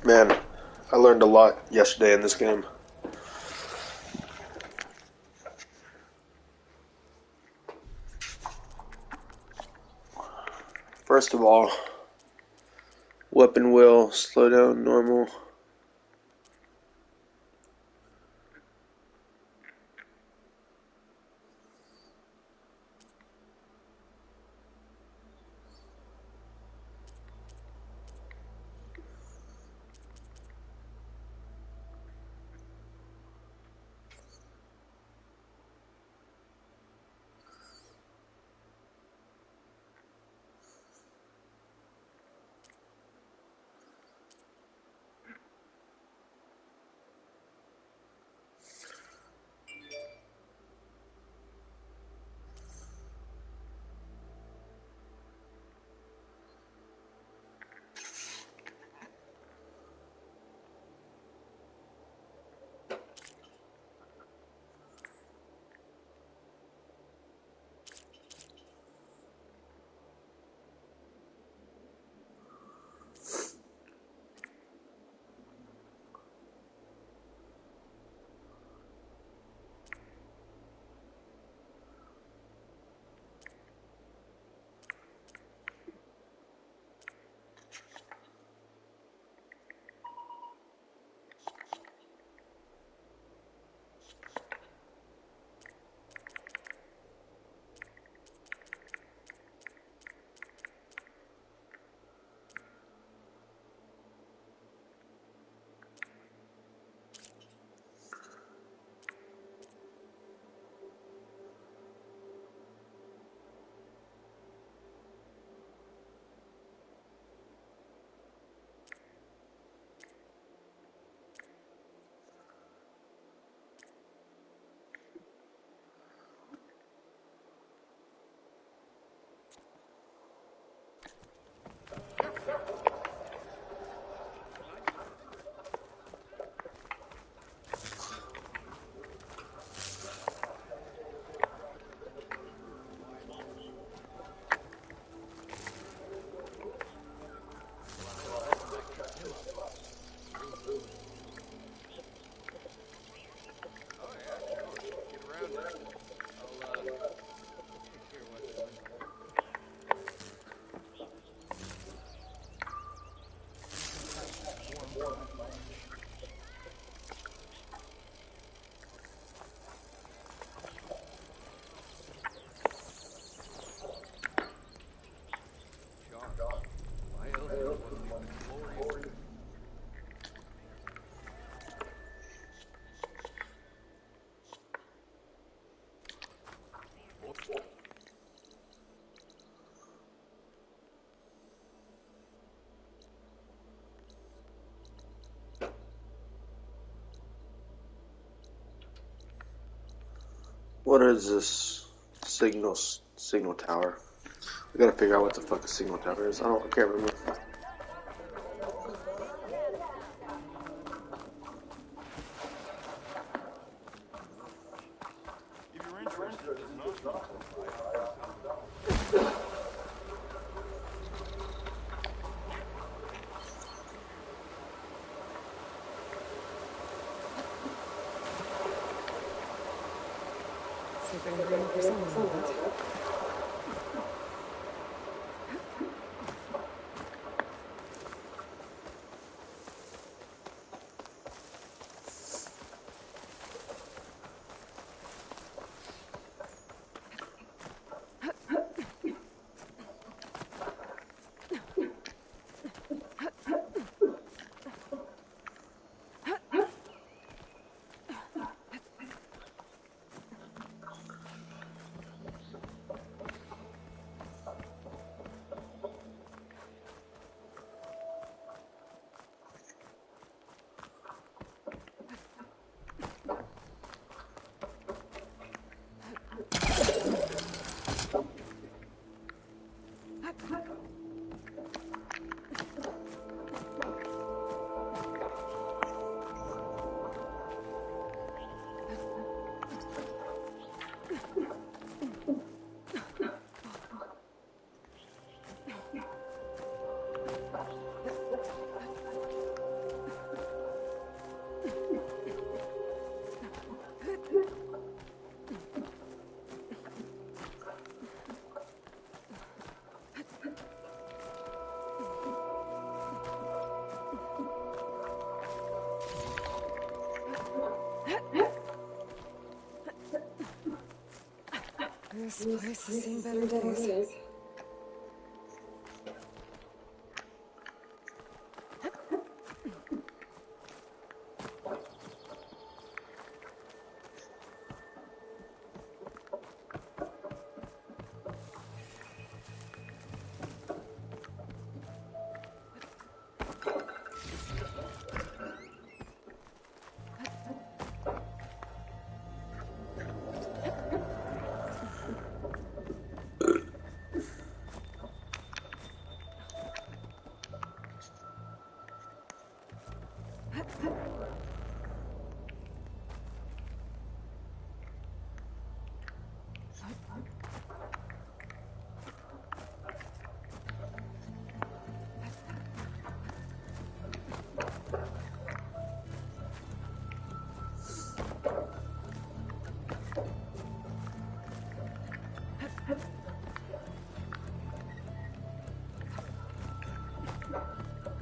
Man, I learned a lot yesterday in this game. First of all, weapon wheel, slow down, normal. What is this signal tower? We gotta figure out what the fuck a signal tower is. I can't remember. If you're interested, there's an hospital close by. Super agreeing for someone, right? This place has seen better days.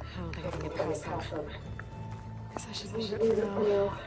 I don't think I can get past them. Guess I should leave it for now.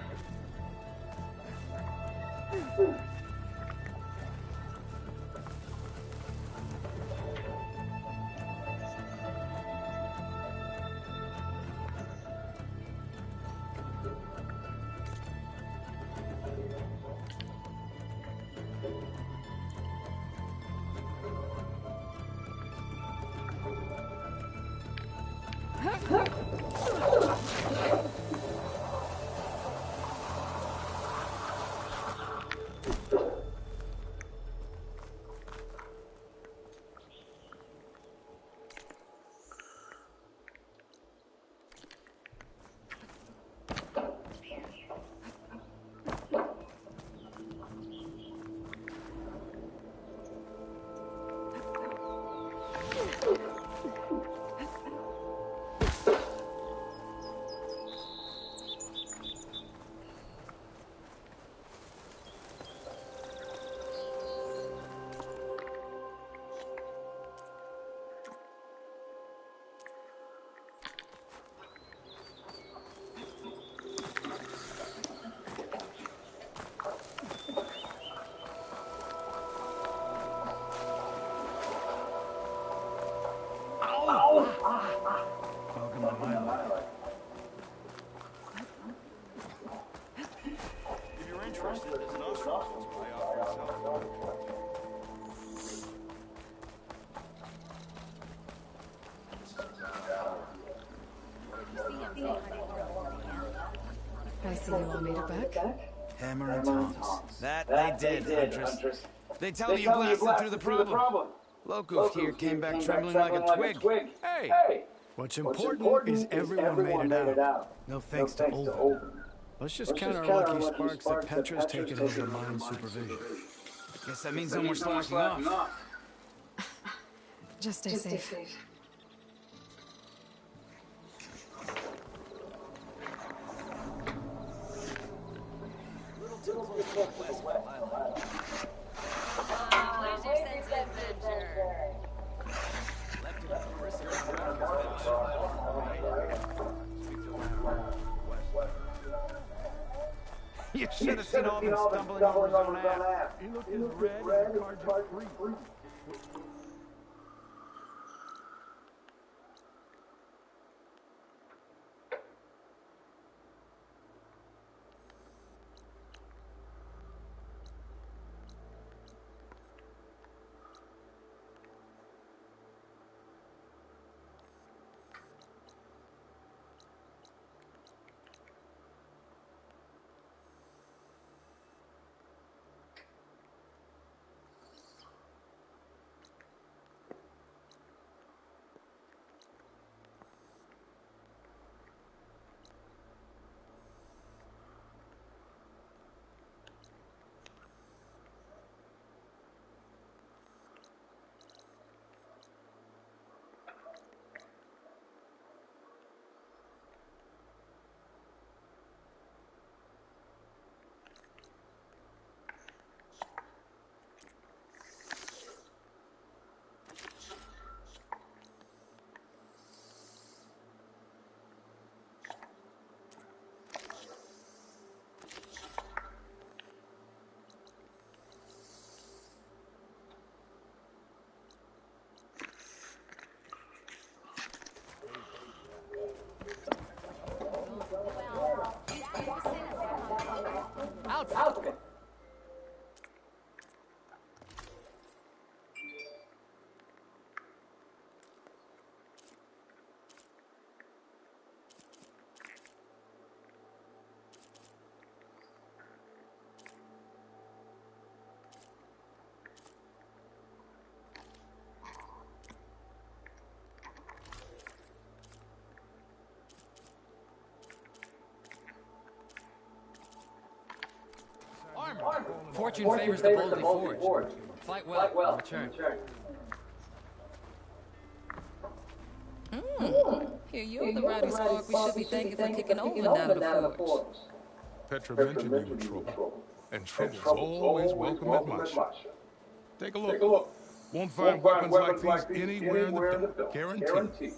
Welcome to my life. If you're interested, there's an ostrom close by offering I see you all made it back. Hammer and tongs. That they did, Huntress. They tell me you blasted through the problem. Locust here came back trembling like a twig. Hey! What's important is everyone made it out. No thanks to Olvin. Let's just count our lucky sparks that Petra's taken over mine supervision. Guess that means no more slacking off. Just stay safe. Where's your sense of adventure? You should have seen Alvin stumbling over his own ass. He looked as red as a carjacked freak. Fortune favors the boldly forged. Fight well. Return. Here, you're the rowdy spark we should be thanking for kicking over down at the forge. Petra mentioned you in trouble. And trouble's always welcome at my shop. Take a look. Won't find weapons like these anywhere in the dump. Guaranteed.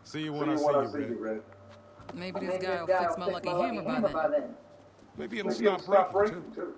See you when I see you, Red. Maybe this guy will fix my lucky hammer by then. Maybe it'll stop breaking, too.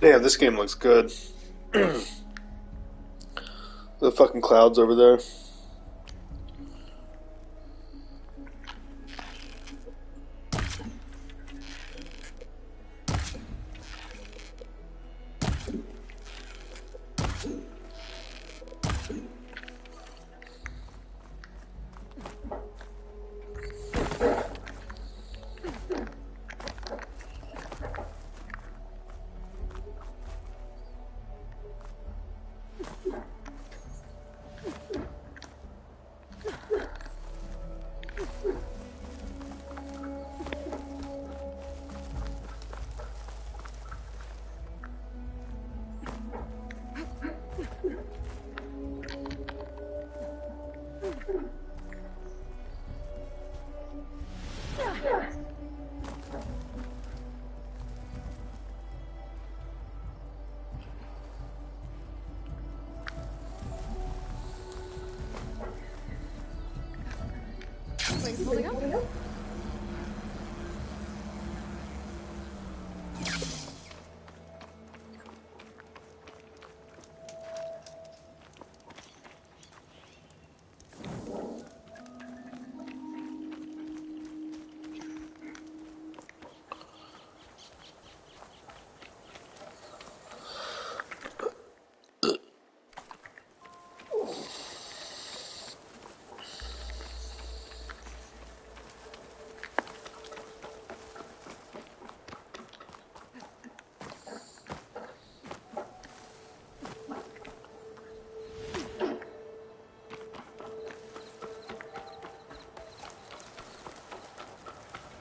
Damn, this game looks good. The fucking clouds over there. Things holding up?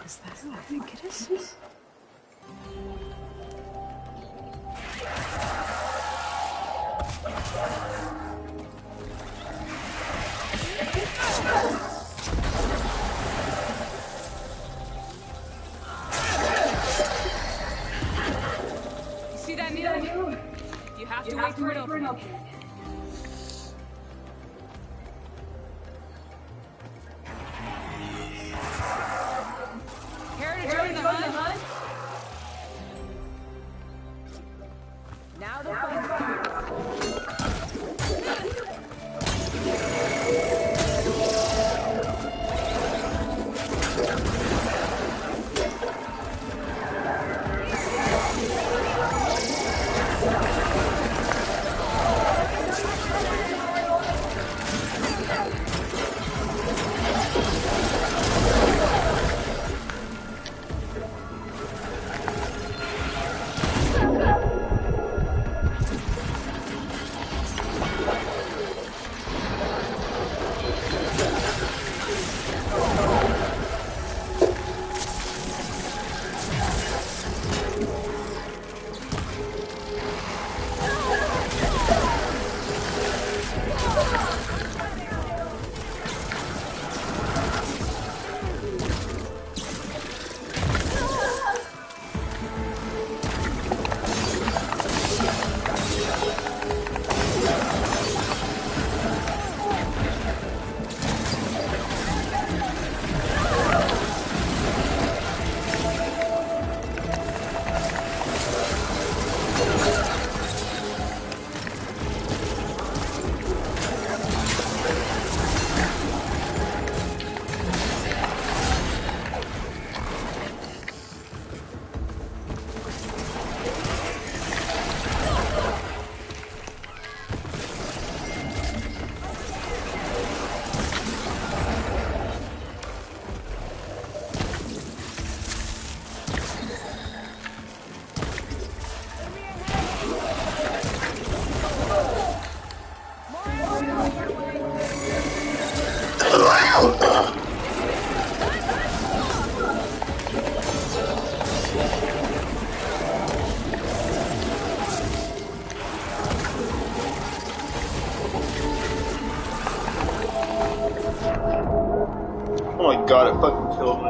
Is that who I think it is? You see that needle? You have to wait for it open. Care to join the hunt? Now the fun starts. Oh my god, it fucking killed me.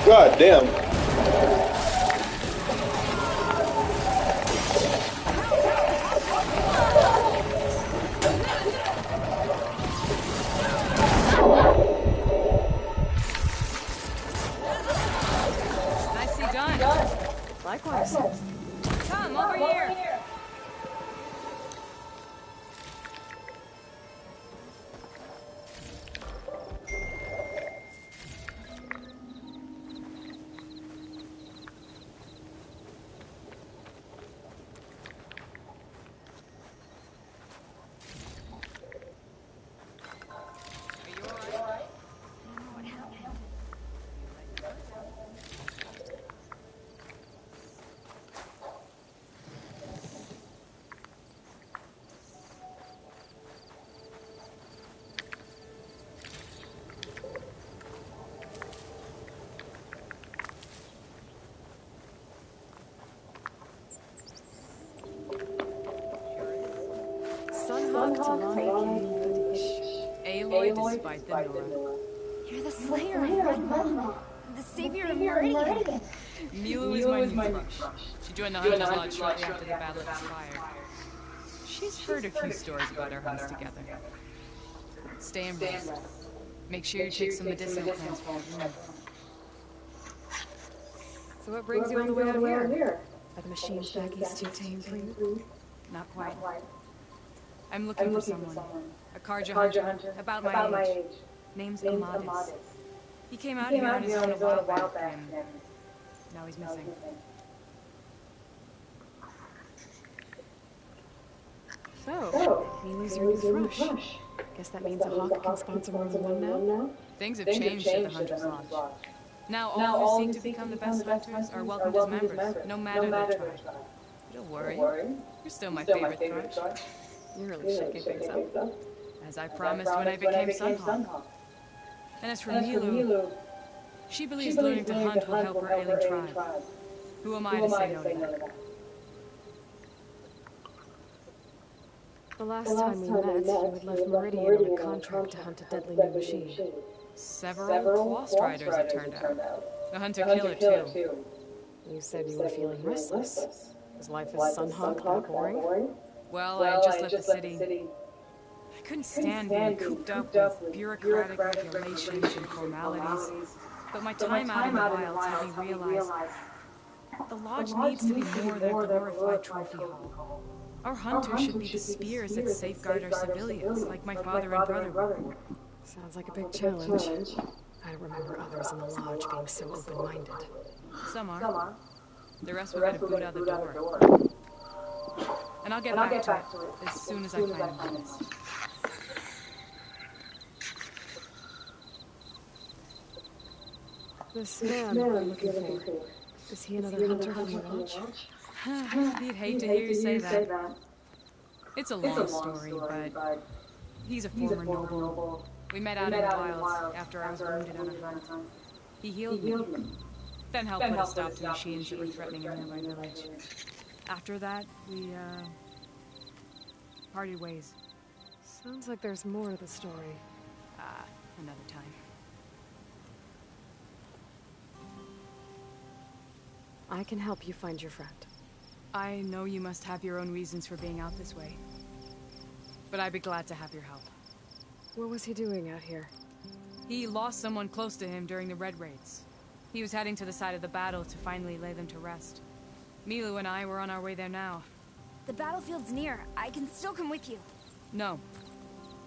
God damn. Nicely done. Likewise. Come, over here. Are you alright? I don't know what happened. Sunhawk Talani Kane Hadish. Aloy despite the Nora. You're the Slayer of Redmaw. The savior of Meridian. Milu is my new thrush. She joined the Hunter's Lodge shortly after the battle expired. She's heard a few stories about our hunts together. Stay and rest. Make sure you take some medicinal plants for your wound. So what brings you all the way out here? Are the machines back east too tame for you? Not quite. I'm looking for someone. A Karja hunter, about my age. Name's Amadis. He came out here on his own a while back, and now he's missing. So, Milu's your new thrush. Guess that means a hawk can sponsor more than one now? Things have changed at the Hunter's Lodge. Now all who seek to become the best hunters are welcomed as members, no matter their tribe. Don't worry, you're still my favorite thrush. You're really shaking things up. As I promised when I became Sunhawk. And as for Milu, she believes learning to hunt will help her ailing tribe. Who am I to say no to that? The last time we met, you had left Meridian on a contract to hunt a deadly new machine. Several Quast riders, it turned out. The hunter-killer, too. You said you were feeling restless. Was life as Sunhawk that boring? Well, I just left the city. I couldn't stand being cooped up with bureaucratic regulations and formalities. But my time out in the wilds had me realize the lodge needs to be more than a glorified trophy hall. Our hunters should be the spears that safeguard our civilians, like my father and brother were. Sounds like a big challenge. I don't remember others in the lodge being so open-minded. Some are. The rest we're gonna boot out the door. And I'll get back to it as soon as I find Amadis. This man you're looking for, is he another hunter from the lodge? He'd hate to hear you say that. It's a long story, but he's a former noble. We met out in the wilds after I was wounded on a hunt. He healed me, then helped put a stop to machines that were threatening a nearby village. After that, we, parted ways. Sounds like there's more to the story. Another time. I can help you find your friend. I know you must have your own reasons for being out this way. But I'd be glad to have your help. What was he doing out here? He lost someone close to him during the Red Raids. He was heading to the side of the battle to finally lay them to rest. Milu and I were on our way there now. The battlefield's near. I can still come with you. No.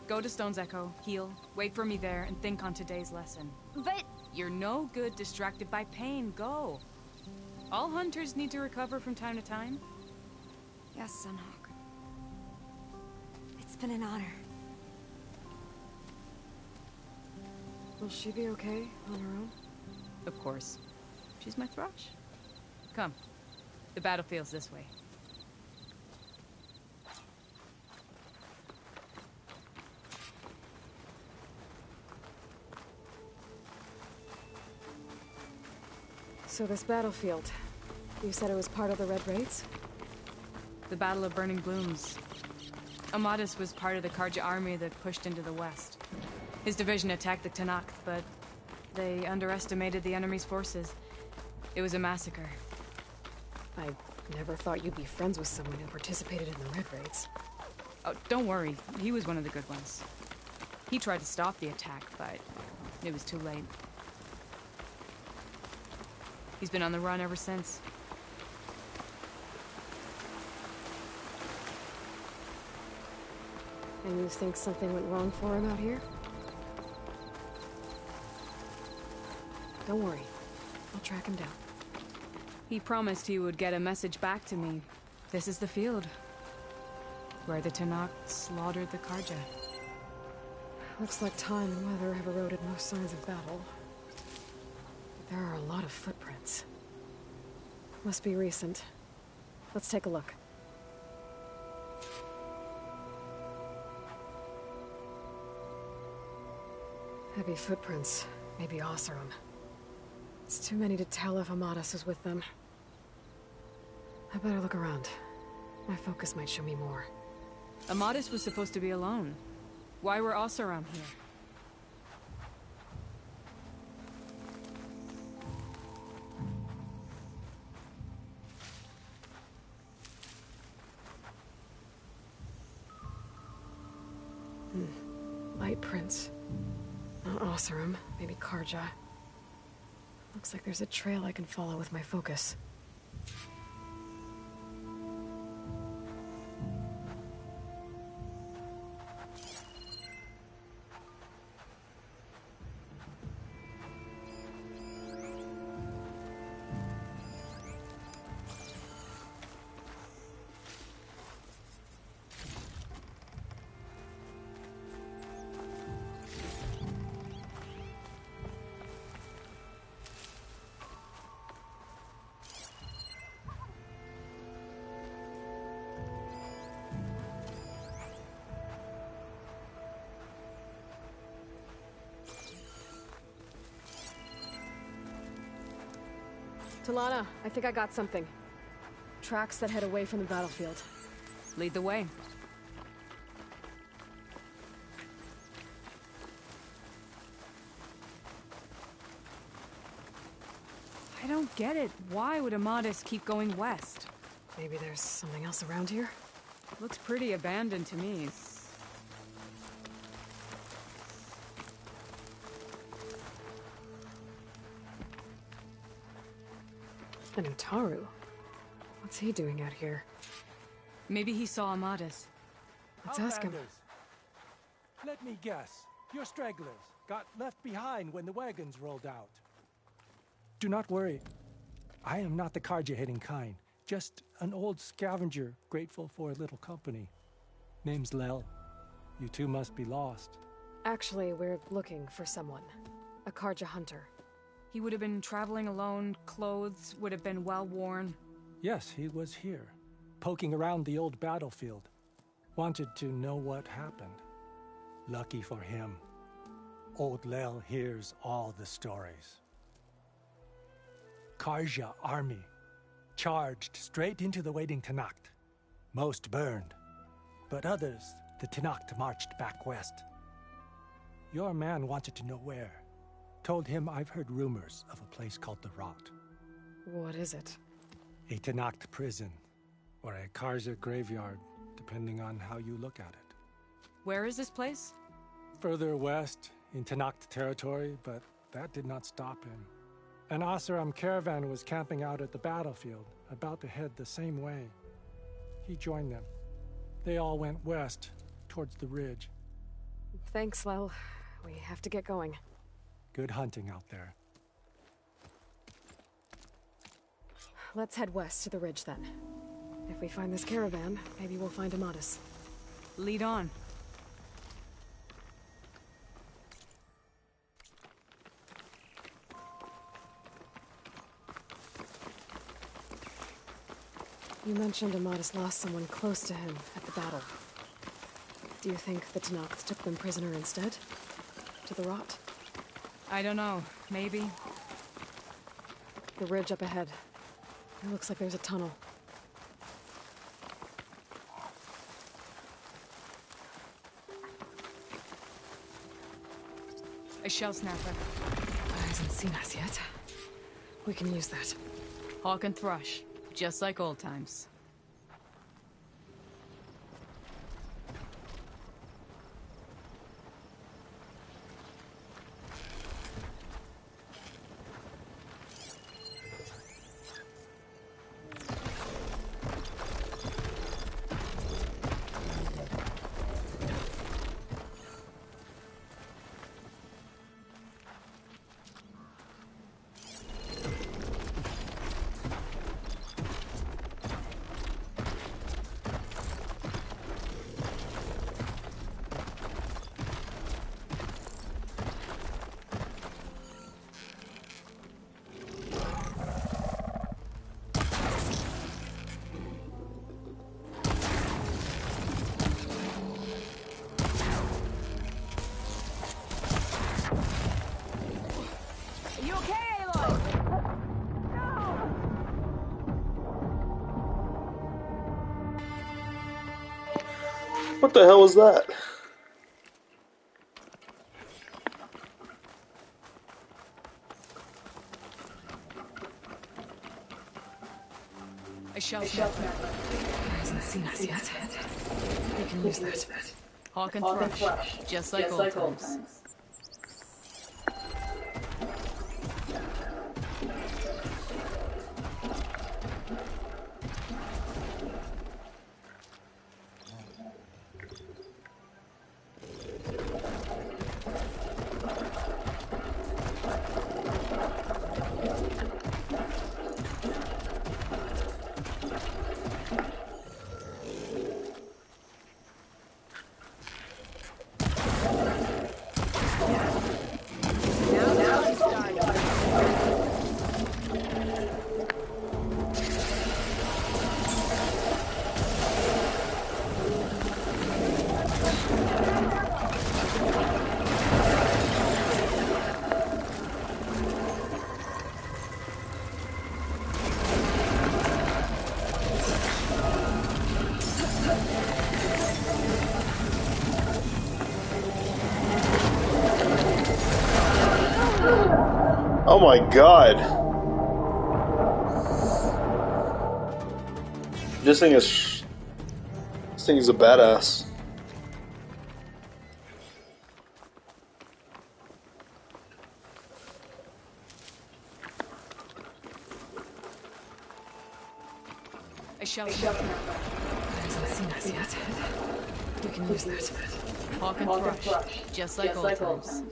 Go to Stone's Echo, heal, wait for me there, and think on today's lesson. But... You're no good distracted by pain. Go. All hunters need to recover from time to time. Yes, Sunhawk. It's been an honor. Will she be okay on her own? Of course. She's my thrush. Come. The battlefield's this way. So this battlefield, you said it was part of the Red Raids? The Battle of Burning Blooms. Amadis was part of the Karja army that pushed into the west. His division attacked the Tanakh, but They underestimated the enemy's forces. It was a massacre. I never thought you'd be friends with someone who participated in the Red Raids. Oh, don't worry. He was one of the good ones. He tried to stop the attack, but it was too late. He's been on the run ever since. And you think something went wrong for him out here? Don't worry. I'll track him down. He promised he would get a message back to me. This is the field. Where the Tanakh slaughtered the Karja. Looks like time and weather have eroded most signs of battle. But there are a lot of footprints. Must be recent. Let's take a look. Heavy footprints. Maybe Oseram. It's too many to tell if Amadas is with them. I better look around. My focus might show me more. Amadis was supposed to be alone. Why were Oseram here? Light prints. Not Oseram, maybe Karja. Looks like there's a trail I can follow with my focus. Talana, I think I got something. Tracks that head away from the battlefield. Lead the way. I don't get it. Why would Amadis keep going west? Maybe there's something else around here? Looks pretty abandoned to me. And Utaru. What's he doing out here? Maybe he saw Amadis. Let's ask him. Outlanders. Let me guess. You're stragglers. Got left behind when the wagons rolled out. Do not worry. I am not the Karja-hating kind. Just an old scavenger grateful for a little company. Name's Lel. You two must be lost. Actually, we're looking for someone. A Karja hunter. He would have been traveling alone, clothes would have been well worn. Yes, he was here, poking around the old battlefield. Wanted to know what happened. Lucky for him, old Lel hears all the stories. Karja army charged straight into the waiting Tanakh. Most burned, but others, the Tanakh marched back west. Your man wanted to know where. Told him I've heard rumors of a place called the Rot. What is it? A Tanakh prison, or a Karja graveyard, depending on how you look at it. Where is this place? Further west, in Tanakh territory, but that did not stop him. An Oseram caravan was camping out at the battlefield, about to head the same way. He joined them. They all went west, towards the ridge. Thanks, Lel. We have to get going. Good hunting out there. Let's head west to the ridge then. If we find this caravan, maybe we'll find Amadis. Lead on. You mentioned Amadis lost someone close to him at the battle. Do you think the Tanakh took them prisoner instead? To the Rot? I don't know. Maybe. The ridge up ahead. It looks like there's a tunnel. A shell snapper. I Hasn't seen us yet. We can use that. Hawk and Thrush, just like old times. What the hell was that? I shall Hasn't seen us yet. We can use that. Hawk and Thrush, just like old times. Oh my god. This thing is a badass. I shall Hasn't seen us yet. We can use that. Hawk and Thrush, just like old times.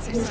Feels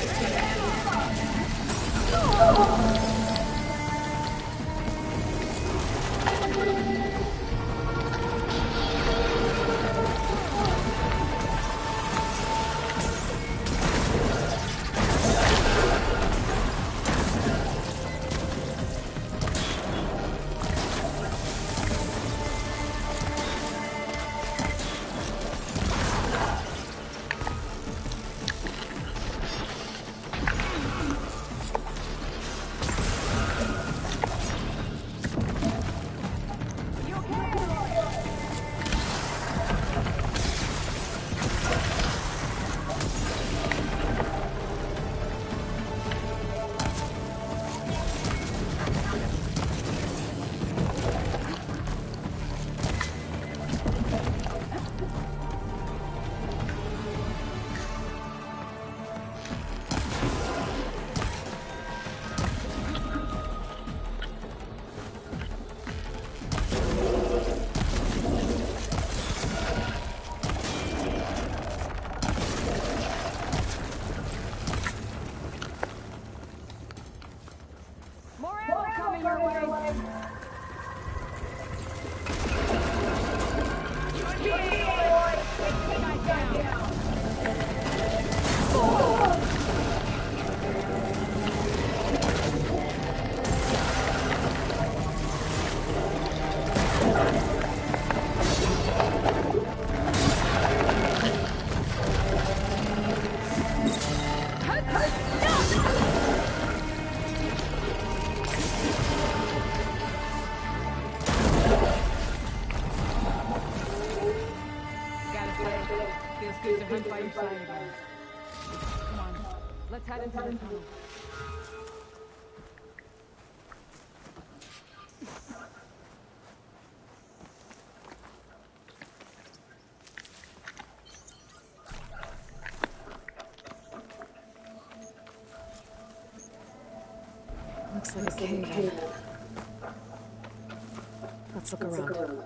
good to hunt by your side again. Come on, let's head into the tunnel. Looks like a cave. Let's look around.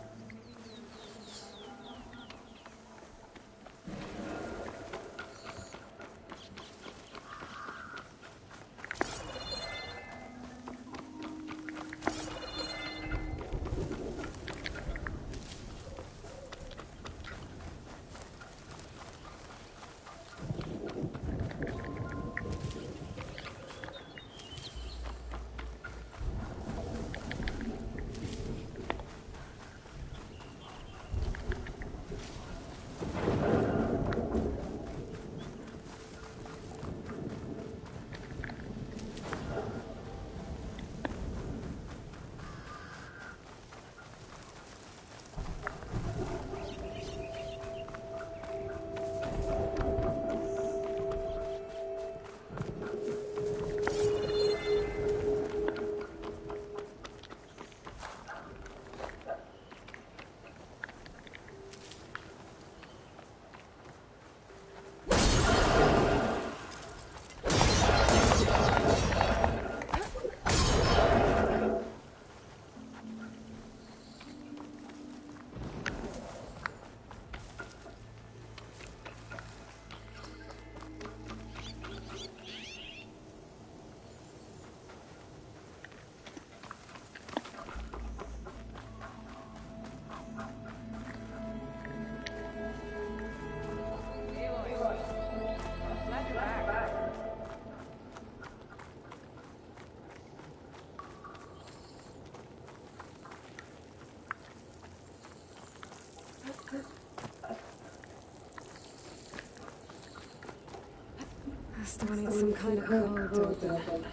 This door needs some kind of code to open.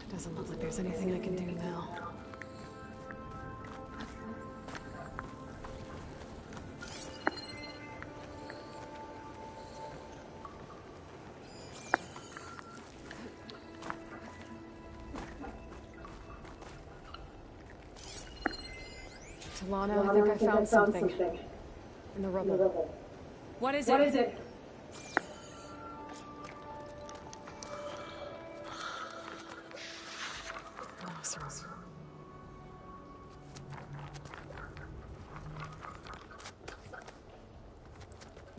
Doesn't look like there's anything I can do now. Talana, I think I found something. In the rubble. What is it?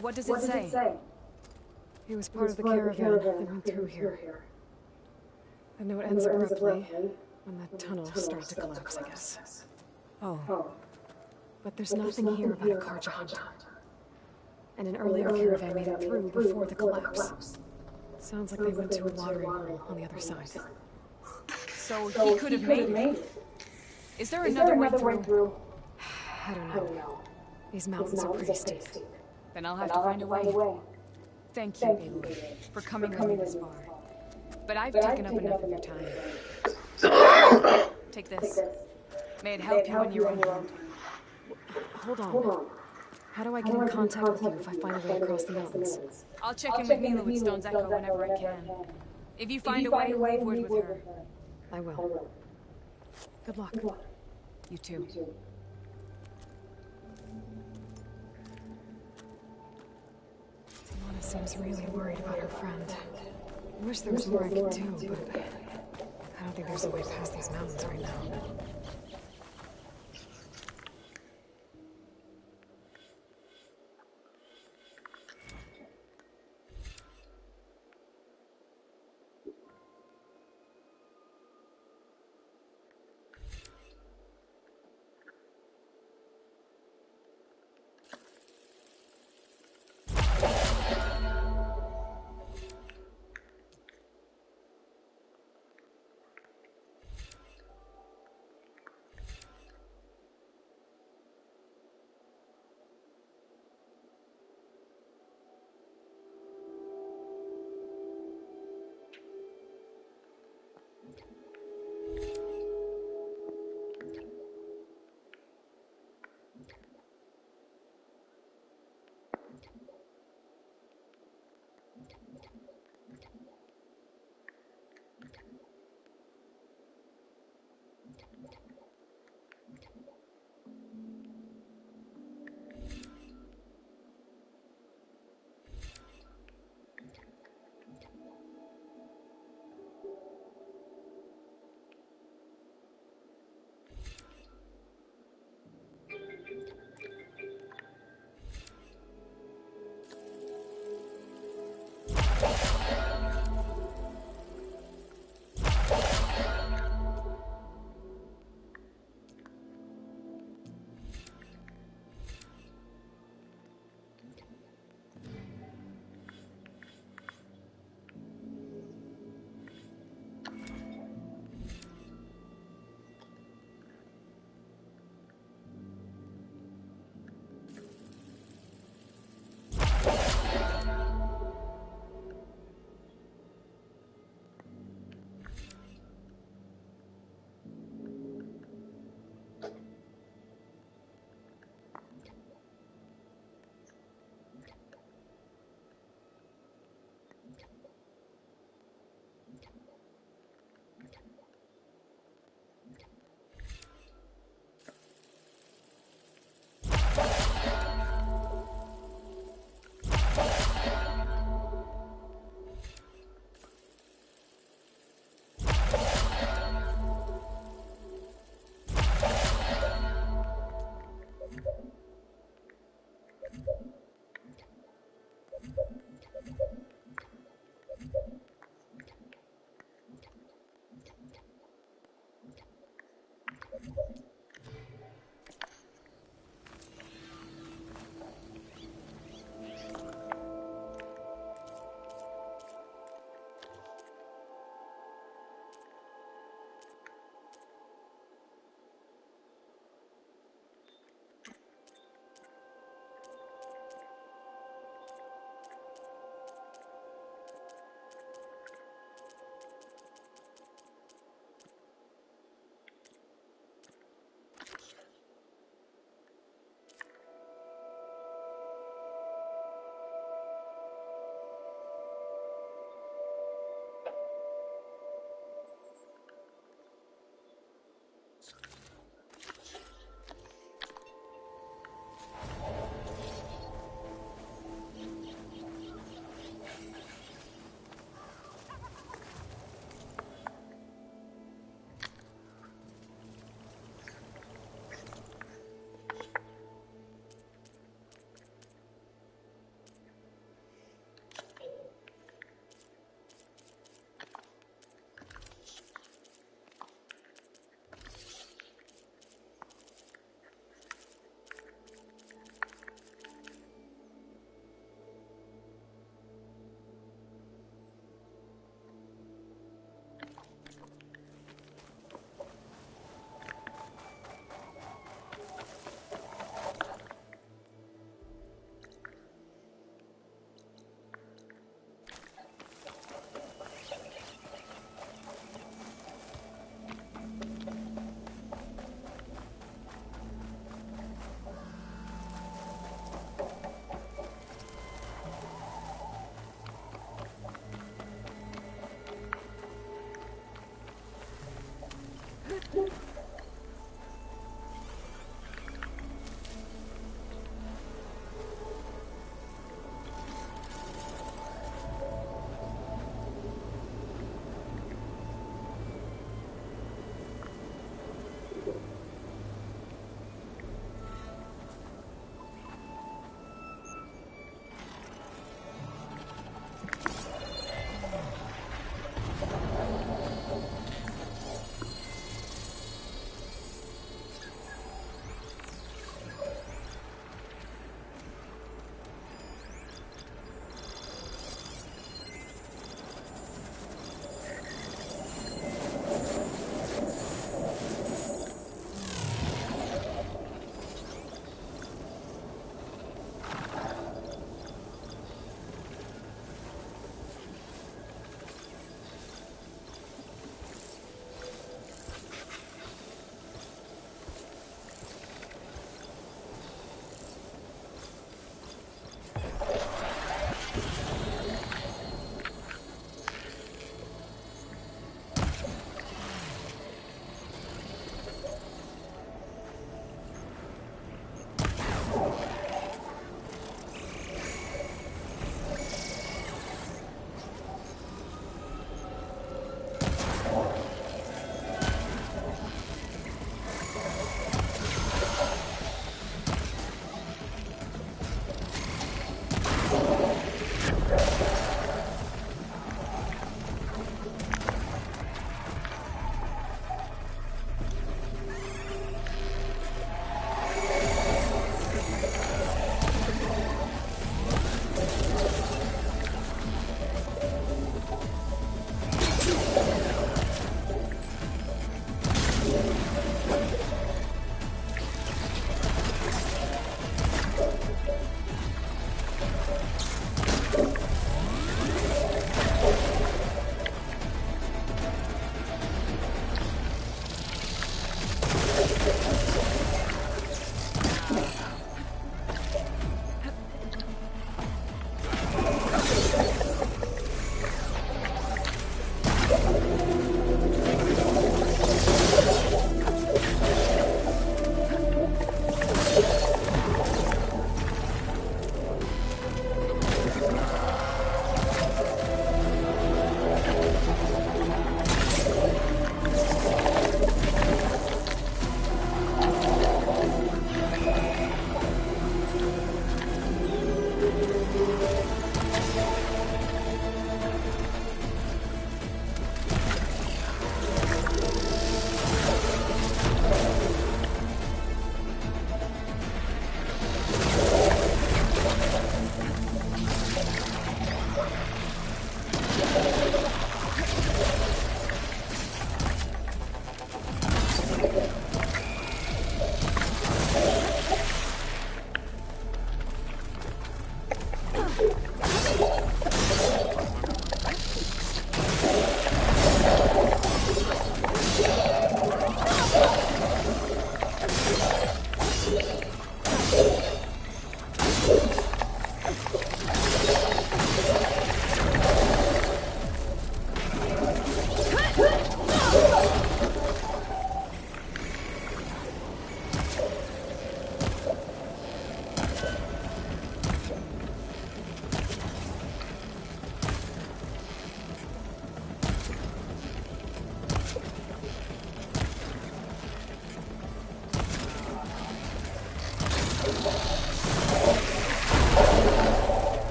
What does it say? He was part of the caravan that went through here. The note ends abruptly when the tunnel started to collapse, I guess. Oh. But there's nothing here about a Karja hunt. And an earlier caravan made it through before the collapse. Sounds like they went to a watering hole on the other side. So he could have made it. Is there another way through? I don't know. These mountains are pretty steep. Then I'll have to find a way. Thank you, Aloy, for coming with me this far. But I've taken up enough of your time. Take this. May it help you in your own time. Hold on. How do I get in contact with you if I find a way across the mountains? I'll check in with Mila with Stone's Echo whenever I can. If you find a way, leave word with her. I will. Good luck. You too. Lana seems really worried about her friend. I wish there was more I could do, but I don't think there's a way past these mountains right now.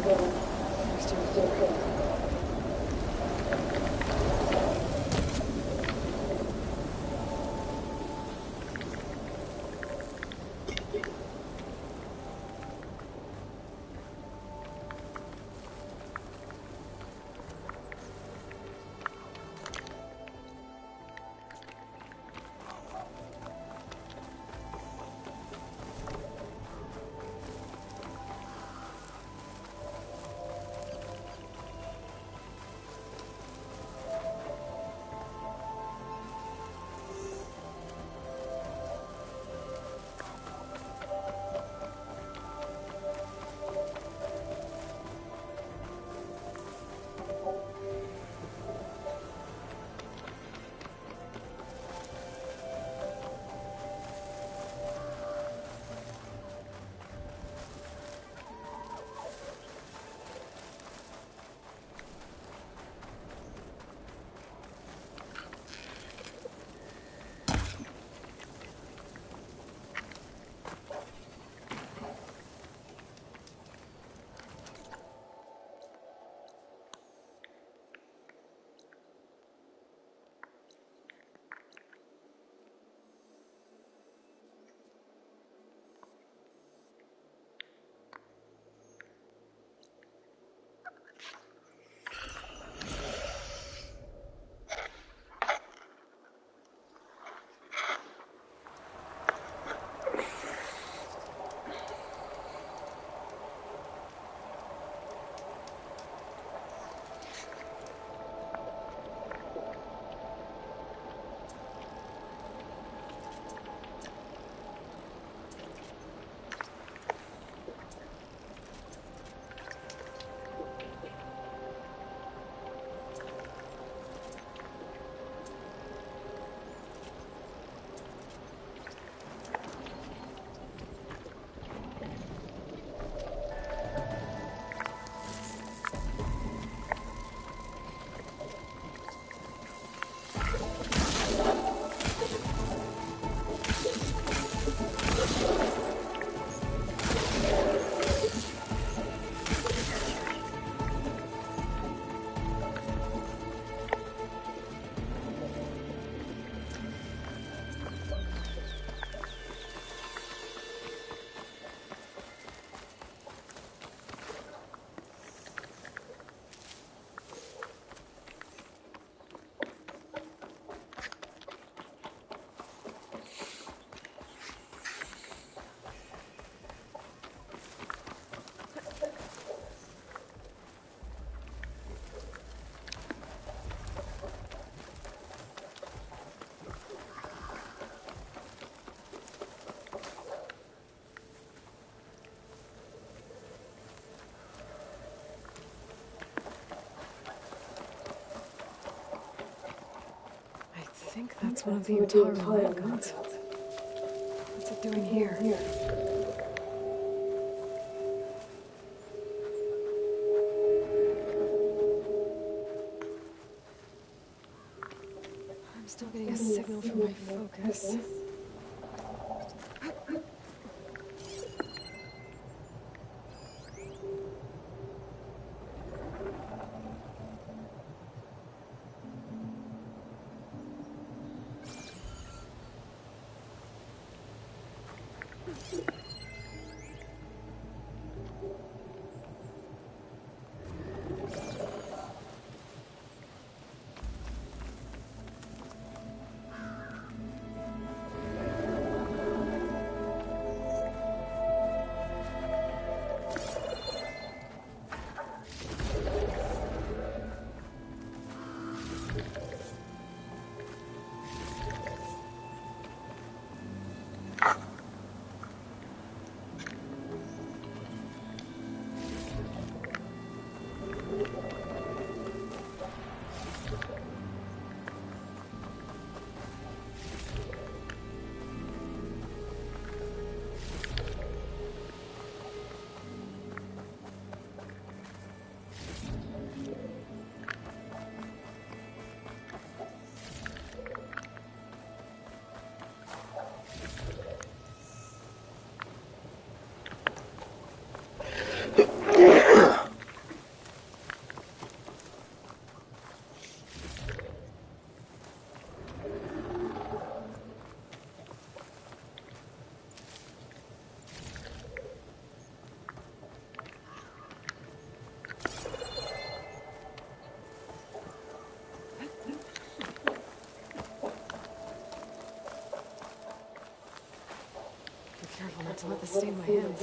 There's your kid. I think that's one of the Utaru wagons. What's it doing here? I'm still getting a signal from my focus. not to let this stain my hands.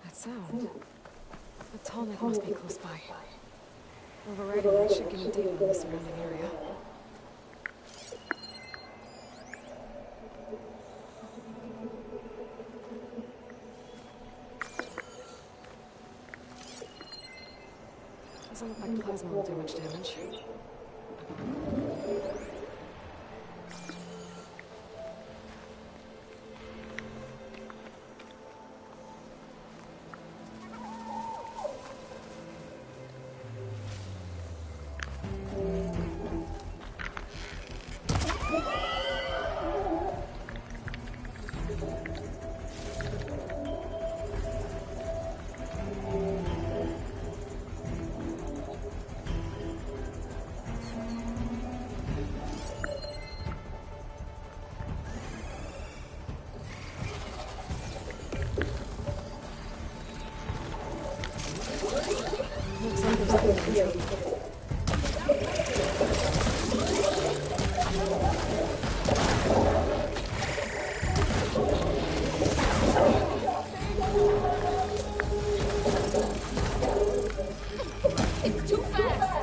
That sound. The tall neck must be close by. Overriding it should give me data on the surrounding area. Doesn't look like plasma will do much damage. Looks like there's a control. It's too fast!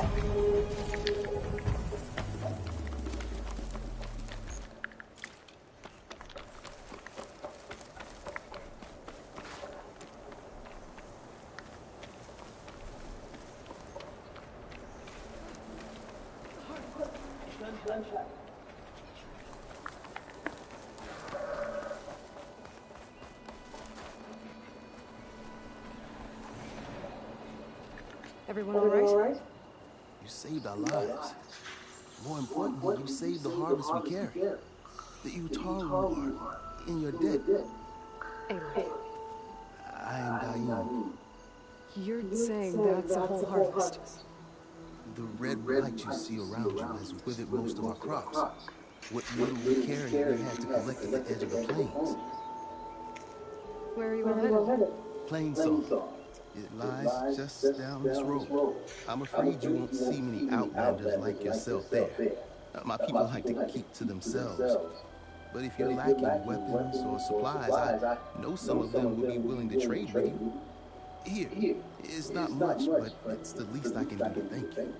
Everyone all right? You saved our lives. More importantly, you saved the harvest we carry. The Utaru are in your debt. Aloy, I am Daim. you're saying that's a whole harvest? The red blight you see around you has withered most of our crops. What little we carried, we had to collect at the edge of the plains. Where are you all headed? Plainsong. It lies just down this road. I'm afraid you won't see many outlanders like yourself there. My people like to keep to themselves. But if you're lacking weapons or supplies, I know some of them will be willing to trade with you. Here, it's not much, but it's the least I can do to thank you.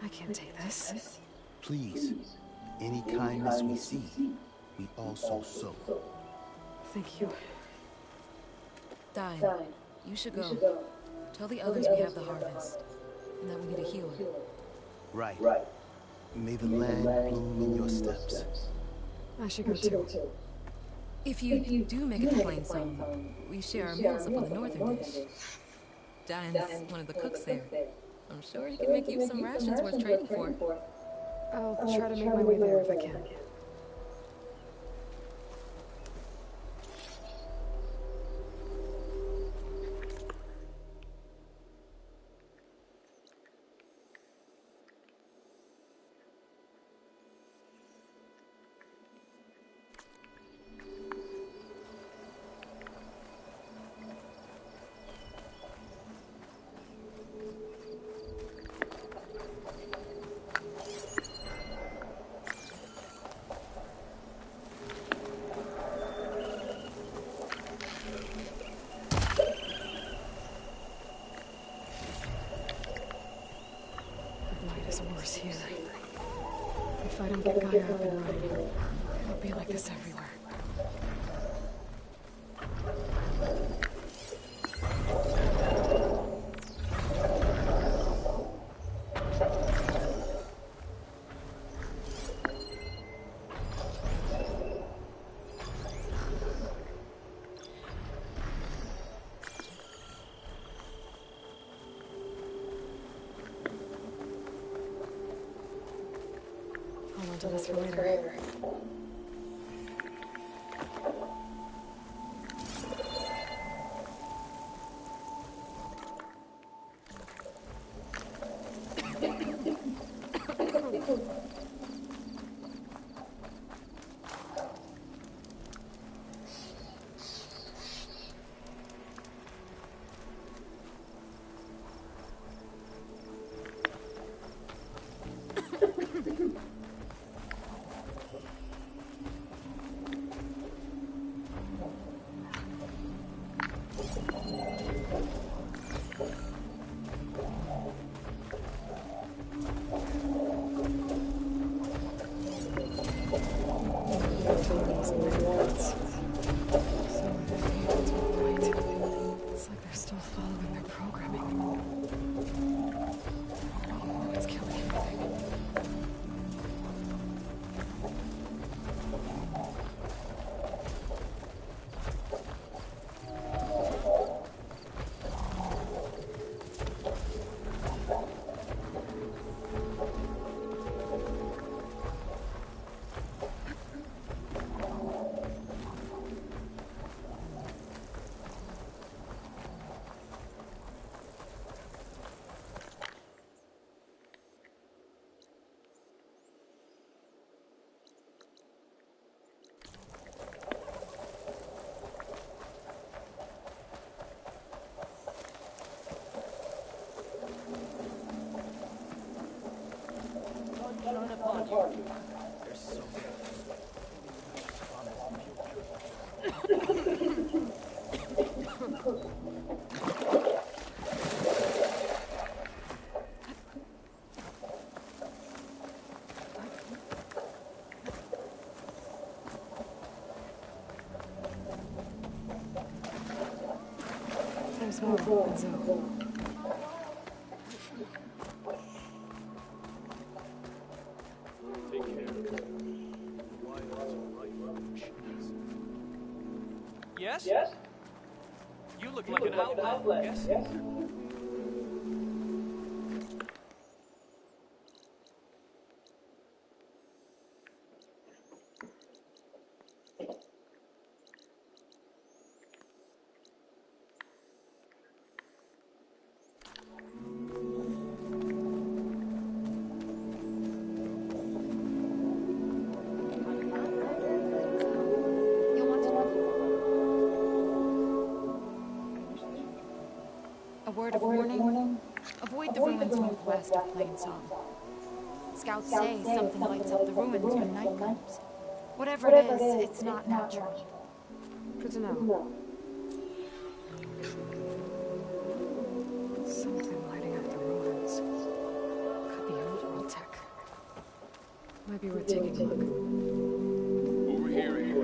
I can't take this. Please, any kindness we see, we also sow. Thank you. Dine, you should go. Tell the others we have the harvest, and that we need a healer. Right. May the land bloom in your steps. I should go too. If you do make it to Plainsong, we share our meals up on the northern dish. Diane's one of the cooks there. I'm sure he can make you some rations worth trading for. I'll try to make my way there if I can. Worse here. If I don't get Gaia up and running, it'll be like this everywhere. Hold on to this for later. Utilities and networks. Some of the cables were white. It's like they're still following their programming. Oh, it's killing everything. There's more, Enzo. Yes? Yes? You look like an outlet, yes? A word of warning. Avoid the ruins northwest of Plainsong. Scouts say something lights up the ruins when night comes. Whatever it is, it's not natural. Good to know. Something lighting up the ruins. Could be old world tech. Might be worth taking a look. Over here, Amy.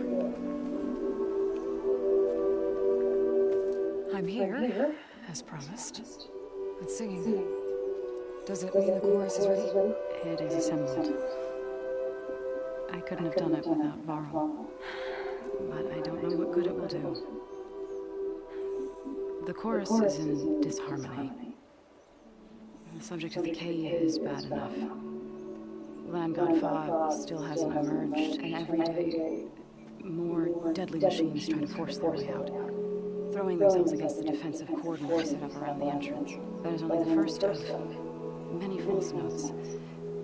I'm here, as promised. But singing. Does it mean the chorus is ready? It is assembled. I couldn't have done it without Varl. But I don't know what good it will do. The chorus is in disharmony. The subject of the cave is bad enough. Land God Fog still hasn't emerged, and every day, more deadly machines try to force their way out, throwing themselves against the defensive cordon we set up around the entrance. That is only the first of many false notes.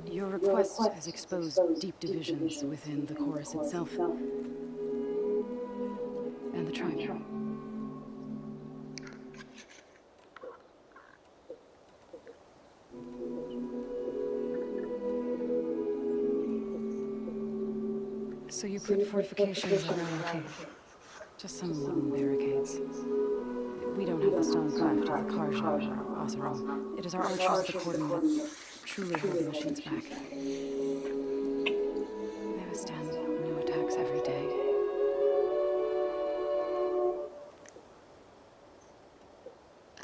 Your request has exposed deep divisions within the chorus itself and the tribe. So you put fortifications around the cave? Just some wooden barricades. We don't have the stonecraft of the Karja or Oseram. It is our archers of the cordon that truly hold the machines back. They withstand new attacks every day.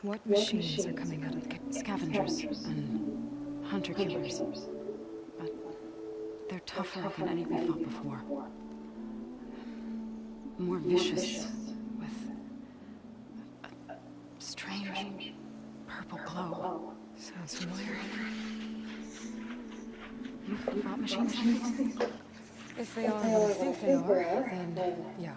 What machines are coming out of the cave? Scavengers and hunter-killers. But they're tougher than any we fought before. More vicious, with a strange purple glow. Sounds familiar. You've brought machines like these? If they are what I think they are, then yeah.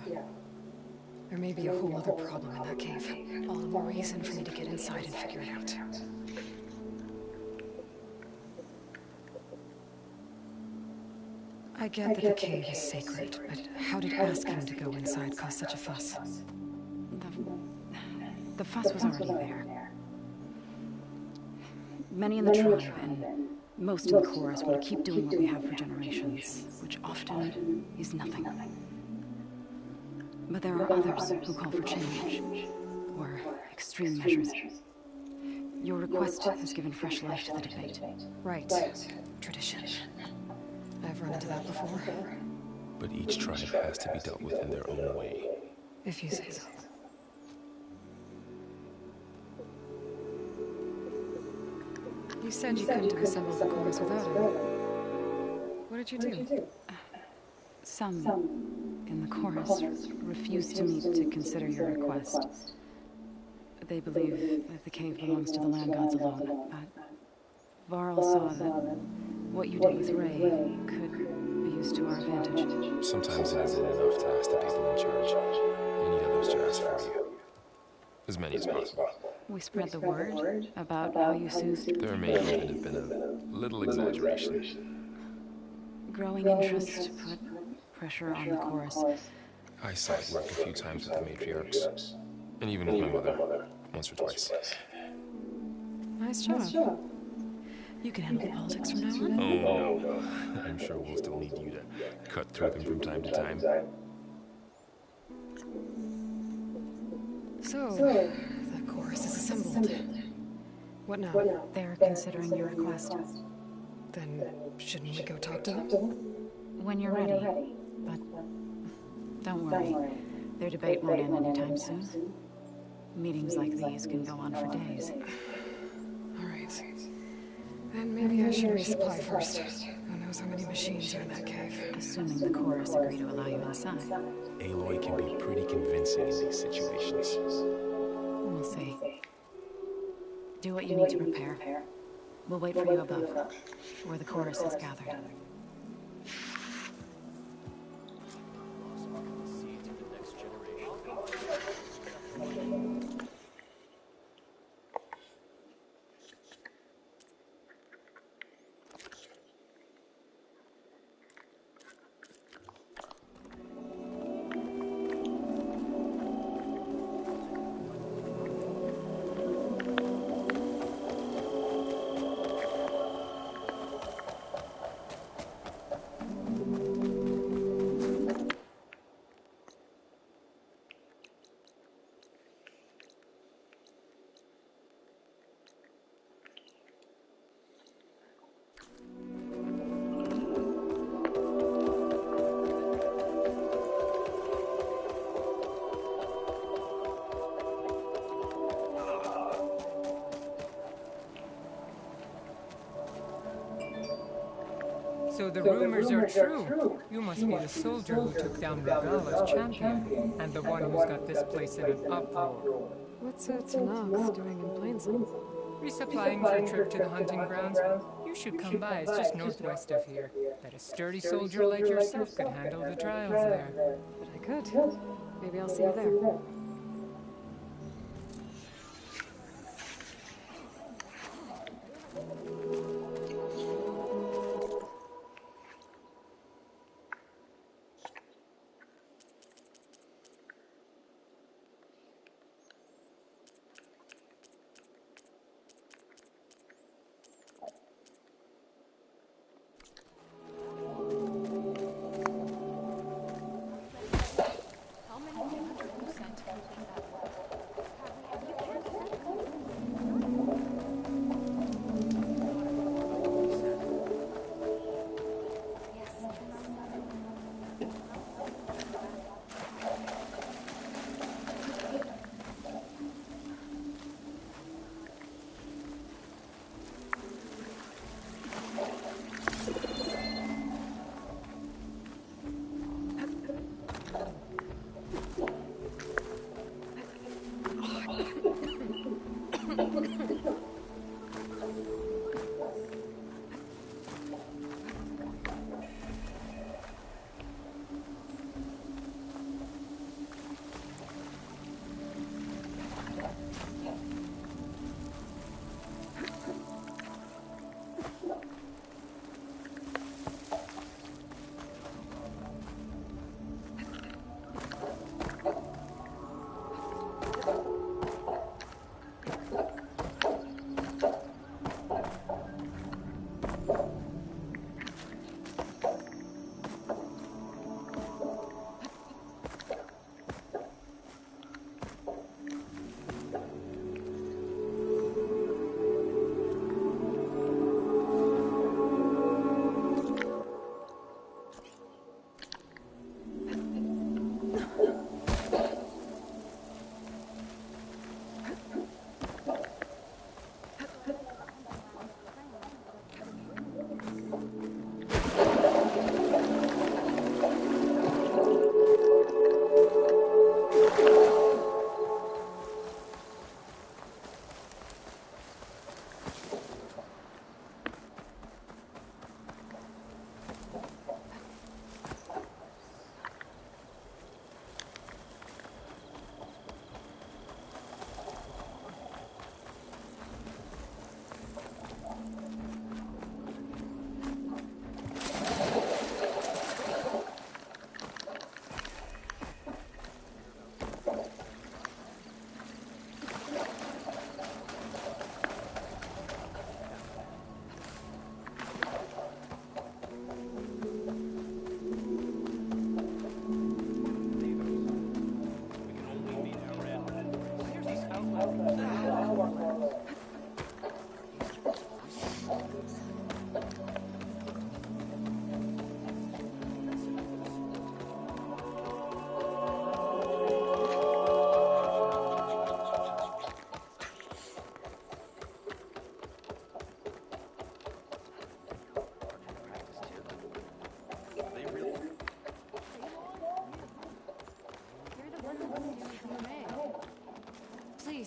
There may be a whole other problem in that cave. All the more reason for me to get inside and figure it out. I get that the cave is sacred, but how did asking to go inside cause such a fuss? The fuss was already there. Many in the tribe and most in the chorus want to keep doing what we have for generations, which often is nothing. But there are others who call for change, or extreme measures. Your request has given fresh life to the debate. Right. Tradition. I've run into that before. but each tribe has to be dealt with in their own way. If you say so. You said you couldn't have assembled the chorus without him. What did you do? Some in the chorus refused to meet to consider your request. They believe that the cave belongs to the land gods alone, but Varl saw that what you did with Ray could be used to our advantage. Sometimes it isn't enough to ask the people in charge. You need others to ask for you. As many as possible. We spread the word about how you soothed. There may even have been a little exaggeration. Growing interest put pressure on the chorus. I saw it work a few times with the matriarchs. And even with my mother. Once or twice. Nice job. You can handle the politics from now on. Oh, I'm sure we'll still need you to cut through them from time to time. So, the chorus is assembled. What now? They're considering your request. Then, shouldn't we go talk to them? When you're ready. But don't worry. Their debate won't end anytime soon. Meetings like these can go on for days. Alright. Then maybe I should resupply first. Who knows how many machines are in that cave? Assuming the chorus agree to allow you inside. Aloy can be pretty convincing in these situations. We'll see. Do what you need to prepare. We'll wait for you above, where the chorus is gathered. So the rumors are true. You must be the soldier who took down Regala's champion, and the one who's got this place in an uproar. What's Tanakh doing in Plainsong? Resupplying for a trip to the hunting grounds. You should come by, it's just northwest of here. Bet a sturdy soldier like yourself could handle the trials there. But I could. Maybe I'll see you there.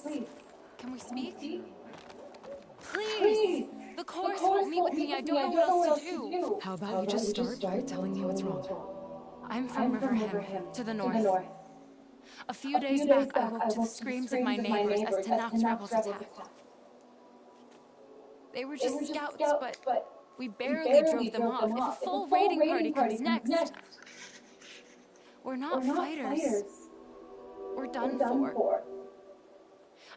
Please. Can we speak? Please! The chorus won't meet with me. I don't know what else to do. How about you just start by telling me what's wrong? I'm from Riverham, to the north. A few days back, I woke to the screams of my neighbors as Tanak's rebels attacked. They were just scouts, but we barely drove them off. If a full raiding party comes next, we're not fighters. We're done for.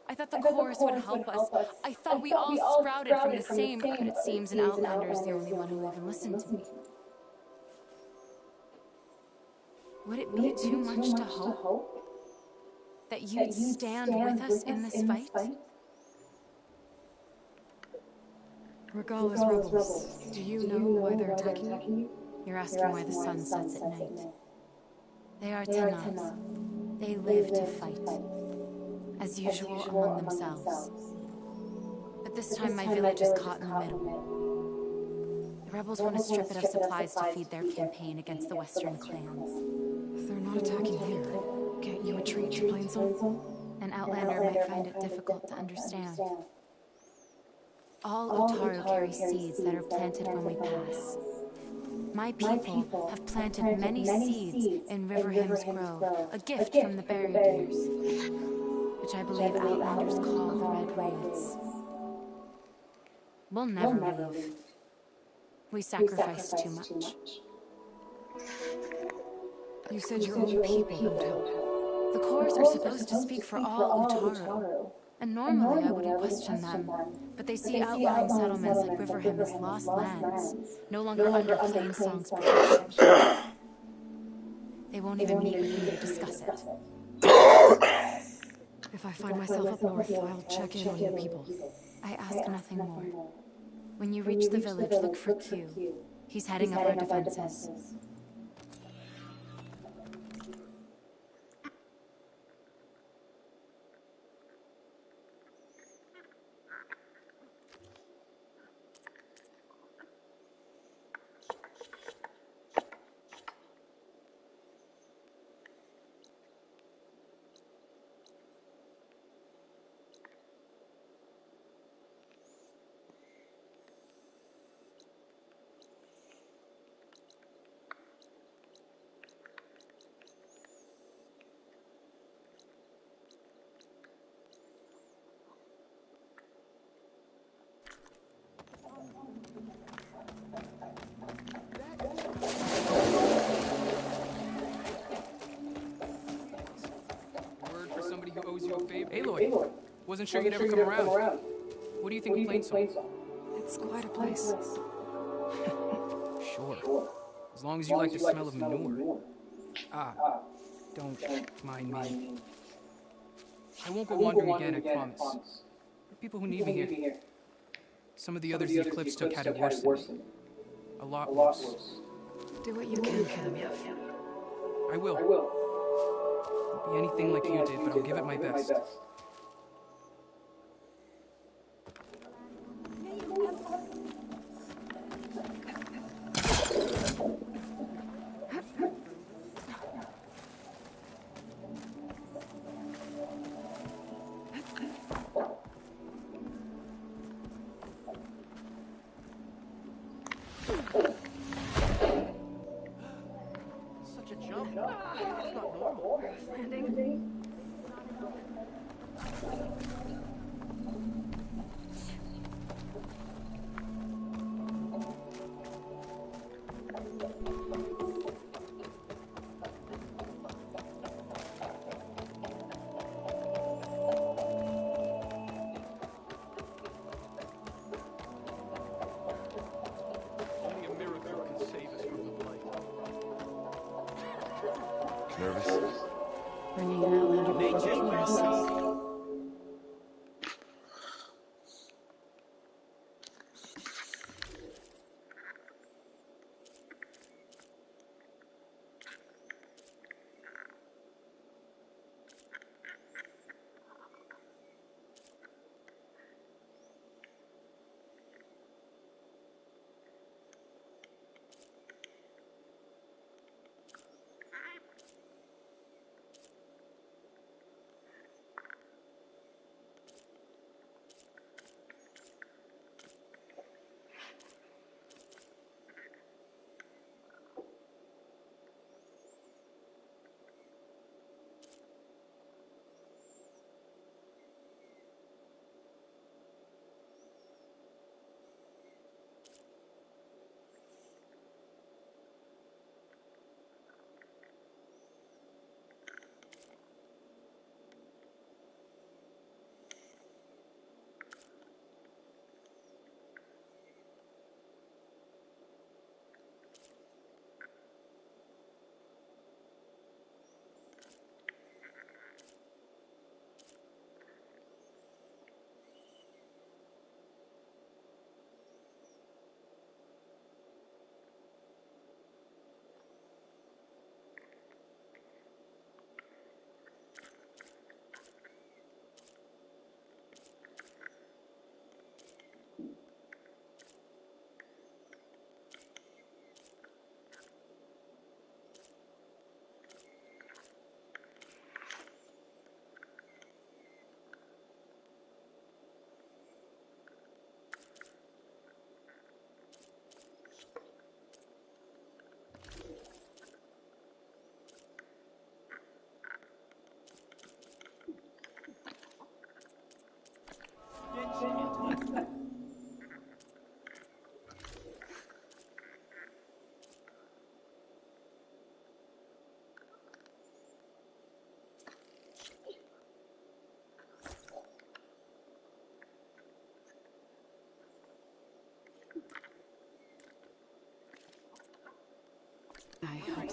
I thought the chorus would help us. I thought we all sprouted from the same, but it seems an Outlander is the only one who even listened to me. Would it be too much to hope that you'd stand with us in this fight? Regala's rebels. Do you know why they're attacking you? You're asking why the sun sets at night. They are Tanaks. They live to fight. As usual among themselves. But this time my village is caught in the middle. The rebels want to strip it of supplies to feed their campaign against the western clans. If they're not attacking here, can't you retreat to Plainzone? An Outlander might find it difficult to understand. All Utaru carry seeds that are planted when we pass. My people have planted many seeds in Riverham's Grove, a gift from the buried years, which I believe Outlanders call the Red Raids. We'll never leave. We sacrificed too much. You said your own people don't help. The chorus are supposed to speak for all Utaru. And normally I wouldn't question them, but they see outlying settlements like Riverham as lost lands, no longer under Plainsong's protection. They won't even meet with me to discuss it. If I find myself up north, I'll check in on you people. I ask nothing more. When you reach the village, look for Q. He's heading up our defenses. Aloy, wasn't sure you'd ever come around. What do you think of Plainsong? It's quite a place. Sure. As long as you like the smell of manure. Don't mind me. I won't go wandering again, I promise. There are people who need me here. Some of the others the Eclipse took had it worse than me. A lot worse. Do what you can for them, Yev. I will. Won't be anything like you did, but I'll give it my best. Such a jump. That's not normal. Landing. Only a miracle can save us from the blight. Nervous? Bringing an Outlander before the chorus.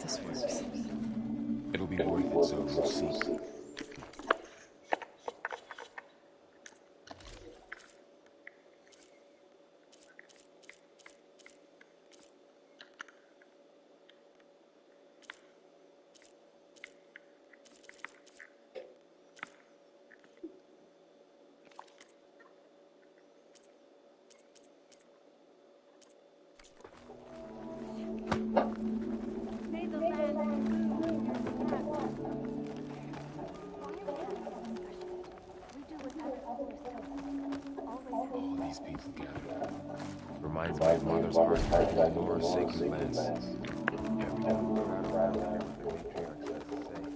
if this works. It'll be worth it, so we'll see. All these people gathered. Reminds me of Mother's heart and Nora's sacred lands. Every time we go out around here, the matriarch says the same.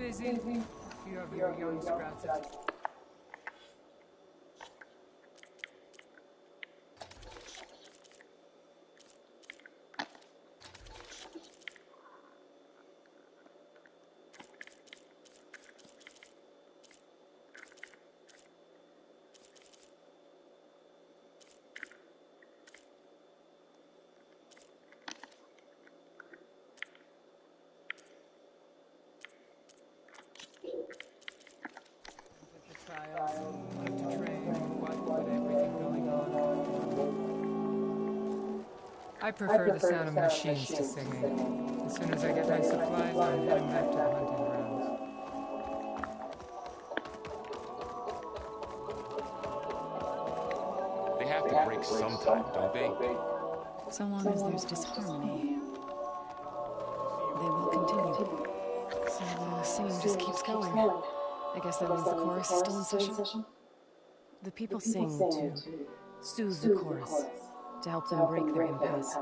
busy. A few of your young sprouts have... Like to train, what with everything going on. I prefer the sound of machines to singing. As soon as I get my supplies, I'm heading back to the hunting grounds. They have to break sometime, don't they? So long as there's disharmony, they will continue. So the singing just keeps going. I guess that means the chorus is still in session? The people sing to soothe the chorus, to help them break their impasse.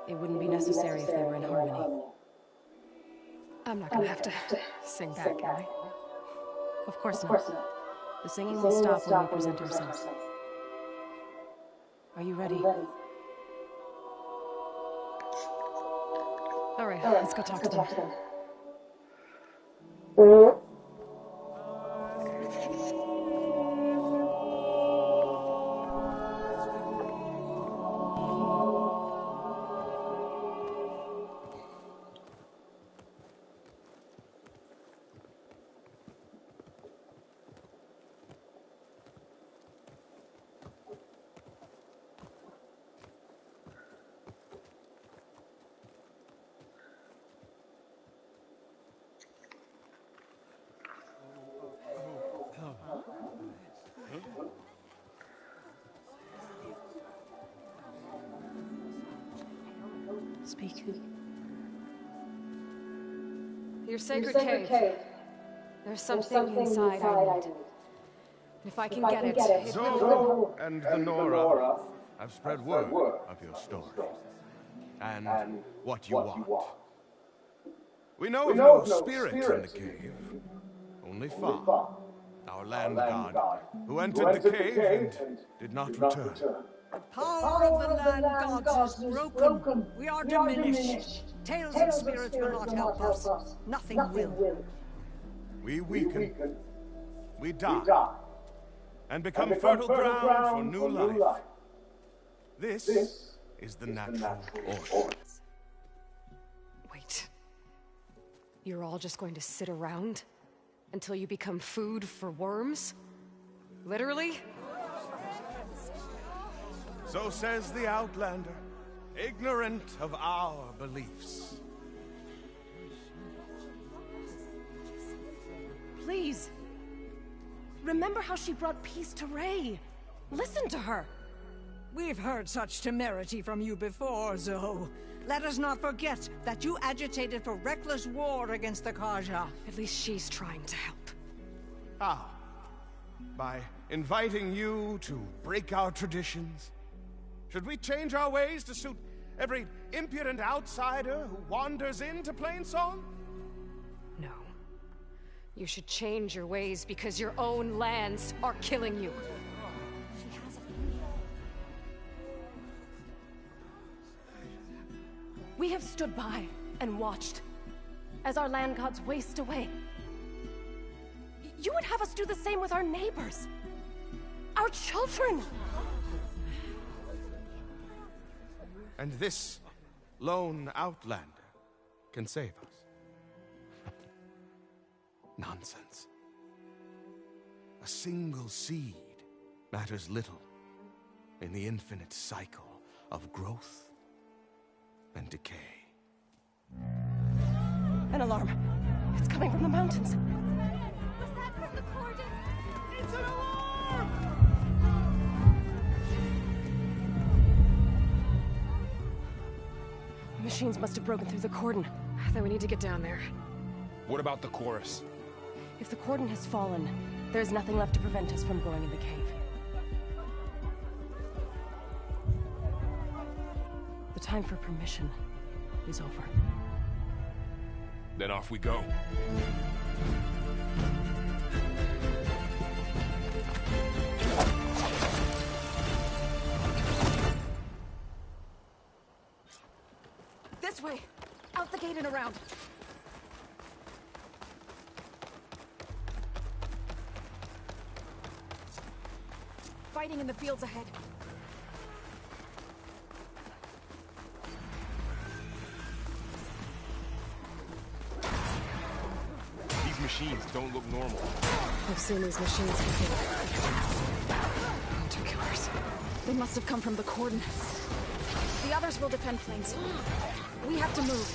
It wouldn't be necessary if they were in harmony. I'm not gonna have to sing back, am I? Of course not. The singing will stop when we present ourselves. Are you ready? All right, let's go talk to them. Speak. Your sacred cave. There's something inside I need. If I can get it, it will... Zo and the Nora have spread word of your story. And what you want. We know of no spirit in the cave. Only Fa, our land god, who entered the cave and did not return. The power of the land gods is broken. We are diminished. Tales and spirits will not help us. Nothing will. We weaken. We die. And become fertile ground for new life. This is the natural order. Wait. You're all just going to sit around until you become food for worms? Literally? So says the Outlander, ignorant of our beliefs. Please. Remember how she brought peace to Ray. Listen to her. We've heard such temerity from you before, Zoe. Let us not forget that you agitated for reckless war against the Kaja. At least she's trying to help. How? By inviting you to break our traditions? Should we change our ways to suit every impudent outsider who wanders into Plainsong? No. You should change your ways because your own lands are killing you. We have stood by and watched as our land gods waste away. You would have us do the same with our neighbors, our children. And this lone Outlander can save us. Nonsense. A single seed matters little in the infinite cycle of growth and decay. An alarm. It's coming from the mountains. Was that from the cordon? It's an alarm! The machines must have broken through the cordon. Then we need to get down there. What about the chorus? If the cordon has fallen, there's nothing left to prevent us from going in the cave. The time for permission is over. Then off we go. This way! Out the gate and around! Fighting in the fields ahead. These machines don't look normal. I've seen these machines before. Hunter killers. They must have come from the cordon. The others will defend planes. We have to move.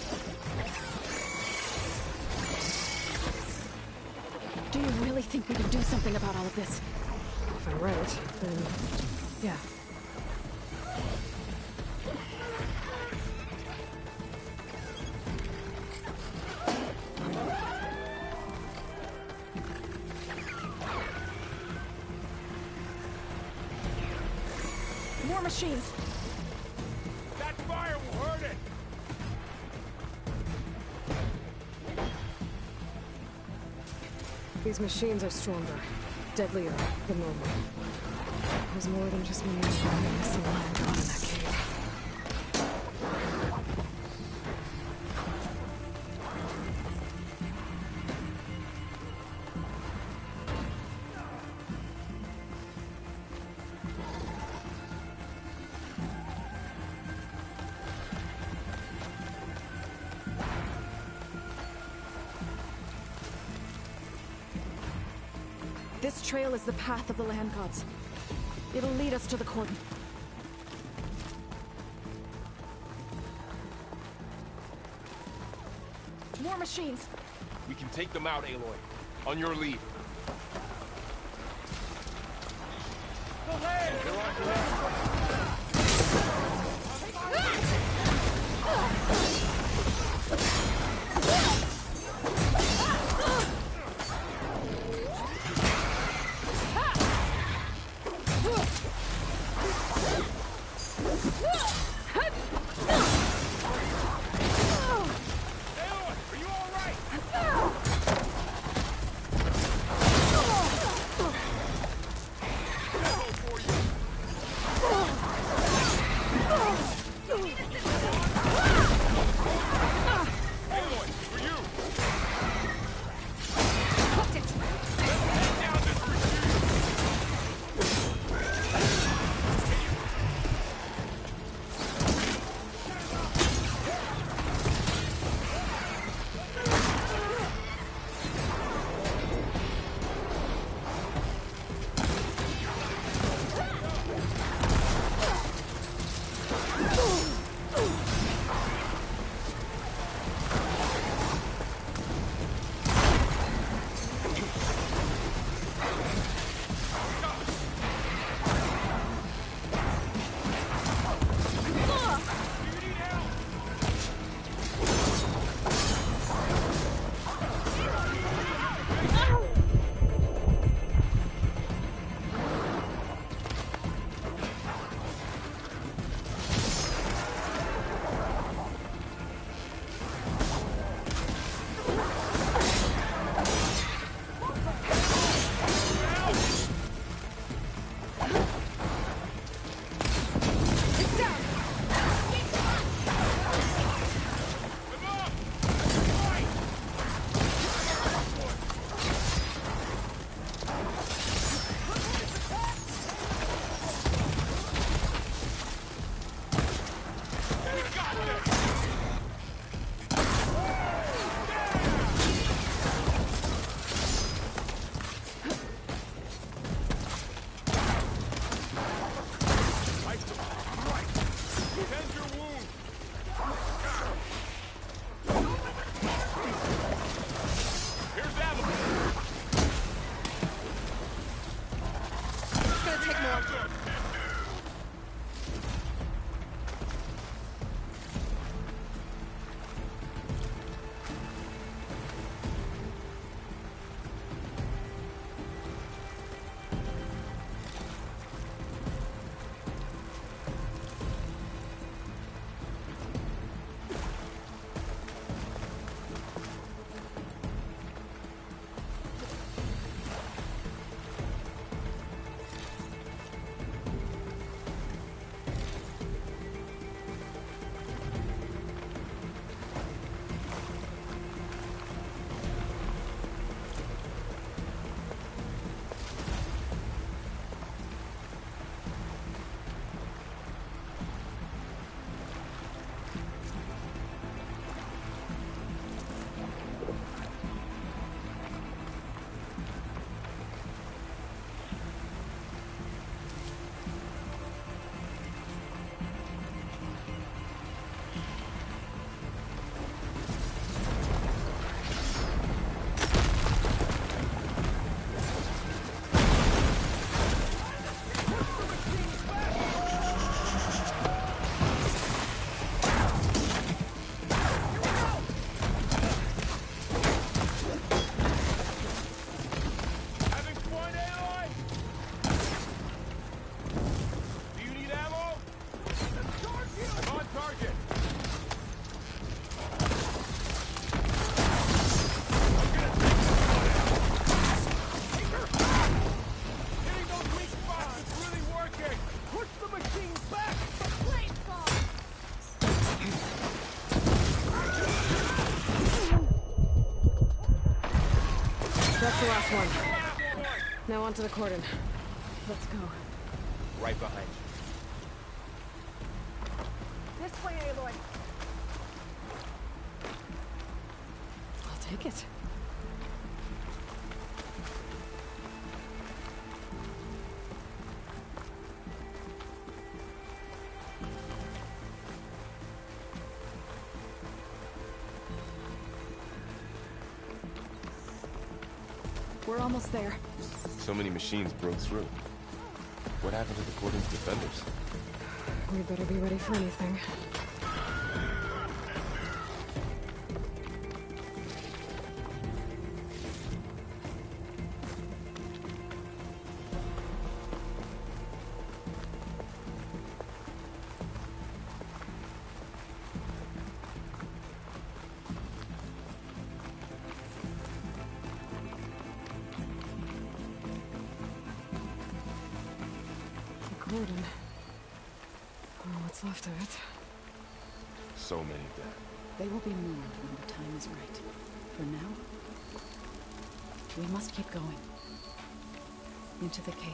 Do you really think we can do something about all of this? If I'm right, then... yeah. More machines! That fire will hurt it! These machines are stronger, deadlier than normal. There's more than just me and some land on in that cave. This trail is the path of the land gods. It'll lead us to the cordon. More machines! We can take them out, Aloy. On your lead. That's the last one. Now onto the cordon. Let's go. Right behind you. This way, Aloy. I'll take it. We're almost there. So many machines broke through. What happened to the cordon's defenders? We better be ready for anything. Cordon. Oh, what's left of it? So many dead. They will be moved when the time is right. For now, we must keep going. Into the cave.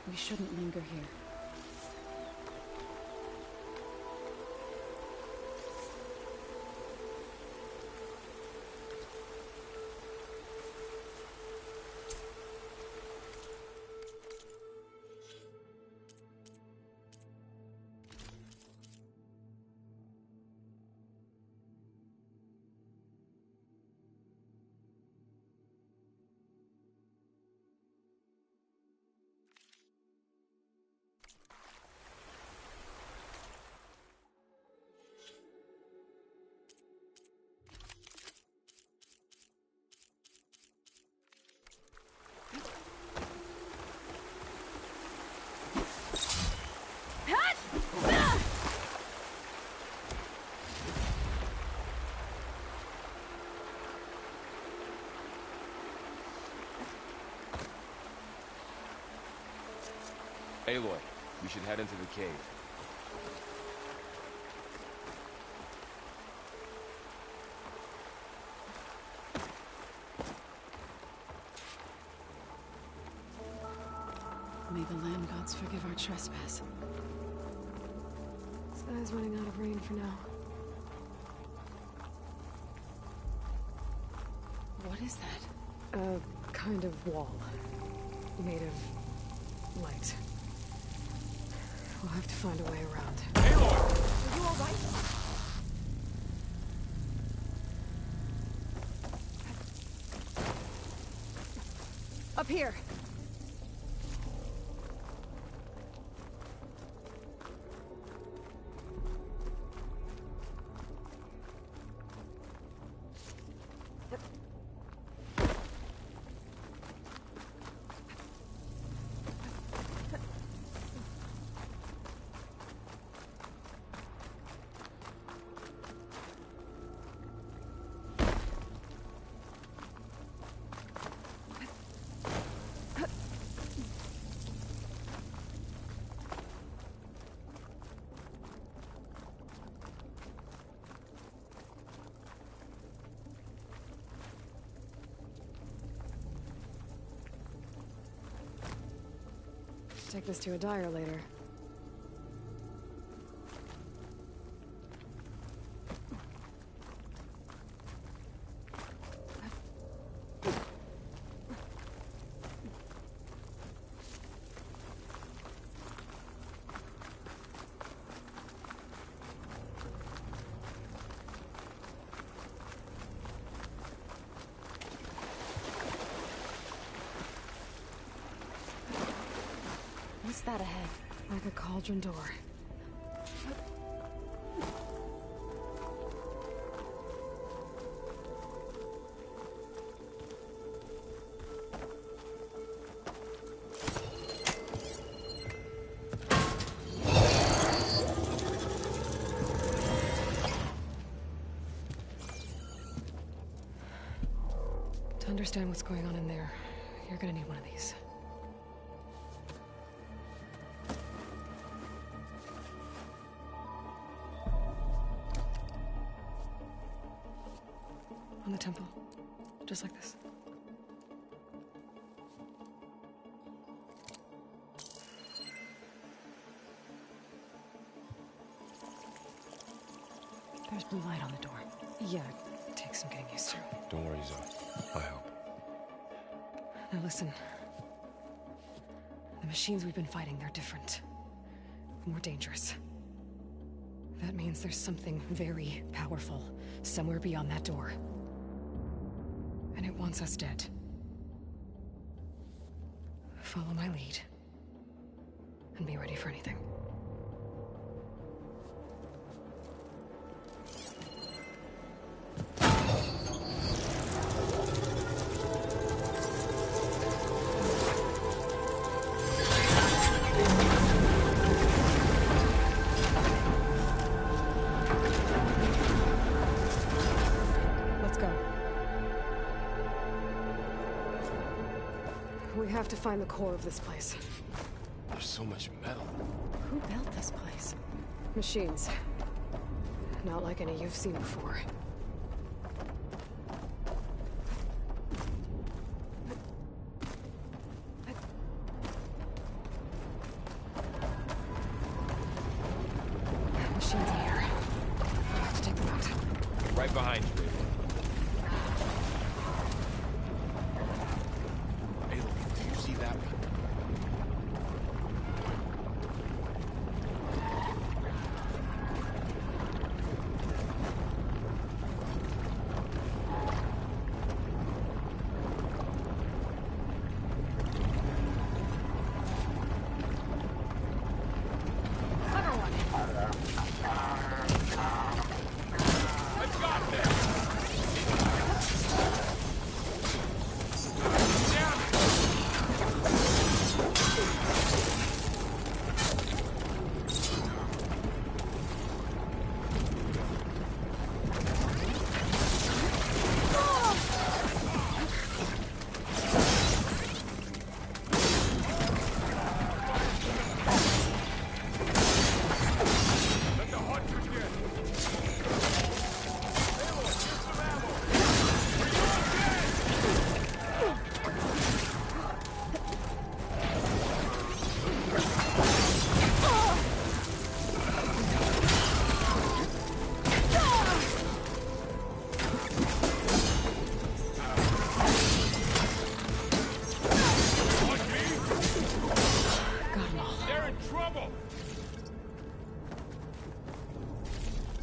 We shouldn't linger here. Aloy, we should head into the cave. May the land gods forgive our trespass. Sky's running out of rain for now. What is that? A kind of wall. Made of light. We'll have to find a way around. Aloy! Are you alright? Up here! Take this to a dyer later. What's that ahead? Like a cauldron door. understand what's going on in there, you're gonna need one of these. On the temple. Just like this. There's blue light on the door. Yeah, it takes some getting used to. Don't worry, Zoe. I'll help. Now listen. The machines we've been fighting, they're different. More dangerous. That means there's something very powerful somewhere beyond that door. And it wants us dead. Follow my lead. And be ready for anything. We have to find the core of this place. There's so much metal. Who built this place? Machines. Not like any you've seen before. Machines in here. I have to take them out. Right behind you.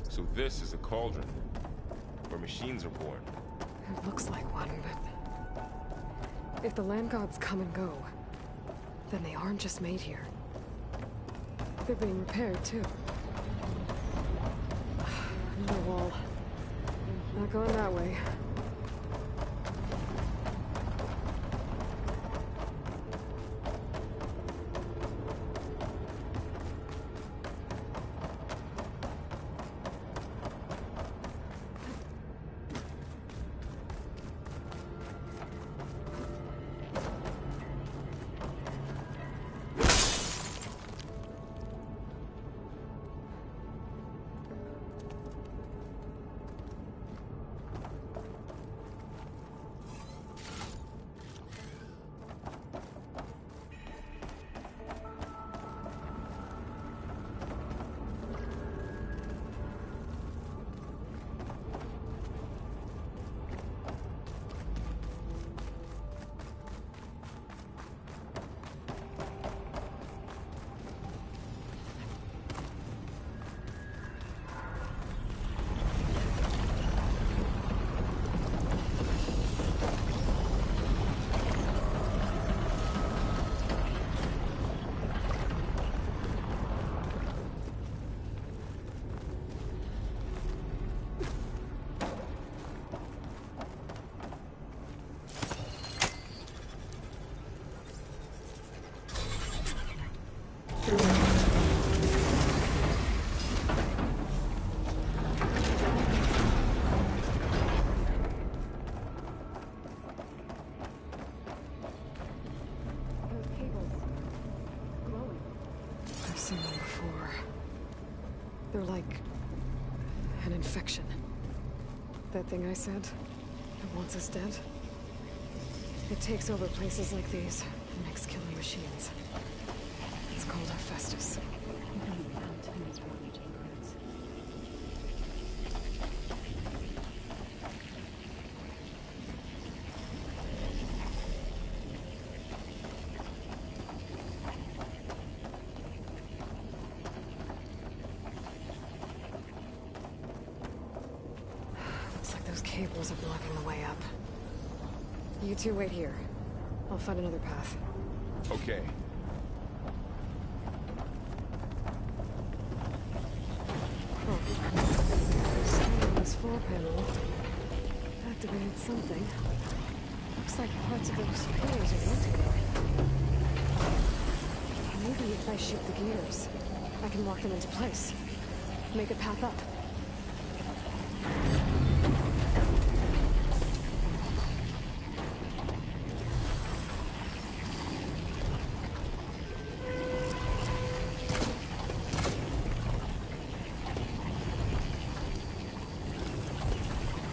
So this is a cauldron, where machines are born. It looks like one, but... if the land gods come and go, then they aren't just made here. They're being repaired, too. Another wall. Not going that way. They're like an infection. That thing I said that wants us dead. It takes over places like these and makes killer machines. It's called Hephaestus. Looks like those cables are blocking the way up. You two wait here. I'll find another path. Okay. This floor panel activated something. Looks like parts of those pillars are rotating. Maybe if I shoot the gears, I can lock them into place. Make a path up.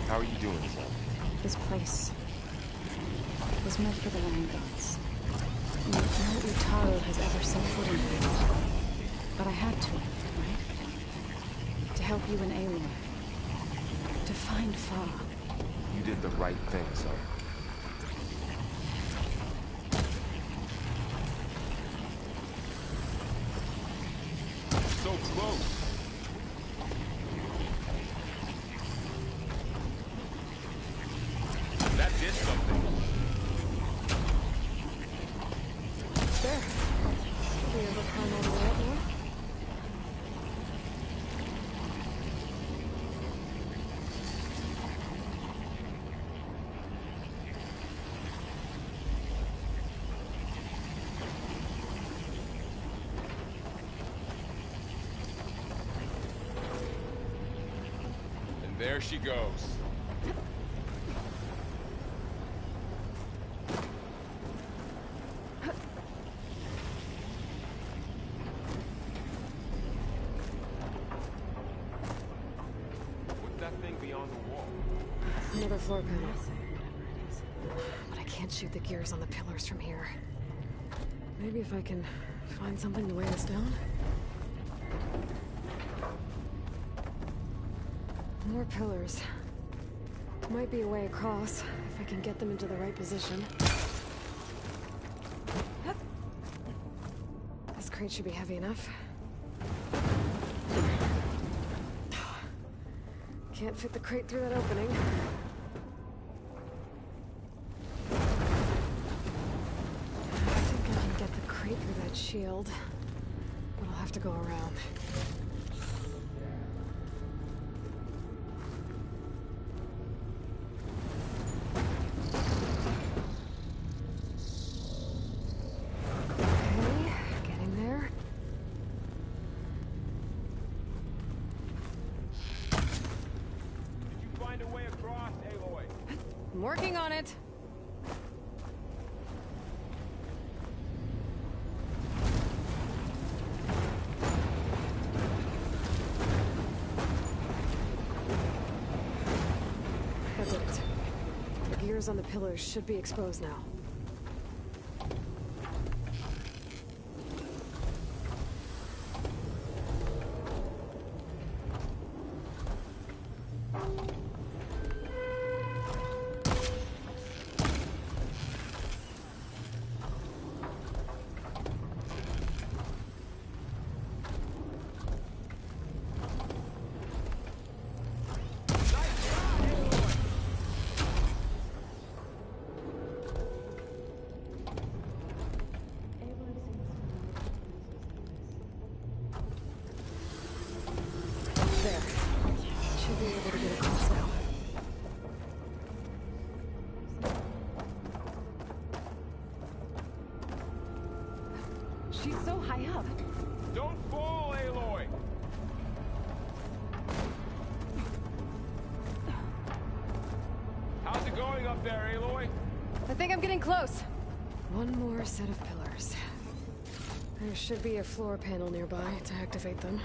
How are you doing, son? This place was meant for the land gods. No Utaro has ever set foot in here. But I had to, right? To help you and Aloy. To find Fa. You did the right thing, son. So close. That did something. There. Should we ever climb all the way up now? And there she goes. What's that thing beyond the wall? Another floor panel. But I can't shoot the gears on the pillars from here. Maybe if I can find something to weigh us down? More pillars. Might be a way across, if I can get them into the right position. This crate should be heavy enough. Can't fit the crate through that opening. I think I can get the crate through that shield, but I'll have to go around. Okay, getting there. Did you find a way across, Aloy? I'm working on it. That did it. The gears on the pillars should be exposed now. There. Should be able to get across now. She's so high up. Don't fall, Aloy! How's it going up there, Aloy? I think I'm getting close. One more set of pillars. There should be a floor panel nearby to activate them.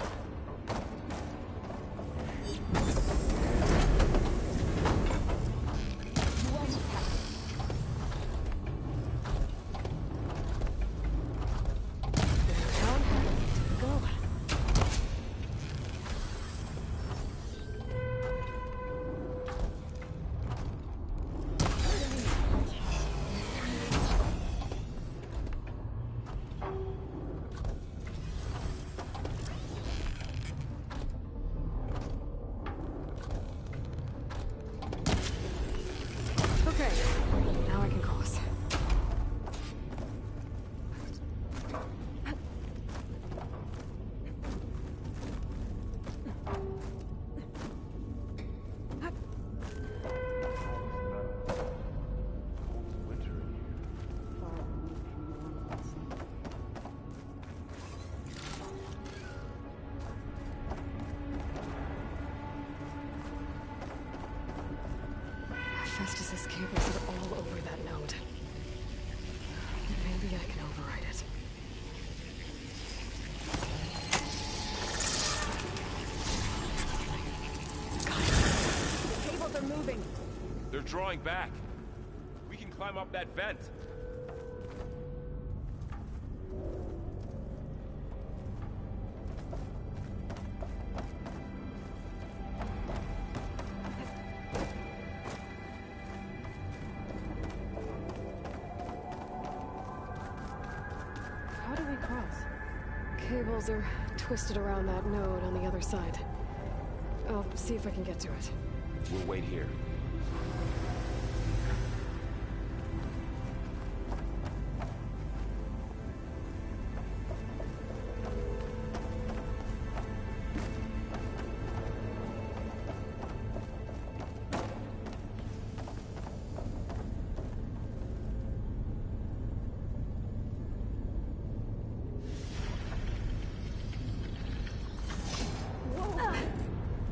Festus's cables are all over that node. Maybe I can override it. The cables are moving. They're drawing back. We can climb up that vent. How do we cross? Cables are twisted around that node on the other side. I'll see if I can get to it. We'll wait here.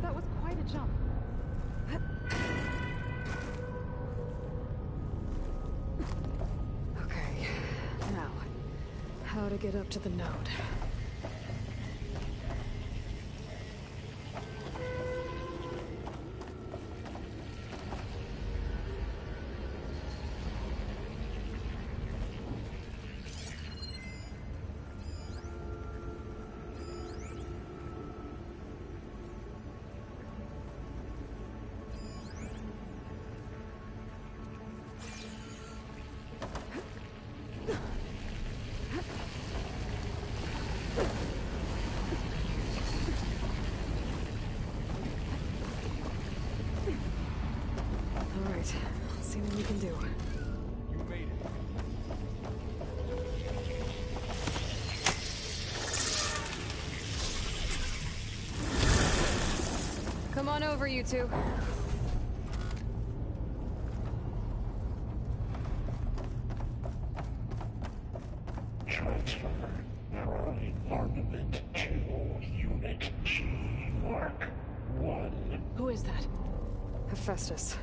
That was quite a jump. Okay, now, how to get up to the node. Alright, let's see what we can do. You made it. Come on over, you two. Transfer Prime Armament to Unit G Mark 1. Who is that? Hephaestus.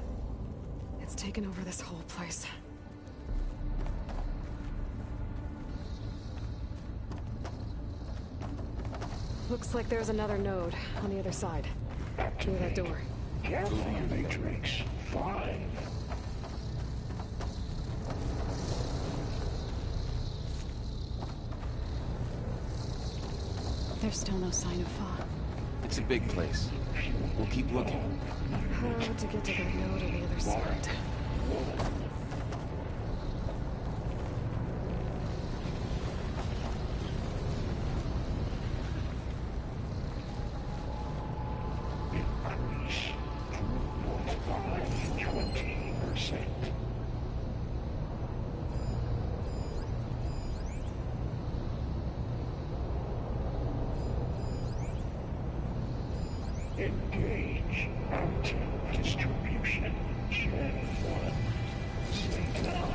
It's taken over this whole place. Looks like there's another node on the other side. Near that door. Gathering Matrix 5. There's still no sign of Fa. It's a big place. We'll keep looking. How to get to that node on the other side? Increase throughput by 20%. Engage active distribution. Gen 1. Signal.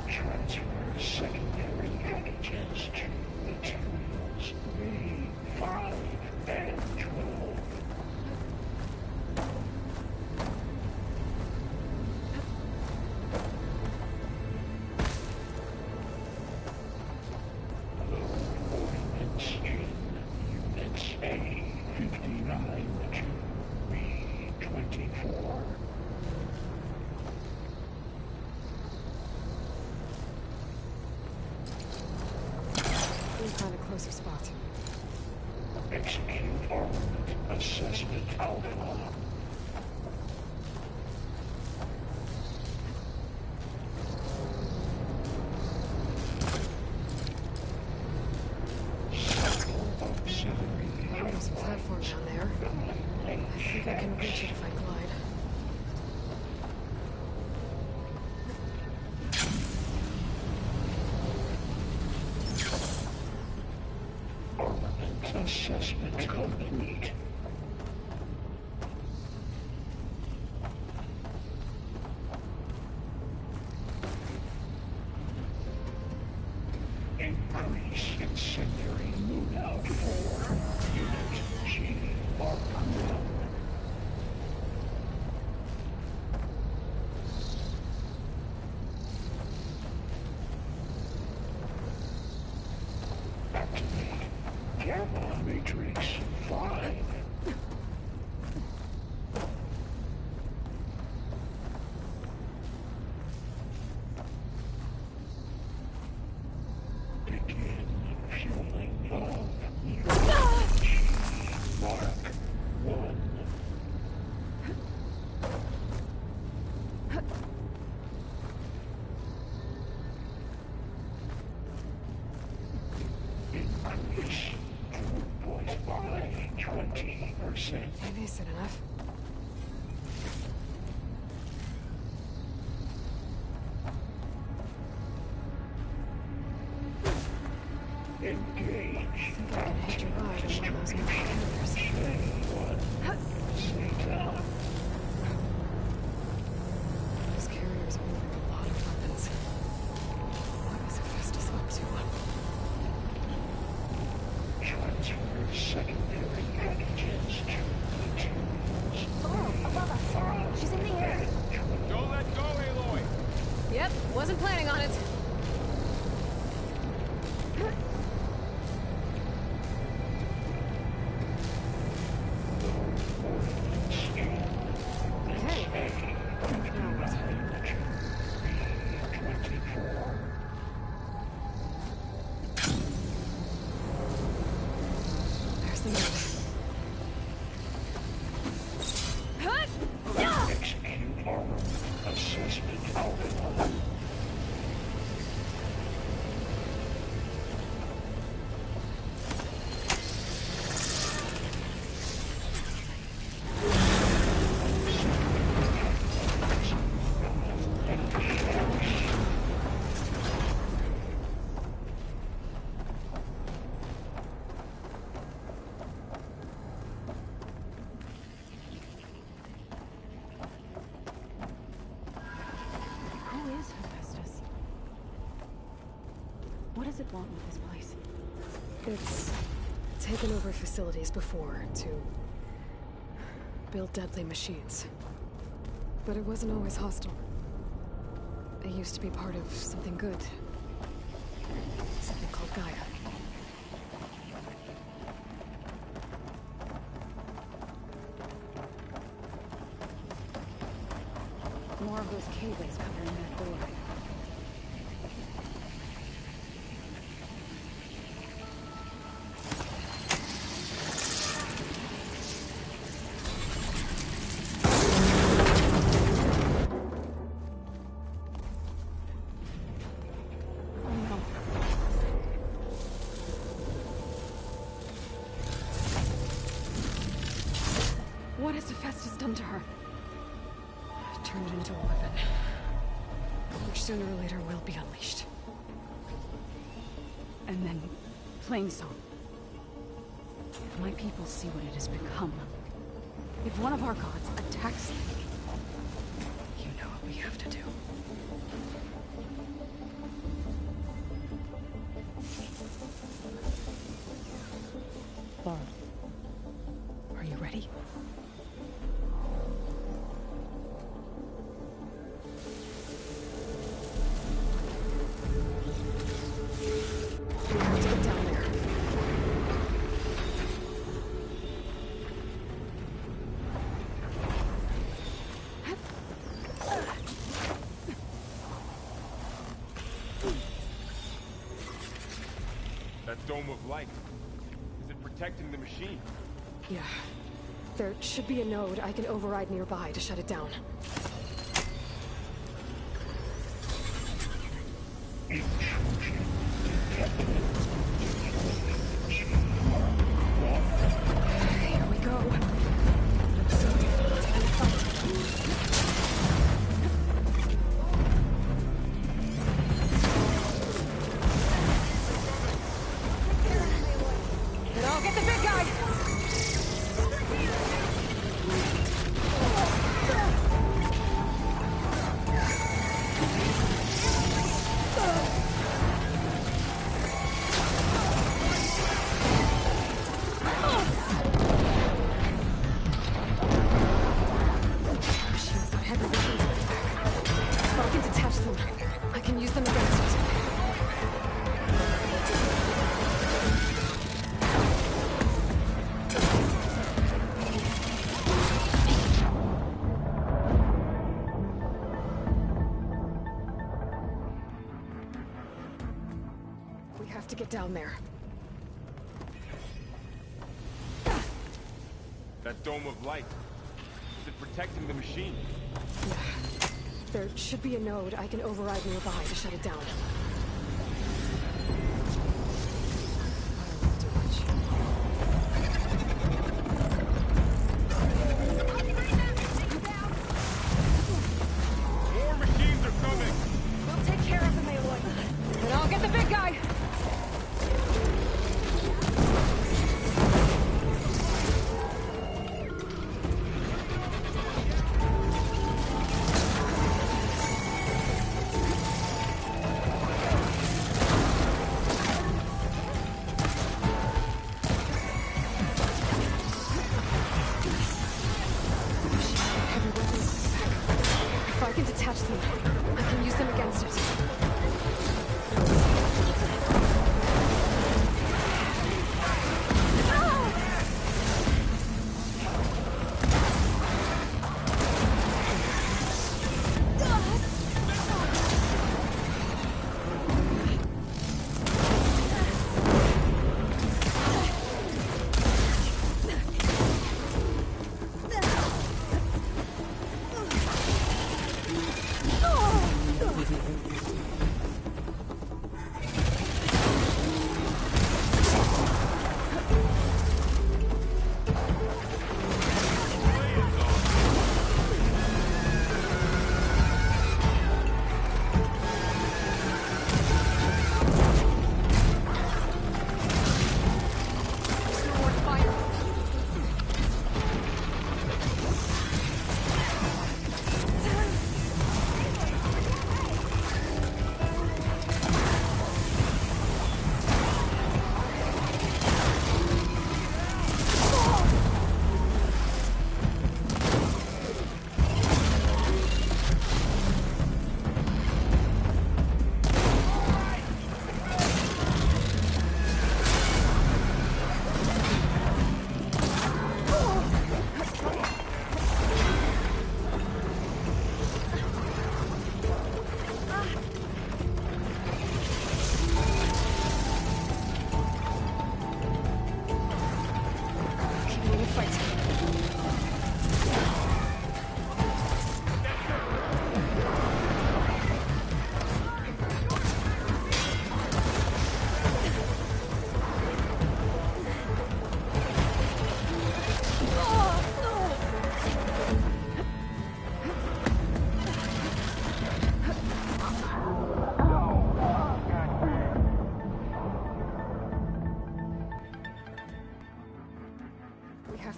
Transfer secondary packages to materials V5 and 12. Ordnance in Units A59 to B24. We'll find a closer spot. Execute Armament Assessment Alpha. There's a platform down there. I think I can reach it if I glide. Armament assessment complete. Increase Matrix 5. Begin fueling love. Mark 1. Increase throughput by 20%. Maybe it's enough. Engage. I think I can hitch a ride on one of those new carriers. Stay down. Those carriers are moving a lot of weapons. What is Hephaestus up to? Transfer secondary packages to materials. Laurel, above us. She's in the air. Don't let go, Aloy! Yep, wasn't planning on it. There's the note. Execute armament assessment algorithm. Who is Hephaestus? What does it want with this place? It's taken over facilities before to build deadly machines. But it wasn't always hostile. It used to be part of something good. Something called Gaia. More of those cables covering that door. What has Hephaestus done to her? Turned it into a weapon, which sooner or later will be unleashed. And then, Plainsong. If my people see what it has become, if one of our gods attacks them, You know what we have to do. Laura, are you ready? We have to get down there. That dome of light. Is it protecting the machine? Yeah. There should be a node I can override nearby to shut it down. Here we go. Time to fight. Then I'll get the big guy! to get down there. That dome of light. Is it protecting the machine? Yeah. There should be a node I can override nearby to shut it down. More machines are coming! We'll take care of them, Aloy. And I'll get the big guy! If I can detach them, I can use them against it.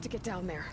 To get down there.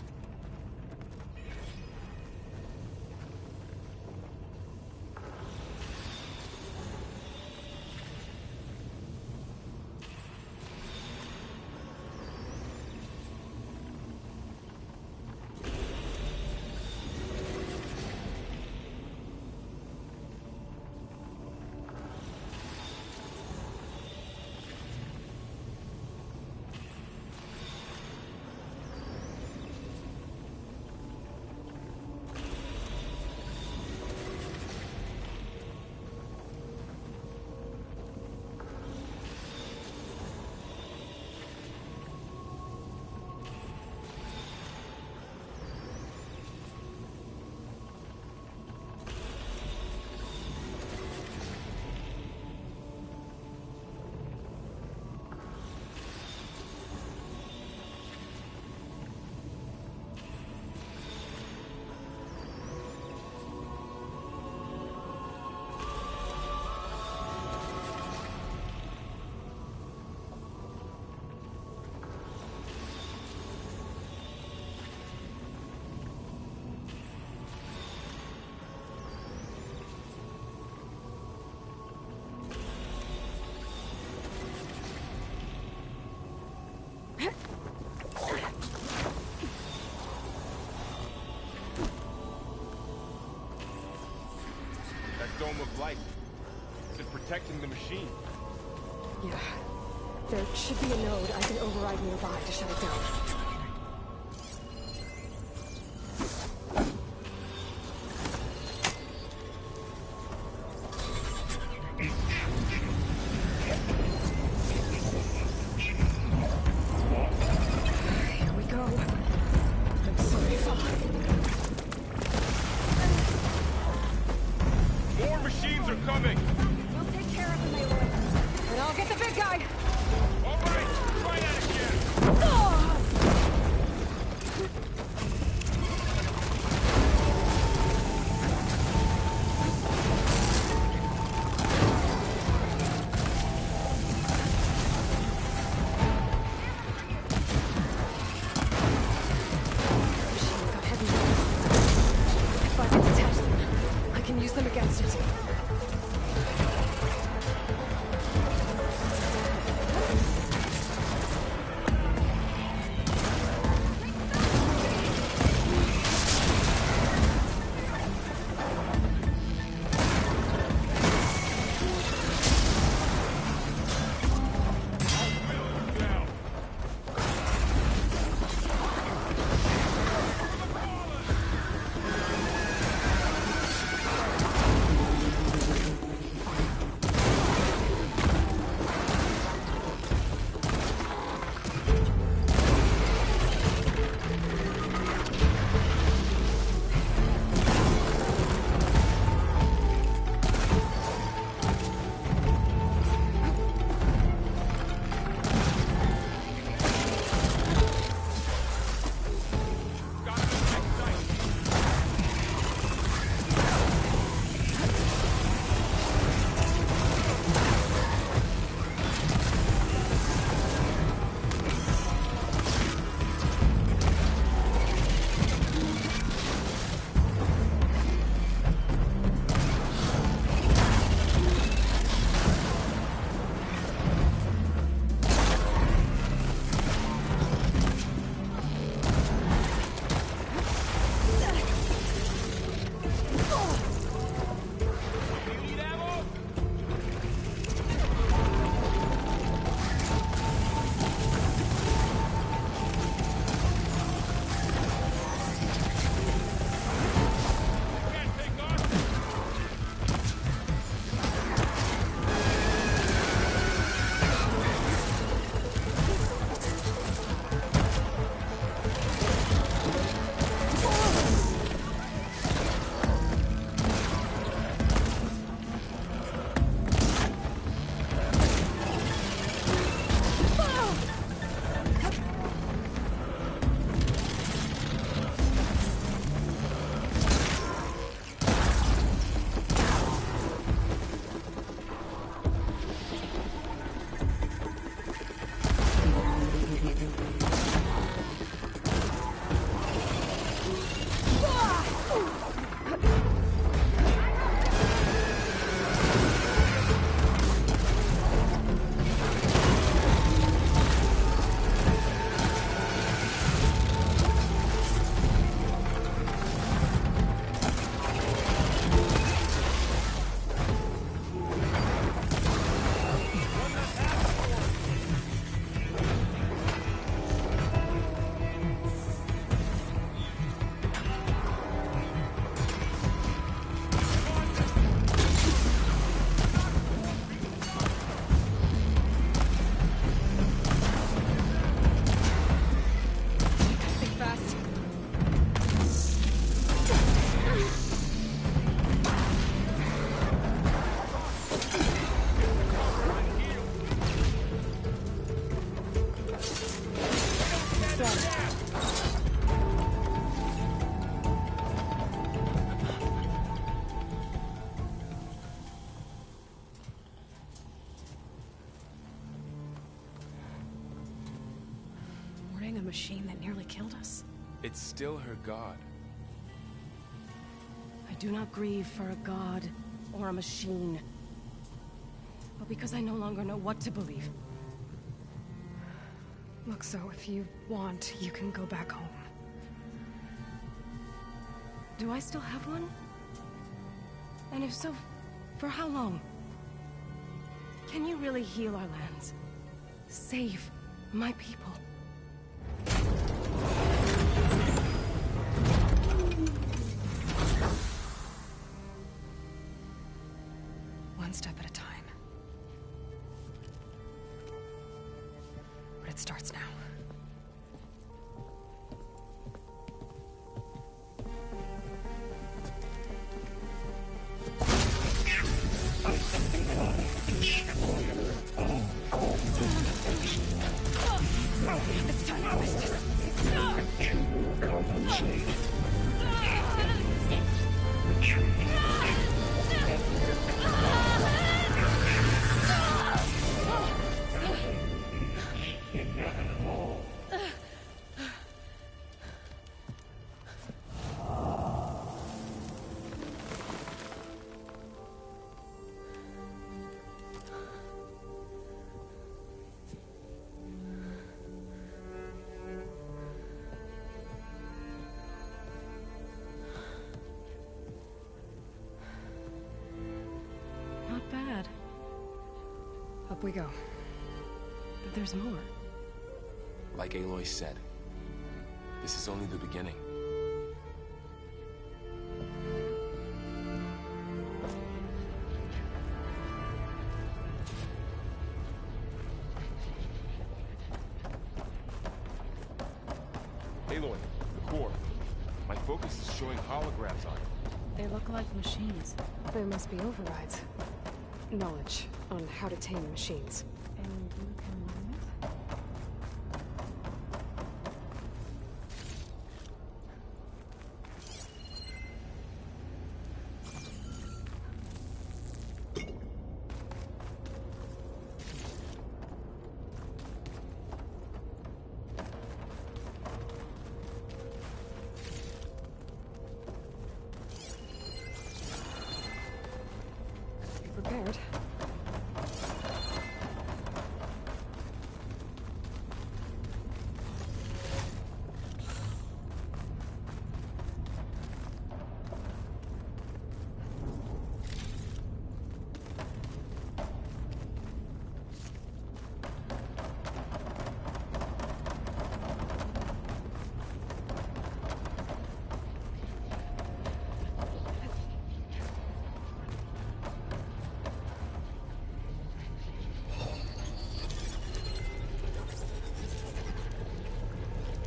Dome of light. Is it protecting the machine? Yeah. There should be a node I can override nearby to shut it down. machines are coming! We'll take care of them, Aloy. And I'll get the big guy! All right, try that again! Machine's got heavy weapons. If I can detach them, I can use them against it. A machine that nearly killed us. It's still her god. I do not grieve for a god or a machine, but because I no longer know what to believe. Look, so if you want, you can go back home. Do I still have one? And if so, for how long? Can you really heal our lands? Save my people? One step at a time. But it starts now. bad. Up we go. There's more. Like Aloy said, this is only the beginning. Aloy, the core. My focus is showing holograms on it. They look like machines. They must be overrides. Knowledge on how to tame machines. And you can learn it? Prepared.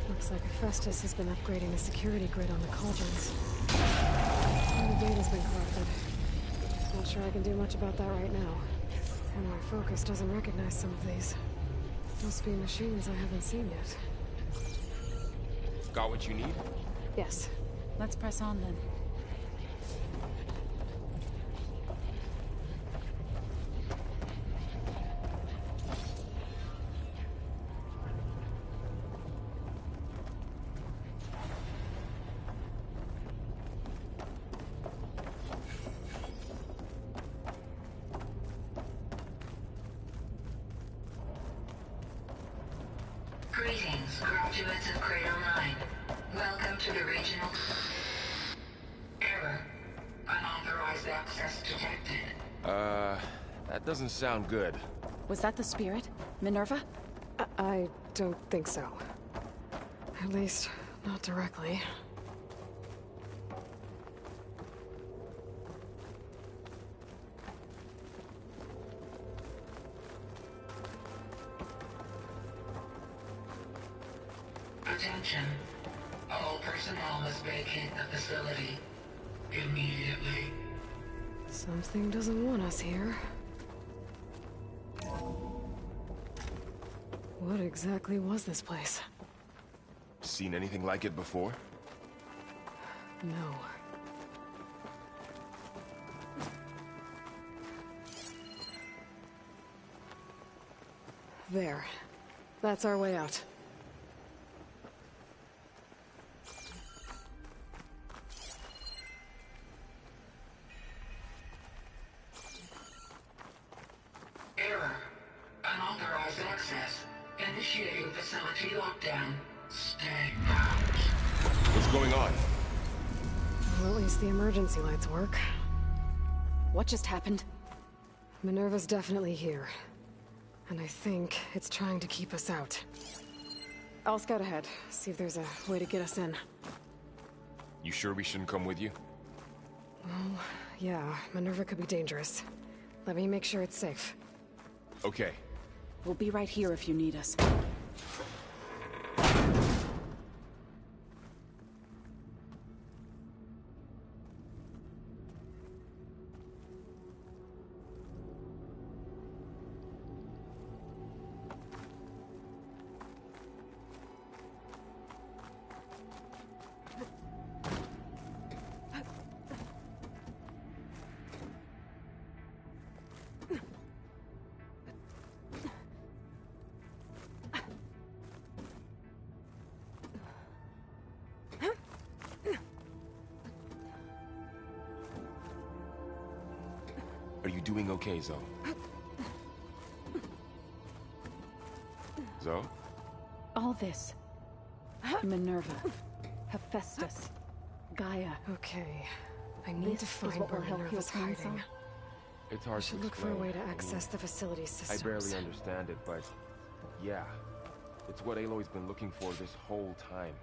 Looks like Hephaestus has been upgrading the security grid on the cauldrons. All the data's been corrupted. Not sure I can do much about that right now. And my focus doesn't recognize some of these. Must be machines I haven't seen yet. Got what you need? Yes. Let's press on then. Greetings, graduates of Cradle 9. Welcome to the regional... Error. Unauthorized access detected. That doesn't sound good. Was that the spirit? Minerva? I don't think so. At least, not directly. Attention. All personnel must vacate the facility immediately. Something doesn't want us here. What exactly was this place? Seen anything like it before? No. There. That's our way out. Error. Unauthorized access. Initiating facility lockdown. Stay out. What's going on? Well, at least the emergency lights work. What just happened? Minerva's definitely here. And I think it's trying to keep us out. I'll scout ahead, see if there's a way to get us in. You sure we shouldn't come with you? Well, yeah, Minerva could be dangerous. Let me make sure it's safe. Okay. We'll be right here if you need us. Are you doing okay, Zoe? Zoe? All this. Minerva. Hephaestus. Gaia. Okay. I need to This is find what where will help Minerva's heal hiding. Crimson. It's I hard should to look for a explain. way to I mean, access the facility's systems. I barely understand it, but yeah. It's what Aloy's been looking for this whole time.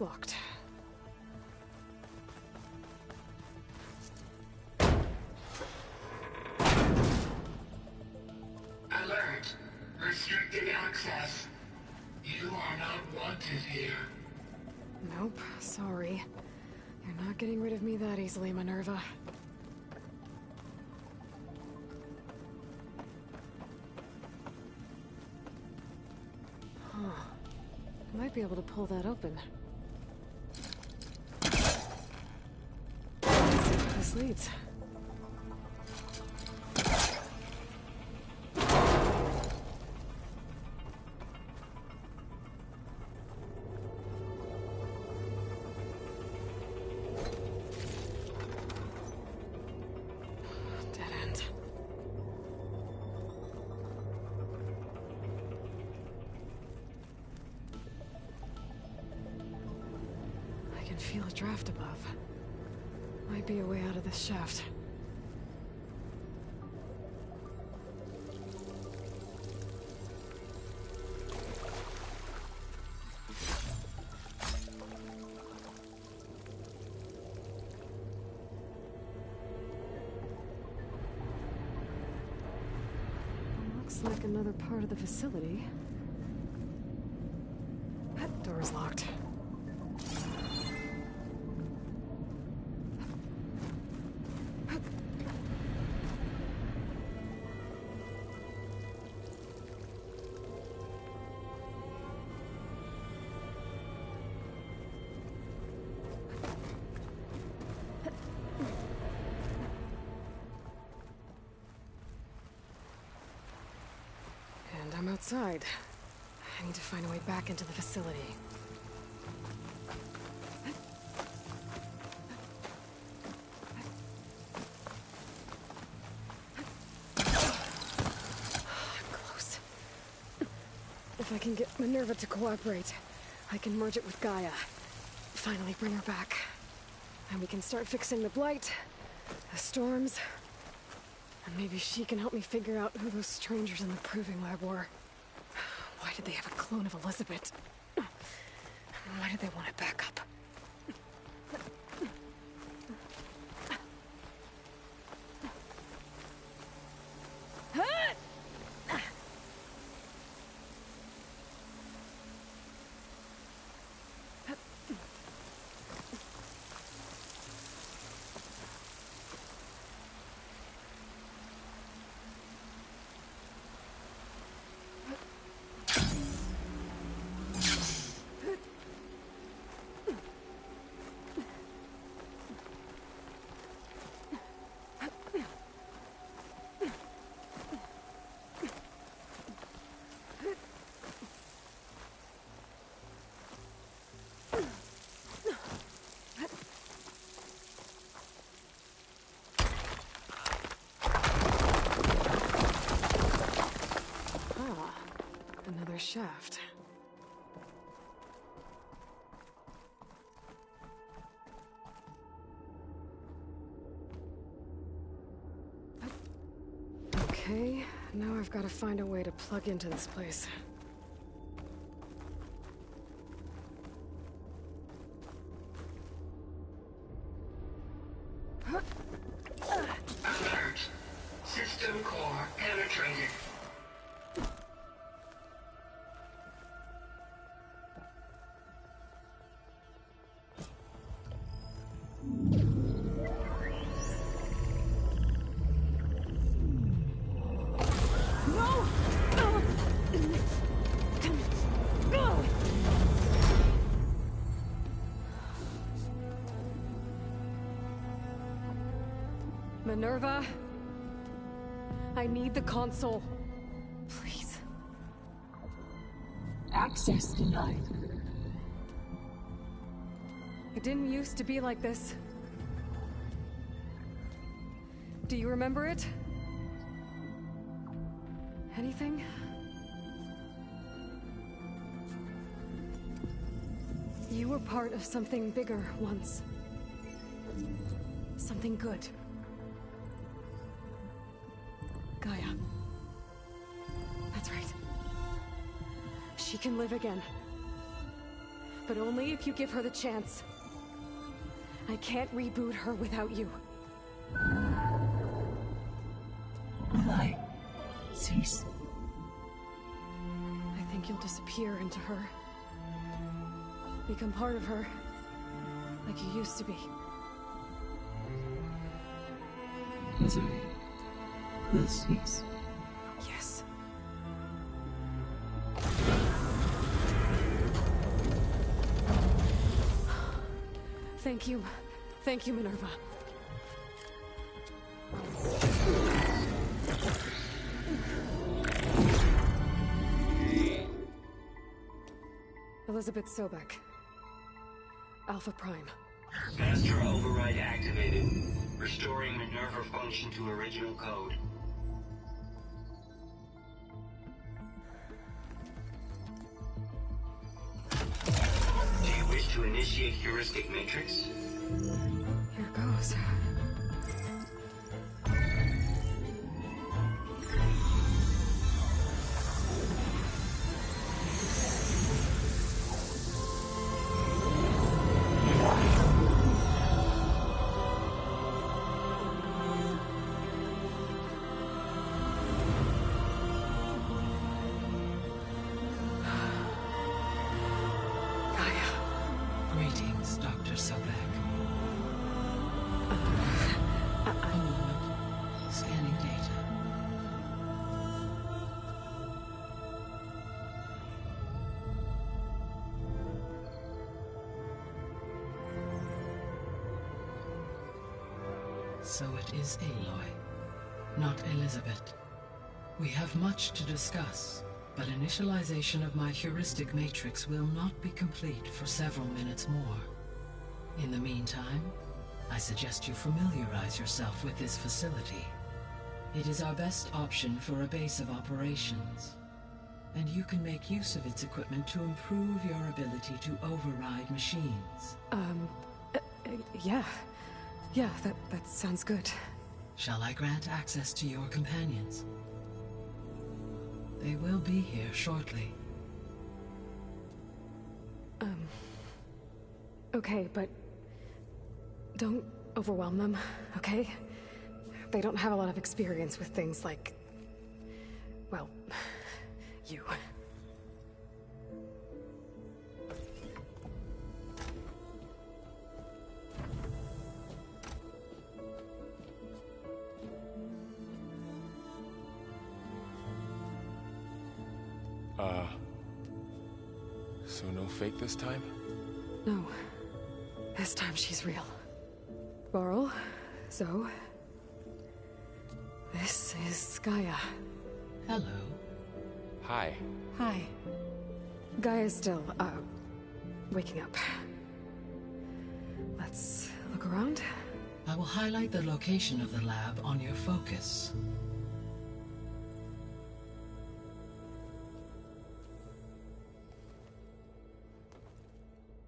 Locked. Alert! Restricted access. You are not wanted here. Nope, sorry. You're not getting rid of me that easily, Minerva. Huh. I might be able to pull that open. Let's see where this leads. Dead end. I can feel a draft above. Might be a way out of this shaft. Looks like another part of the facility. That door's locked. And I'm outside. I need to find a way back into the facility. Close. If I can get Minerva to cooperate, I can merge it with Gaia. Finally bring her back. And we can start fixing the blight, the storms, and maybe she can help me figure out who those strangers in the proving lab were. Why did they have a clone of Elizabeth? And why did they want it back up? Another shaft. Okay, now I've got to find a way to plug into this place. Alert! System core penetrated. Minerva, I need the console. Please. Access denied. It didn't used to be like this. Do you remember it? Anything? You were part of something bigger once. Something good. Gaia. That's right. She can live again. But only if you give her the chance. I can't reboot her without you. Why? Cease. I think you'll disappear into her. Become part of her. Like you used to be. Misery will cease. Yes. Thank you. Thank you, Minerva. Elizabeth Sobek. Alpha Prime. Master override activated. Restoring Minerva function to original code. Do you wish to initiate heuristic matrix? Here goes. Greetings, Dr. Sobek. A moment. Scanning data. So it is Aloy, not Elizabeth. We have much to discuss, but initialization of my heuristic matrix will not be complete for several minutes more. In the meantime, I suggest you familiarize yourself with this facility. It is our best option for a base of operations, and you can make use of its equipment to improve your ability to override machines. Yeah. Yeah, that sounds good. Shall I grant access to your companions? They will be here shortly. Okay, but don't overwhelm them, okay? They don't have a lot of experience with things like, well, you. So no fake this time? No. This time she's real. Laurel, Zoe. This is Gaia. Hello. Hi. Hi. Gaia's still, waking up. Let's look around. I will highlight the location of the lab on your focus.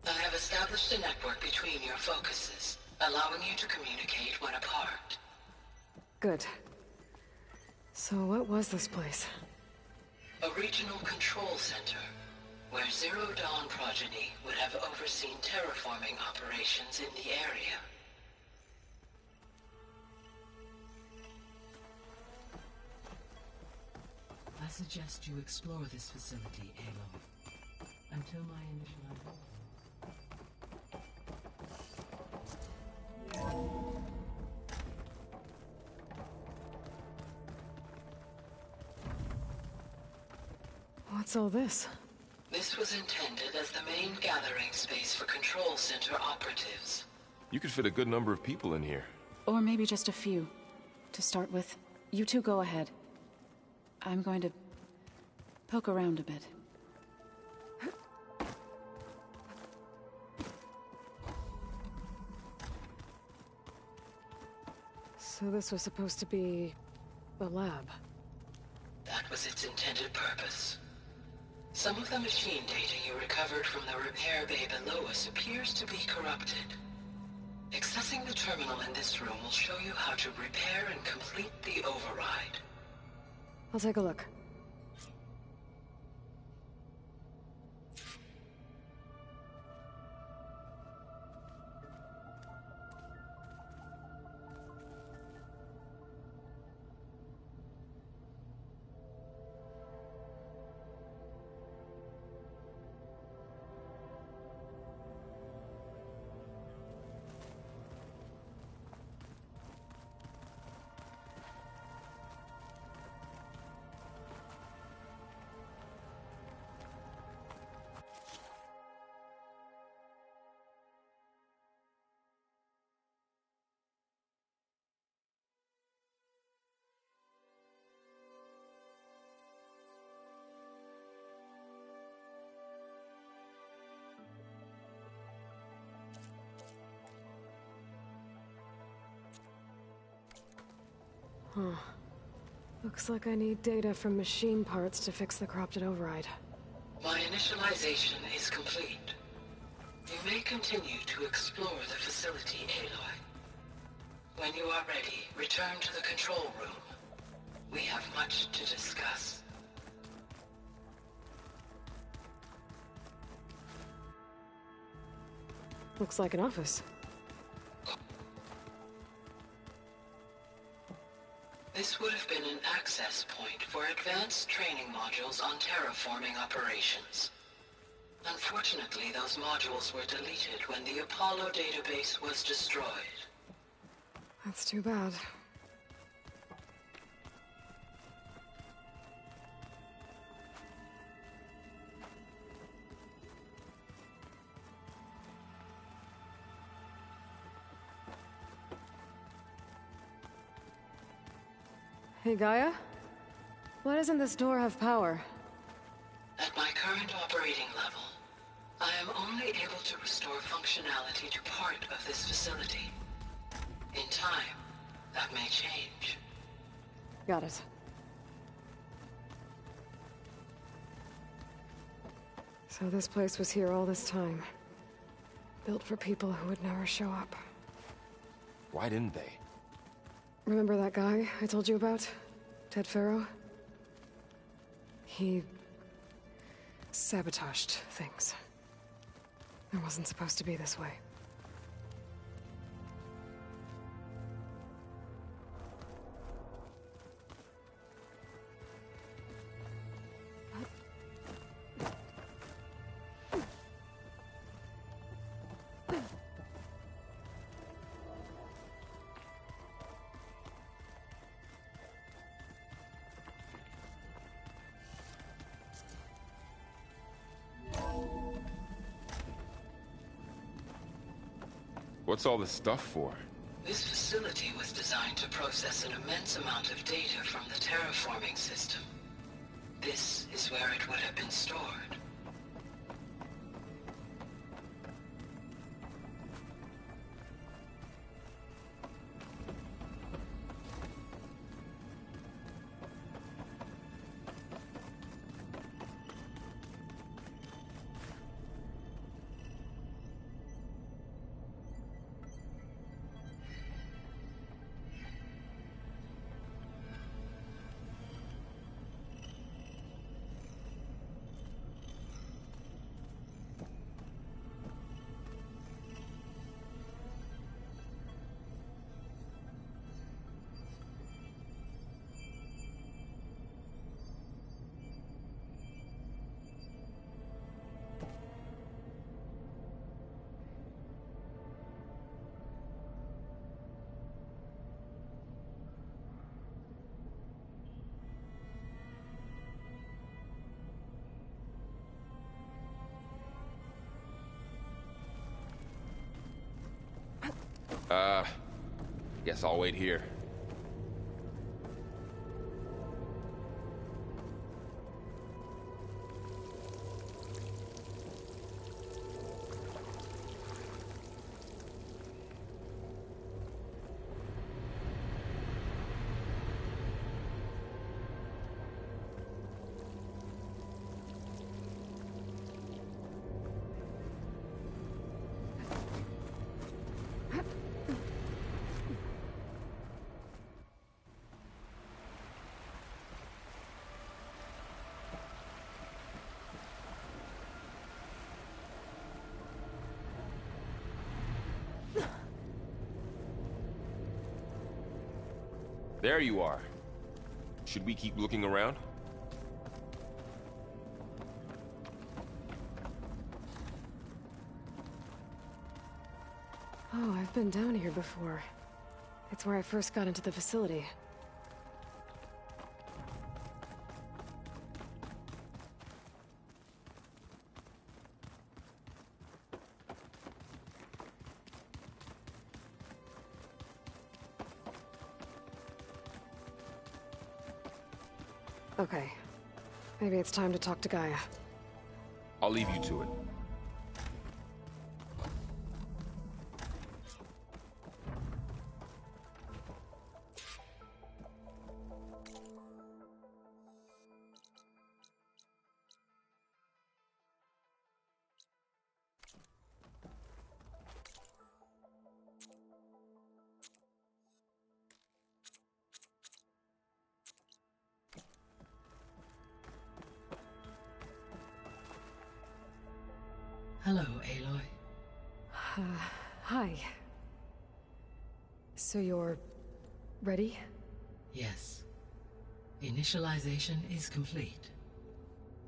I have established a network between your focuses, allowing you to communicate when apart. Good. So what was this place? A regional control center, where Zero Dawn progeny would have overseen terraforming operations in the area. I suggest you explore this facility, Aloy, until my initialization. What's all this? This was intended as the main gathering space for control center operatives. You could fit a good number of people in here. Or maybe just a few. To start with, you two go ahead. I'm going to poke around a bit. So So this was supposed to be a lab. That was its intended purpose. Some of the machine data you recovered from the repair bay below us appears to be corrupted. Accessing the terminal in this room will show you how to repair and complete the override. I'll take a look. Huh. Looks like I need data from machine parts to fix the corrupted override. My initialization is complete. You may continue to explore the facility, Aloy. When you are ready, return to the control room. We have much to discuss. Looks like an office. This would have been an access point for advanced training modules on terraforming operations. Unfortunately, those modules were deleted when the Apollo database was destroyed. That's too bad. Hey, Gaia? Why doesn't this door have power? At my current operating level, I am only able to restore functionality to part of this facility. In time, that may change. Got it. So this place was here all this time. Built for people who would never show up. Why didn't they? Remember that guy I told you about? Ted Farrow? He sabotaged things. It wasn't supposed to be this way. What's all this stuff for? This facility was designed to process an immense amount of data from the terraforming system. This is where it would have been stored. Guess I'll wait here. There you are. Should we keep looking around? Oh, I've been down here before. It's where I first got into the facility. Okay. Maybe it's time to talk to Gaia. I'll leave you to it. Hello, Aloy. Hi. So you're... ready? Yes. Initialization is complete.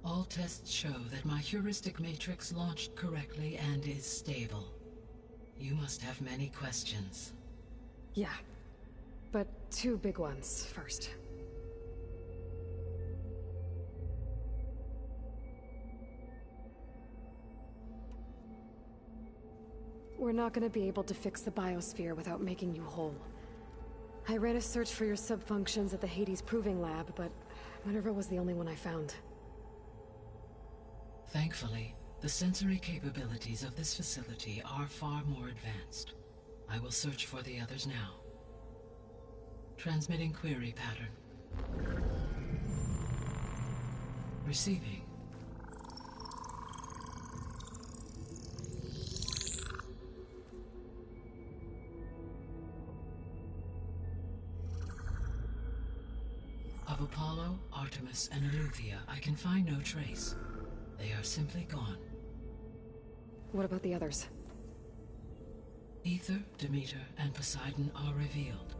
All tests show that my heuristic matrix launched correctly and is stable. You must have many questions. Yeah. But two big ones first. We're not gonna be able to fix the biosphere without making you whole. I ran a search for your subfunctions at the Hades Proving Lab, but Minerva was the only one I found. Thankfully, the sensory capabilities of this facility are far more advanced. I will search for the others now. Transmitting query pattern. Receiving. Of Apollo, Artemis, and Eleuthia, I can find no trace. They are simply gone. What about the others? Ether, Demeter, and Poseidon are revealed.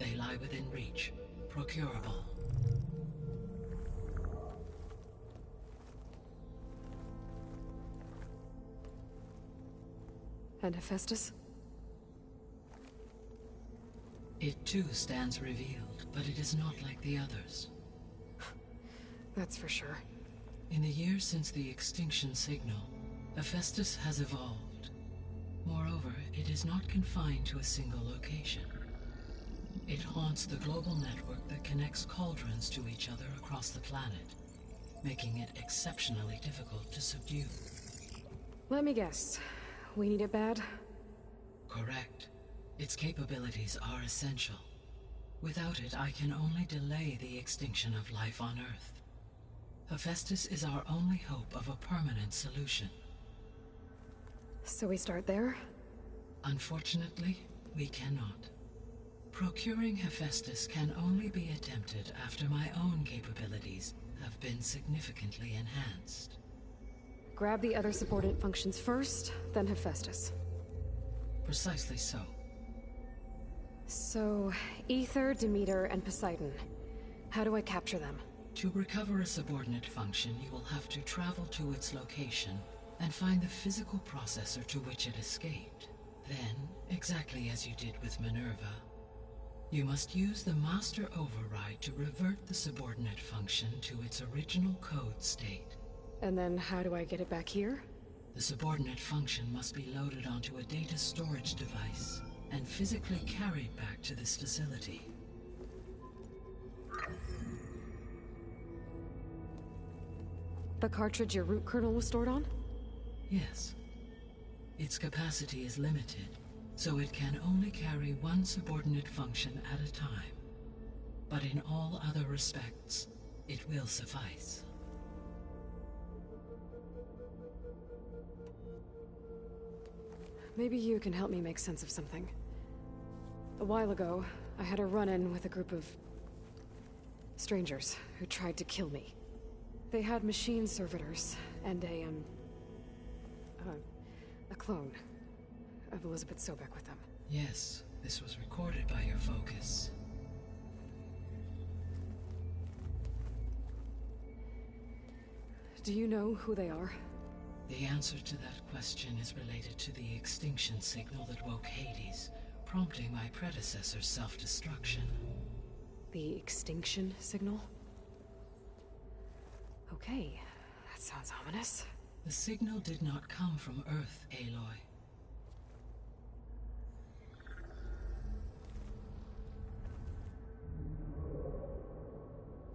They lie within reach, procurable. And Hephaestus? It too stands revealed, but it is not like the others. That's for sure. In the years since the extinction signal, Hephaestus has evolved. Moreover, it is not confined to a single location. It haunts the global network that connects cauldrons to each other across the planet, making it exceptionally difficult to subdue. Let me guess. We need it bad? Correct. Its capabilities are essential. Without it, I can only delay the extinction of life on Earth. Hephaestus is our only hope of a permanent solution. So we start there? Unfortunately, we cannot. Procuring Hephaestus can only be attempted after my own capabilities have been significantly enhanced. Grab the other subordinate functions first, then Hephaestus. Precisely so. So, Ether, Demeter, and Poseidon. How do I capture them? To recover a subordinate function, you will have to travel to its location and find the physical processor to which it escaped. Then, exactly as you did with Minerva, you must use the master override to revert the subordinate function to its original code state. And then how do I get it back here? The subordinate function must be loaded onto a data storage device and physically carried back to this facility. The cartridge your root kernel was stored on? Yes. Its capacity is limited, so it can only carry one subordinate function at a time. But in all other respects, it will suffice. Maybe you can help me make sense of something. A while ago, I had a run-in with a group of strangers who tried to kill me. They had machine servitors and a clone of Elizabeth Sobek with them. Yes, this was recorded by your focus. Do you know who they are? The answer to that question is related to the extinction signal that woke Hades, prompting my predecessor's self-destruction. The extinction signal? Okay, that sounds ominous. The signal did not come from Earth, Aloy.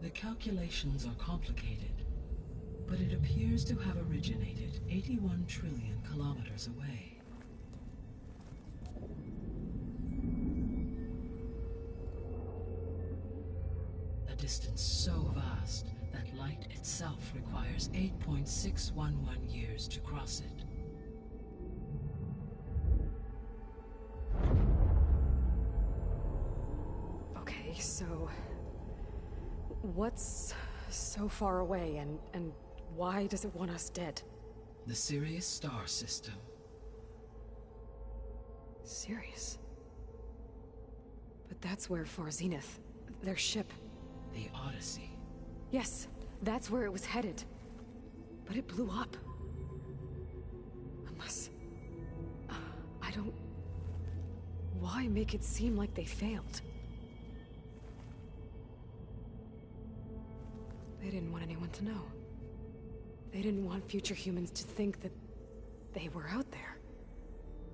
The calculations are complicated, but it appears to have originated 81 trillion kilometers away. A distance so vast that light itself requires 8.611 years to cross it. Okay, so what's so far away, and why does it want us dead? The Sirius star system. Sirius? But that's where Far Zenith, their ship... The Odyssey. Yes, that's where it was headed. But it blew up. Unless... I don't... Why make it seem like they failed? They didn't want anyone to know. They didn't want future humans to think that they were out there.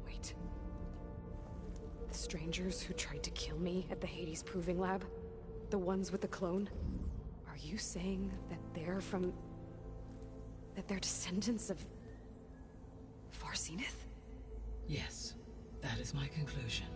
Wait. The strangers who tried to kill me at the Hades Proving Lab? The ones with the clone? Are you saying that they're from... that they're descendants of... Far Zenith? Yes, that is my conclusion.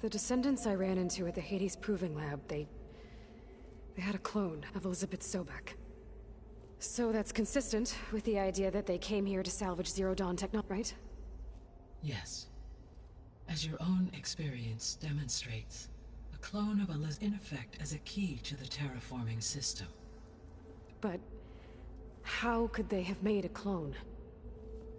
The descendants I ran into at the Hades Proving Lab, they had a clone of Elizabeth Sobek. So that's consistent with the idea that they came here to salvage Zero Dawn technology, right? Yes. As your own experience demonstrates, a clone of Elizabeth in effect as a key to the terraforming system. But how could they have made a clone?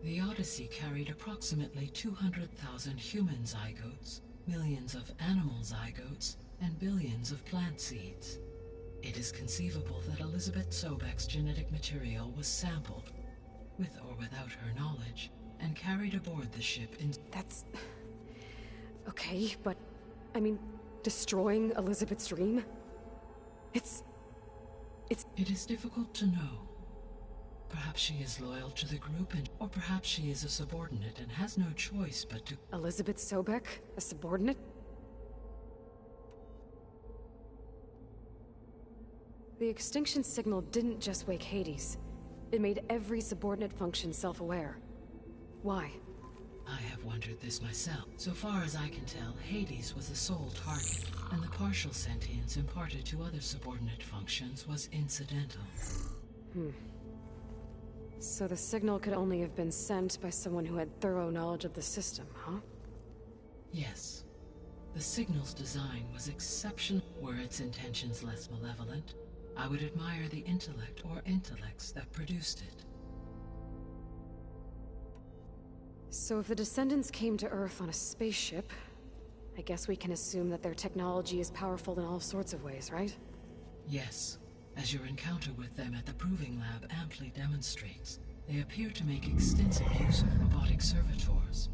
The Odyssey carried approximately 200,000 human zygotes, millions of animal zygotes, and billions of plant seeds. It is conceivable that Elizabeth Sobek's genetic material was sampled, with or without her knowledge, and carried aboard the ship in... That's... okay, but... I mean, destroying Elizabeth's dream? It's... It is difficult to know. Perhaps she is loyal to the group, or perhaps she is a subordinate and has no choice but to... Elizabeth Sobek? A subordinate? The extinction signal didn't just wake Hades. It made every subordinate function self-aware. Why? I have wondered this myself. So far as I can tell, Hades was the sole target, and the partial sentience imparted to other subordinate functions was incidental. So the signal could only have been sent by someone who had thorough knowledge of the system, huh? Yes. The signal's design was exceptional. Were its intentions less malevolent, I would admire the intellect or intellects that produced it. So if the descendants came to Earth on a spaceship, I guess we can assume that their technology is powerful in all sorts of ways, right? Yes. As your encounter with them at the Proving Lab amply demonstrates, they appear to make extensive use of robotic servitors.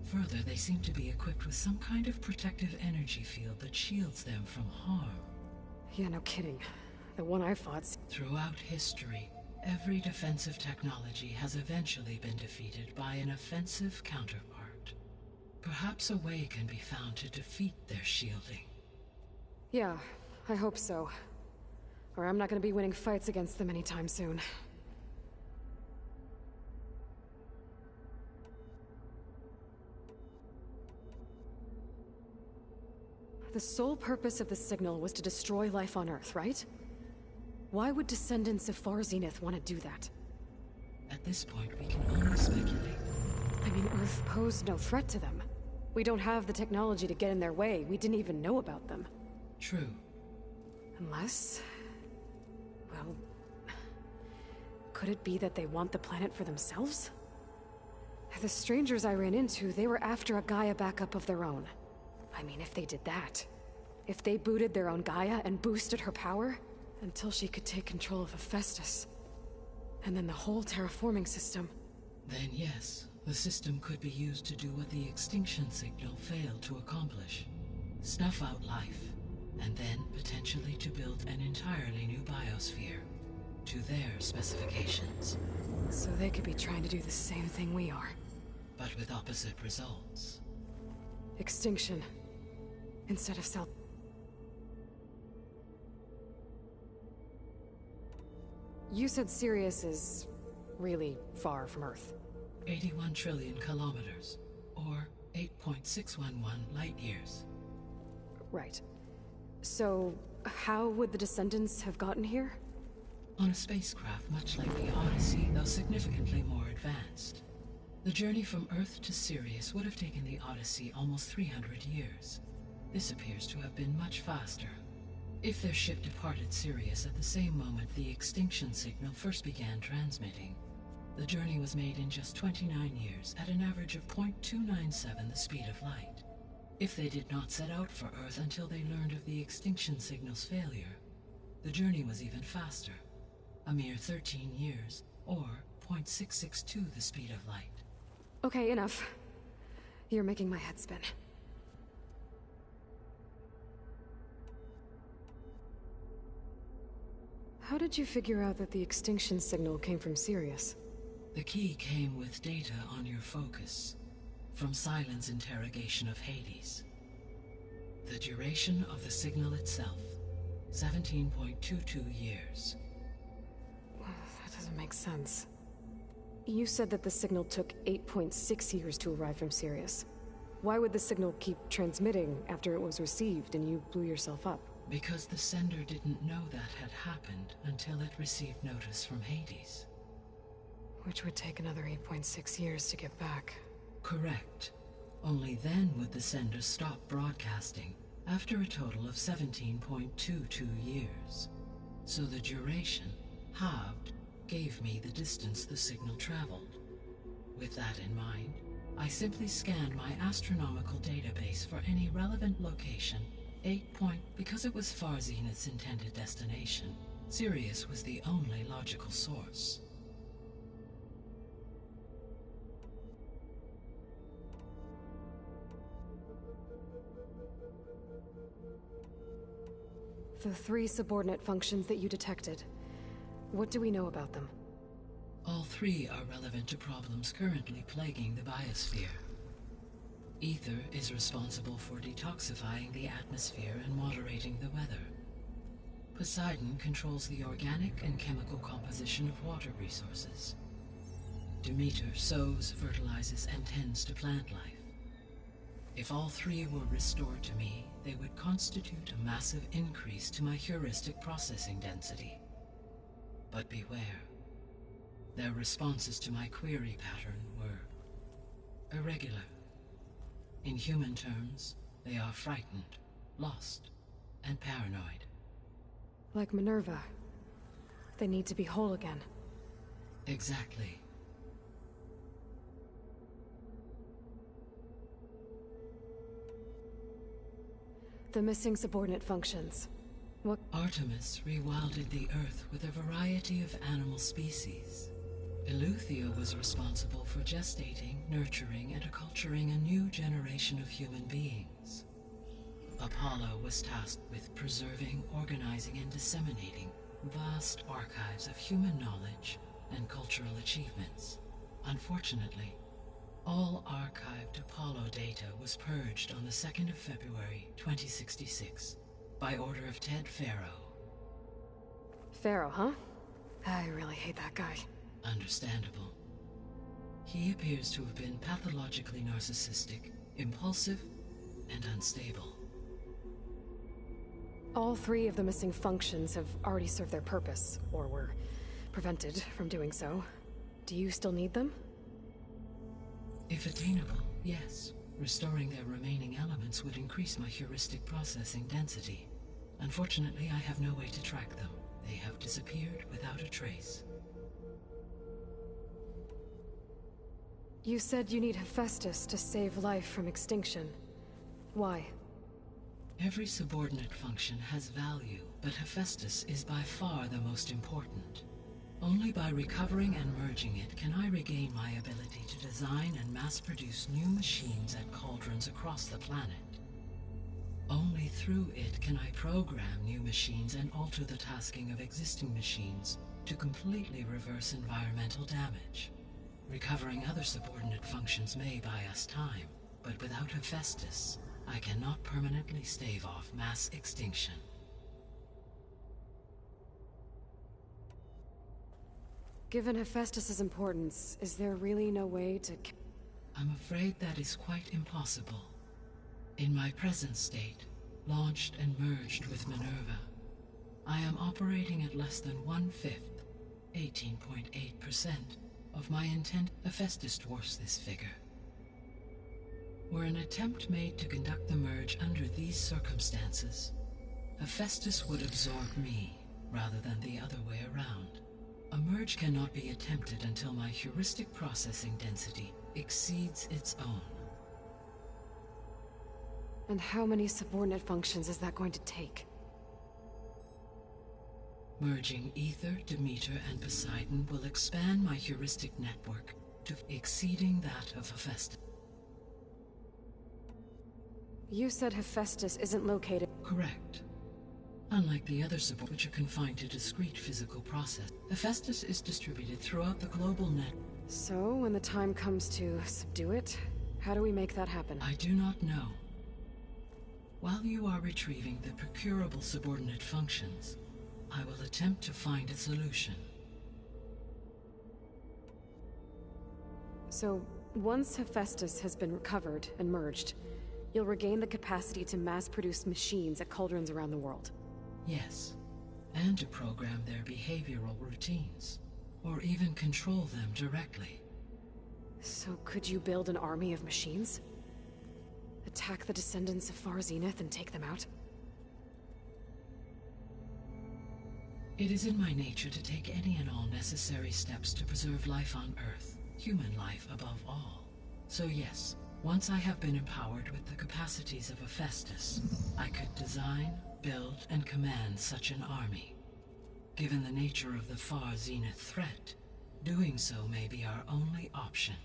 Further, they seem to be equipped with some kind of protective energy field that shields them from harm. Yeah, no kidding. The one I fought... Throughout history, every defensive technology has eventually been defeated by an offensive counterpart. Perhaps a way can be found to defeat their shielding. Yeah, I hope so. Or I'm not gonna be winning fights against them anytime soon. The sole purpose of the signal was to destroy life on Earth, right? Why would descendants of Far Zenith want to do that? At this point, we can only speculate. I mean, Earth posed no threat to them. We don't have the technology to get in their way. We didn't even know about them. True. Unless... well... could it be that they want the planet for themselves? The strangers I ran into, they were after a Gaia backup of their own. I mean, if they did that... if they booted their own Gaia and boosted her power... until she could take control of Hephaestus. And then the whole terraforming system. Then yes, the system could be used to do what the extinction signal failed to accomplish. Snuff out life, and then potentially to build an entirely new biosphere. To their specifications. So they could be trying to do the same thing we are. But with opposite results. Extinction. Instead of self... You said Sirius is... really far from Earth. 81 trillion kilometers, or 8.611 light years. Right. So, how would the descendants have gotten here? On a spacecraft much like the Odyssey, though significantly more advanced. The journey from Earth to Sirius would have taken the Odyssey almost 300 years. This appears to have been much faster. If their ship departed Sirius at the same moment the extinction signal first began transmitting, the journey was made in just 29 years at an average of 0.297 the speed of light. If they did not set out for Earth until they learned of the extinction signal's failure, the journey was even faster. A mere 13 years, or 0.662 the speed of light. Okay, enough. You're making my head spin. How did you figure out that the extinction signal came from Sirius? The key came with data on your focus, from Silent's interrogation of Hades. The duration of the signal itself, 17.22 years. That doesn't make sense. You said that the signal took 8.6 years to arrive from Sirius. Why would the signal keep transmitting after it was received and you blew yourself up? Because the sender didn't know that had happened until it received notice from Hades. Which would take another 8.6 years to get back. Correct. Only then would the sender stop broadcasting, after a total of 17.22 years. So the duration, halved, gave me the distance the signal traveled. With that in mind, I simply scanned my astronomical database for any relevant location. Because it was far Zenith's intended destination, Sirius was the only logical source. The 3 subordinate functions that you detected, what do we know about them? All 3 are relevant to problems currently plaguing the biosphere. Ether is responsible for detoxifying the atmosphere and moderating the weather. Poseidon controls the organic and chemical composition of water resources. Demeter sows, fertilizes, and tends to plant life. If all 3 were restored to me, they would constitute a massive increase to my heuristic processing density. But beware. Their responses to my query pattern were irregular. In human terms, they are frightened, lost, and paranoid. Like Minerva. They need to be whole again. Exactly. The missing subordinate functions. What? Artemis rewilded the Earth with a variety of animal species. Eleuthia was responsible for gestating, nurturing, and acculturating a new generation of human beings. Apollo was tasked with preserving, organizing, and disseminating vast archives of human knowledge and cultural achievements. Unfortunately, all archived Apollo data was purged on the 2nd of February, 2066, by order of Ted Faro. Faro, huh? I really hate that guy. Understandable. He appears to have been pathologically narcissistic, impulsive, and unstable. All 3 of the missing functions have already served their purpose, or were prevented from doing so. Do you still need them? If attainable, yes. Restoring their remaining elements would increase my heuristic processing density. Unfortunately, I have no way to track them. They have disappeared without a trace. You said you need Hephaestus to save life from extinction. Why? Every subordinate function has value, but Hephaestus is by far the most important. Only by recovering and merging it can I regain my ability to design and mass-produce new machines at cauldrons across the planet. Only through it can I program new machines and alter the tasking of existing machines to completely reverse environmental damage. Recovering other subordinate functions may buy us time, but without Hephaestus, I cannot permanently stave off mass extinction. Given Hephaestus's importance, is there really no way to... I'm afraid that is quite impossible. In my present state, launched and merged with Minerva, I am operating at less than 1/5, 18.8%, of my intent. Hephaestus dwarfs this figure. Were an attempt made to conduct the merge under these circumstances, Hephaestus would absorb me, rather than the other way around. A merge cannot be attempted until my heuristic processing density exceeds its own. And how many subordinate functions is that going to take? Merging Ether, Demeter, and Poseidon will expand my heuristic network to exceeding that of Hephaestus. You said Hephaestus isn't located... Correct. Unlike the other supports, which are confined to discrete physical process, Hephaestus is distributed throughout the global net. So, when the time comes to subdue it, how do we make that happen? I do not know. While you are retrieving the procurable subordinate functions, I will attempt to find a solution. So, once Hephaestus has been recovered and merged, you'll regain the capacity to mass-produce machines at cauldrons around the world. Yes, and to program their behavioral routines, or even control them directly. So could you build an army of machines? Attack the descendants of Far Zenith and take them out? It is in my nature to take any and all necessary steps to preserve life on Earth, human life above all. So yes, once I have been empowered with the capacities of Hephaestus, I could design, build, and command such an army. Given the nature of the Far Zenith threat, doing so may be our only option.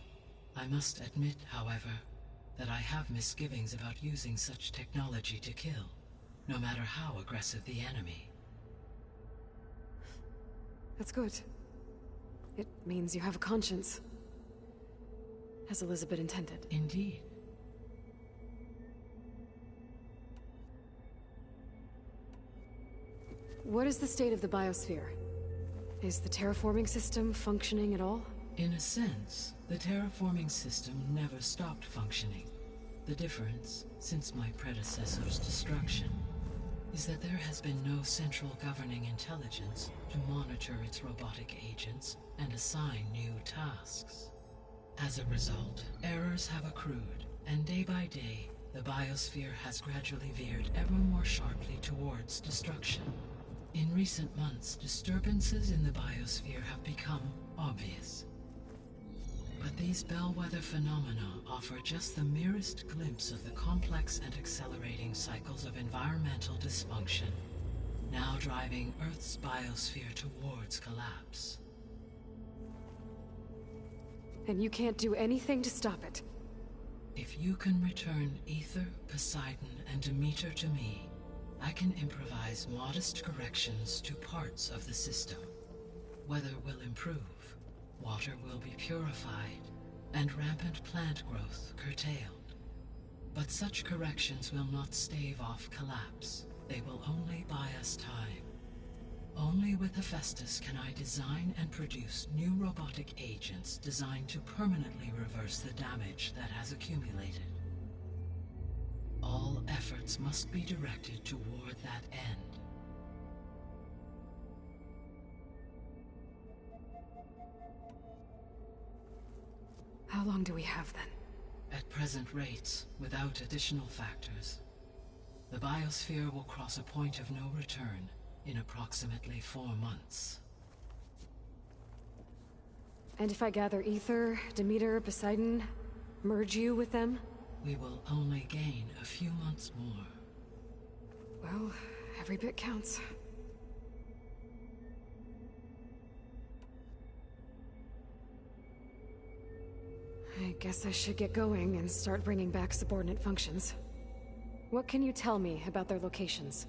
I must admit, however, that I have misgivings about using such technology to kill, no matter how aggressive the enemy. That's good. It means you have a conscience. As Elizabeth intended. Indeed. What is the state of the biosphere? Is the terraforming system functioning at all? In a sense, the terraforming system never stopped functioning. The difference, since my predecessor's destruction, is that there has been no central governing intelligence to monitor its robotic agents and assign new tasks. As a result, errors have accrued, and day by day, the biosphere has gradually veered ever more sharply towards destruction. In recent months, disturbances in the biosphere have become obvious. But these bellwether phenomena offer just the merest glimpse of the complex and accelerating cycles of environmental dysfunction, now driving Earth's biosphere towards collapse. And you can't do anything to stop it? If you can return Ether, Poseidon, and Demeter to me, I can improvise modest corrections to parts of the system. Weather will improve, water will be purified, and rampant plant growth curtailed. But such corrections will not stave off collapse. They will only buy us time. Only with Hephaestus can I design and produce new robotic agents designed to permanently reverse the damage that has accumulated. All efforts must be directed toward that end. How long do we have then? At present rates, without additional factors, The biosphere will cross a point of no return in approximately 4 months. And if I gather Ether, Demeter, Poseidon, merge you with them? We will only gain a few months more. Well, every bit counts. I guess I should get going and start bringing back subordinate functions. What can you tell me about their locations?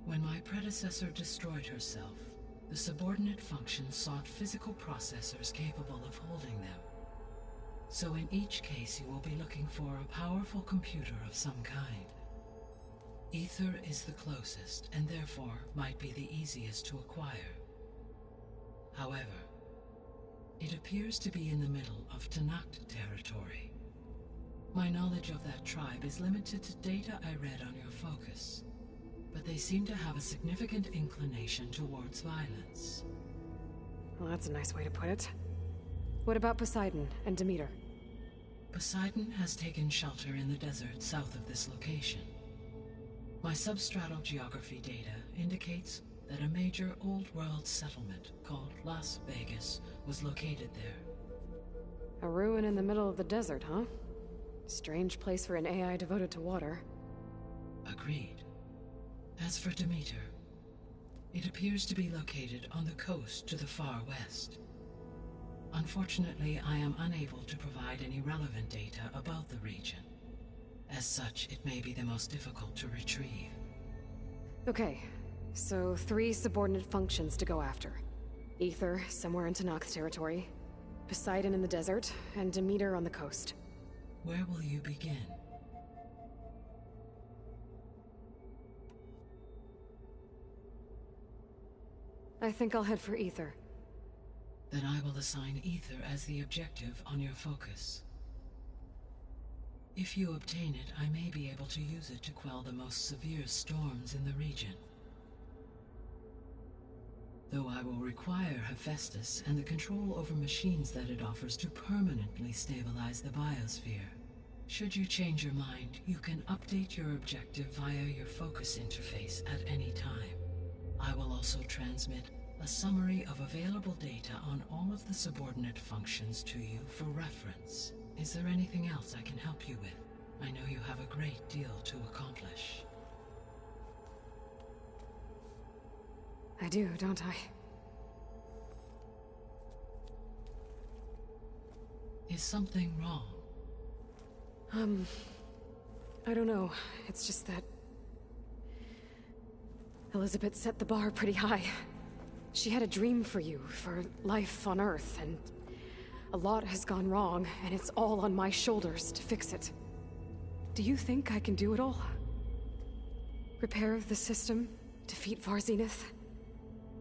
When my predecessor destroyed herself, the subordinate functions sought physical processors capable of holding them. So in each case you will be looking for a powerful computer of some kind. Ether is the closest, and therefore might be the easiest to acquire. However, it appears to be in the middle of Tanakh territory. My knowledge of that tribe is limited to data I read on your focus, but they seem to have a significant inclination towards violence. Well, that's a nice way to put it. What about Poseidon and Demeter? Poseidon has taken shelter in the desert south of this location. My substratal geography data indicates that a major old-world settlement called Las Vegas was located there. A ruin in the middle of the desert, huh? Strange place for an AI devoted to water. Agreed. As for Demeter, it appears to be located on the coast to the far west. Unfortunately, I am unable to provide any relevant data about the region. As such, it may be the most difficult to retrieve. Okay, so 3 subordinate functions to go after. Ether, somewhere in Tanakh territory. Poseidon in the desert, and Demeter on the coast. Where will you begin? I think I'll head for Ether. Then I will assign Ether as the objective on your focus. If you obtain it, I may be able to use it to quell the most severe storms in the region. Though I will require Hephaestus and the control over machines that it offers to permanently stabilize the biosphere. Should you change your mind, you can update your objective via your focus interface at any time. I will also transmit a summary of available data on all of the subordinate functions to you for reference. Is there anything else I can help you with? I know you have a great deal to accomplish. I do, don't I? Is something wrong? I don't know. It's just that Elizabeth set the bar pretty high. She had a dream for you, for life on Earth, and a lot has gone wrong, and it's all on my shoulders to fix it. Do you think I can do it all? Repair the system, defeat Varzenith,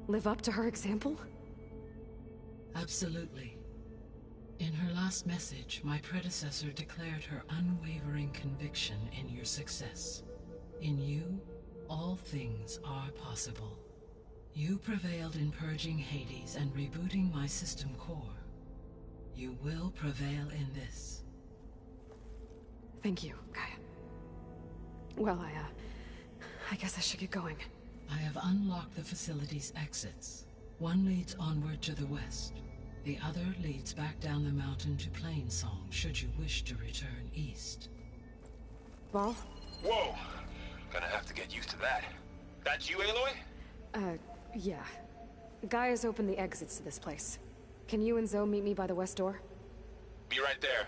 live up to her example? Absolutely. In her last message, my predecessor declared her unwavering conviction in your success. In you, all things are possible. You prevailed in purging Hades and rebooting my system core. You will prevail in this. Thank you, Gaia. Well, I guess I should get going. I have unlocked the facility's exits. One leads onward to the west. The other leads back down the mountain to Plainsong, should you wish to return east. Val? Whoa! Gonna have to get used to that. That's you, Aloy? Yeah. Gaia's opened the exits to this place. Can you and Zoe meet me by the west door? Be right there.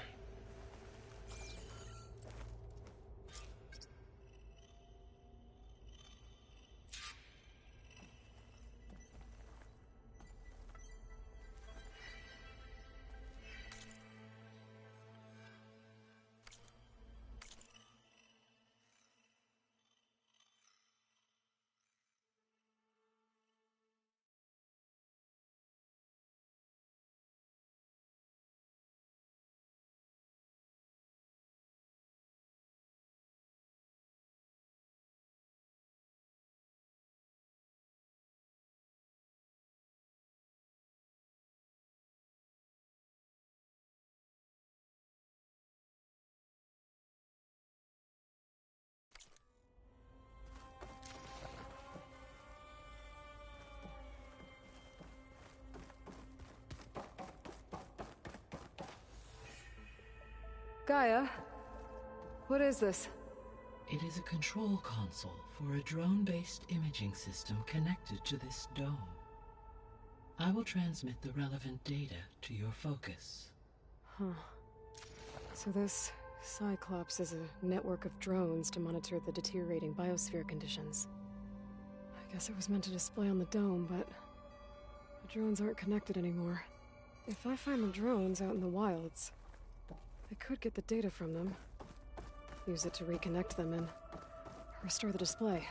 Gaia, what is this? It is a control console for a drone-based imaging system connected to this dome. I will transmit the relevant data to your focus. Huh. So this Cyclops is a network of drones to monitor the deteriorating biosphere conditions. I guess it was meant to display on the dome, but the drones aren't connected anymore. If I find the drones out in the wilds, I could get the data from them, use it to reconnect them and restore the display.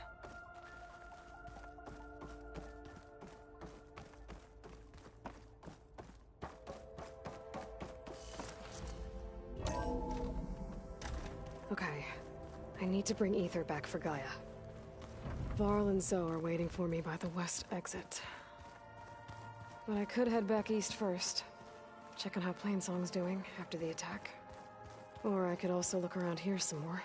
Okay, I need to bring Ether back for Gaia. Varl and Zoe are waiting for me by the west exit. But I could head back east first, check on how Plainsong's doing after the attack. Or I could also look around here some more.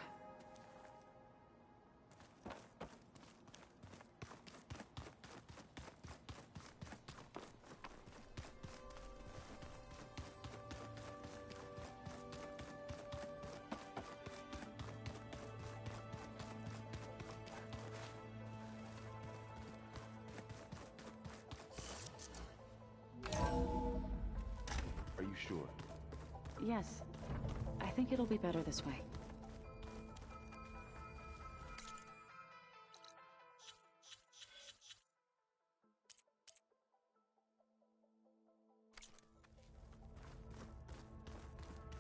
Are you sure? Yes. I think it'll be better this way.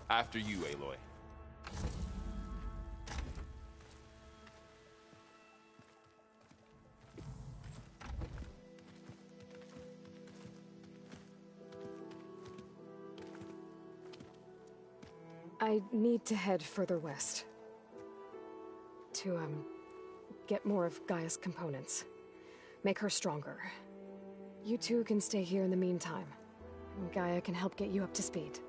After you, Aloy. I need to head further west. To, get more of Gaia's components. Make her stronger. You two can stay here in the meantime. Gaia can help get you up to speed.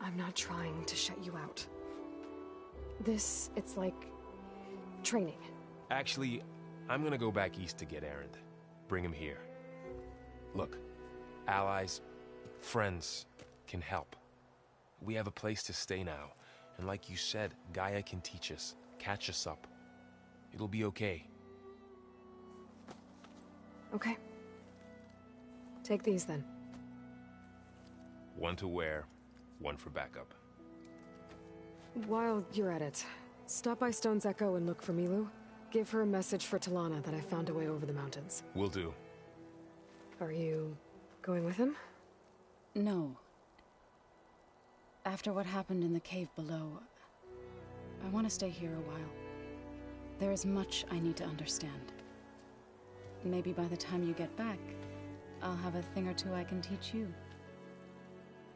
I'm not trying to shut you out. It's like training. Actually, I'm gonna go back east to get Erend. Bring him here. Look, allies, friends can help. We have a place to stay now. And like you said, Gaia can teach us, catch us up. It'll be okay. Okay. Take these then. One to wear, one for backup. While you're at it, stop by Stone's Echo and look for Milu. Give her a message for Talana that I found a way over the mountains. Will do. Are you going with him? No. After what happened in the cave below, I want to stay here a while. There is much I need to understand. Maybe by the time you get back, I'll have a thing or two I can teach you.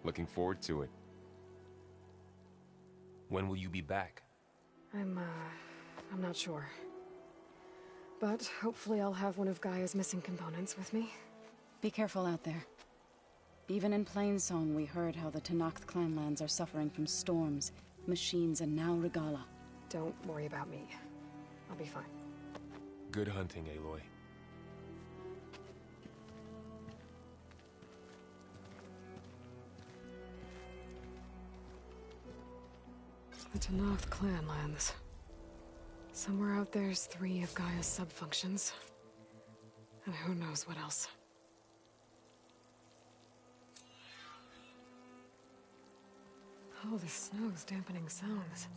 Looking forward to it. When will you be back? I'm not sure. But hopefully I'll have one of Gaia's missing components with me. Be careful out there. Even in Plainsong, we heard how the Tenakth clanlands are suffering from storms, machines, and now Regala. Don't worry about me. I'll be fine. Good hunting, Aloy. The Tenakth clanlands. Somewhere out there's 3 of Gaia's sub-functions. And who knows what else. Oh, the snow's dampening sounds.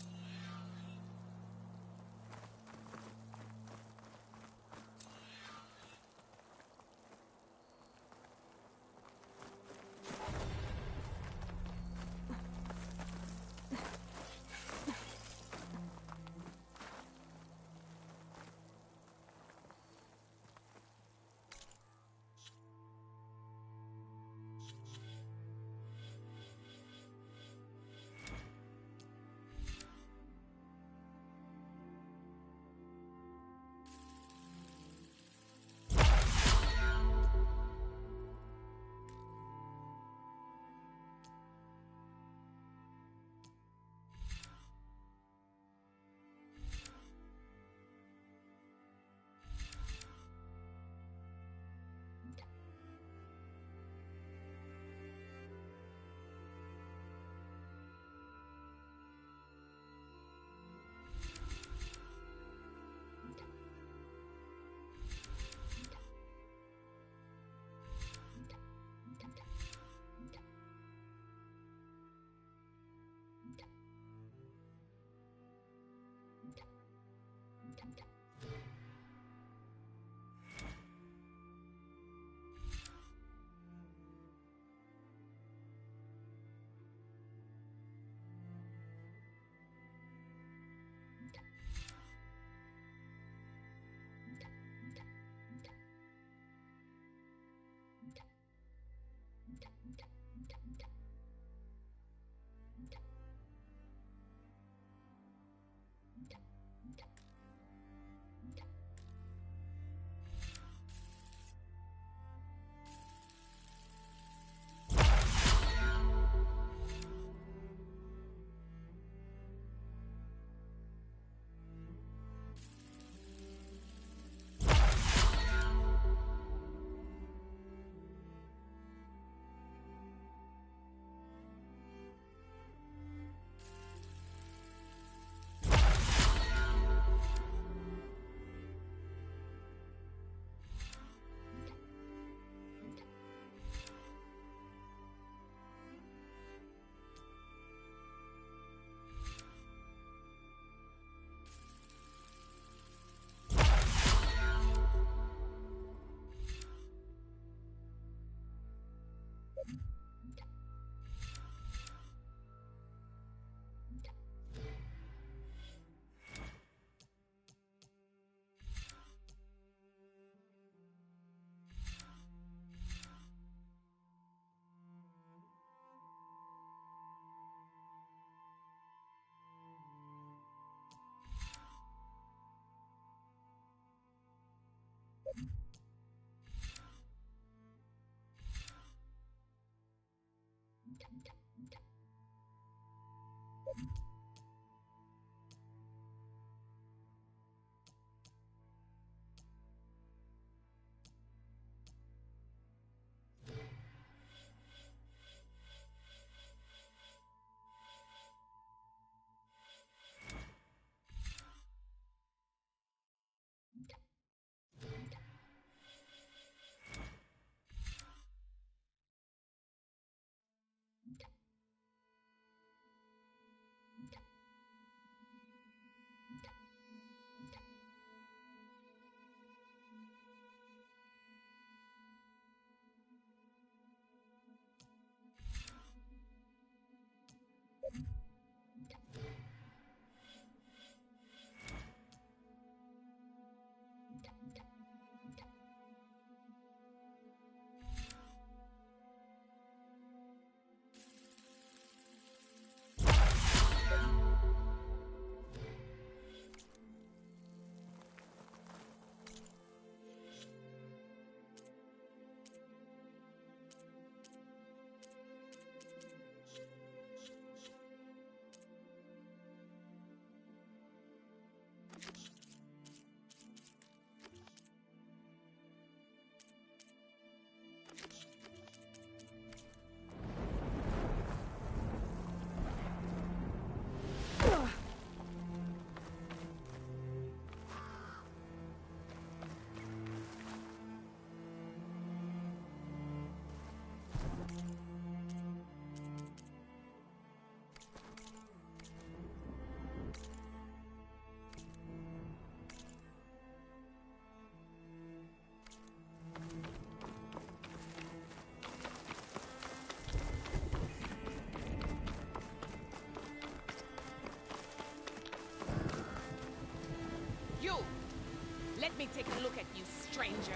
Let me take a look at you, stranger.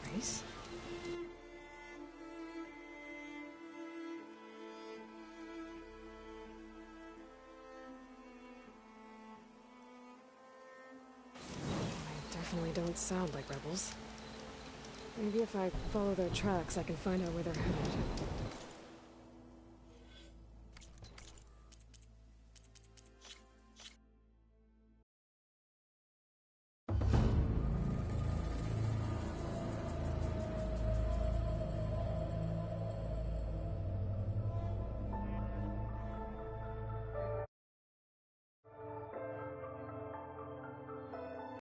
Grace? They definitely don't sound like rebels. Maybe if I follow their tracks, I can find out where they're headed.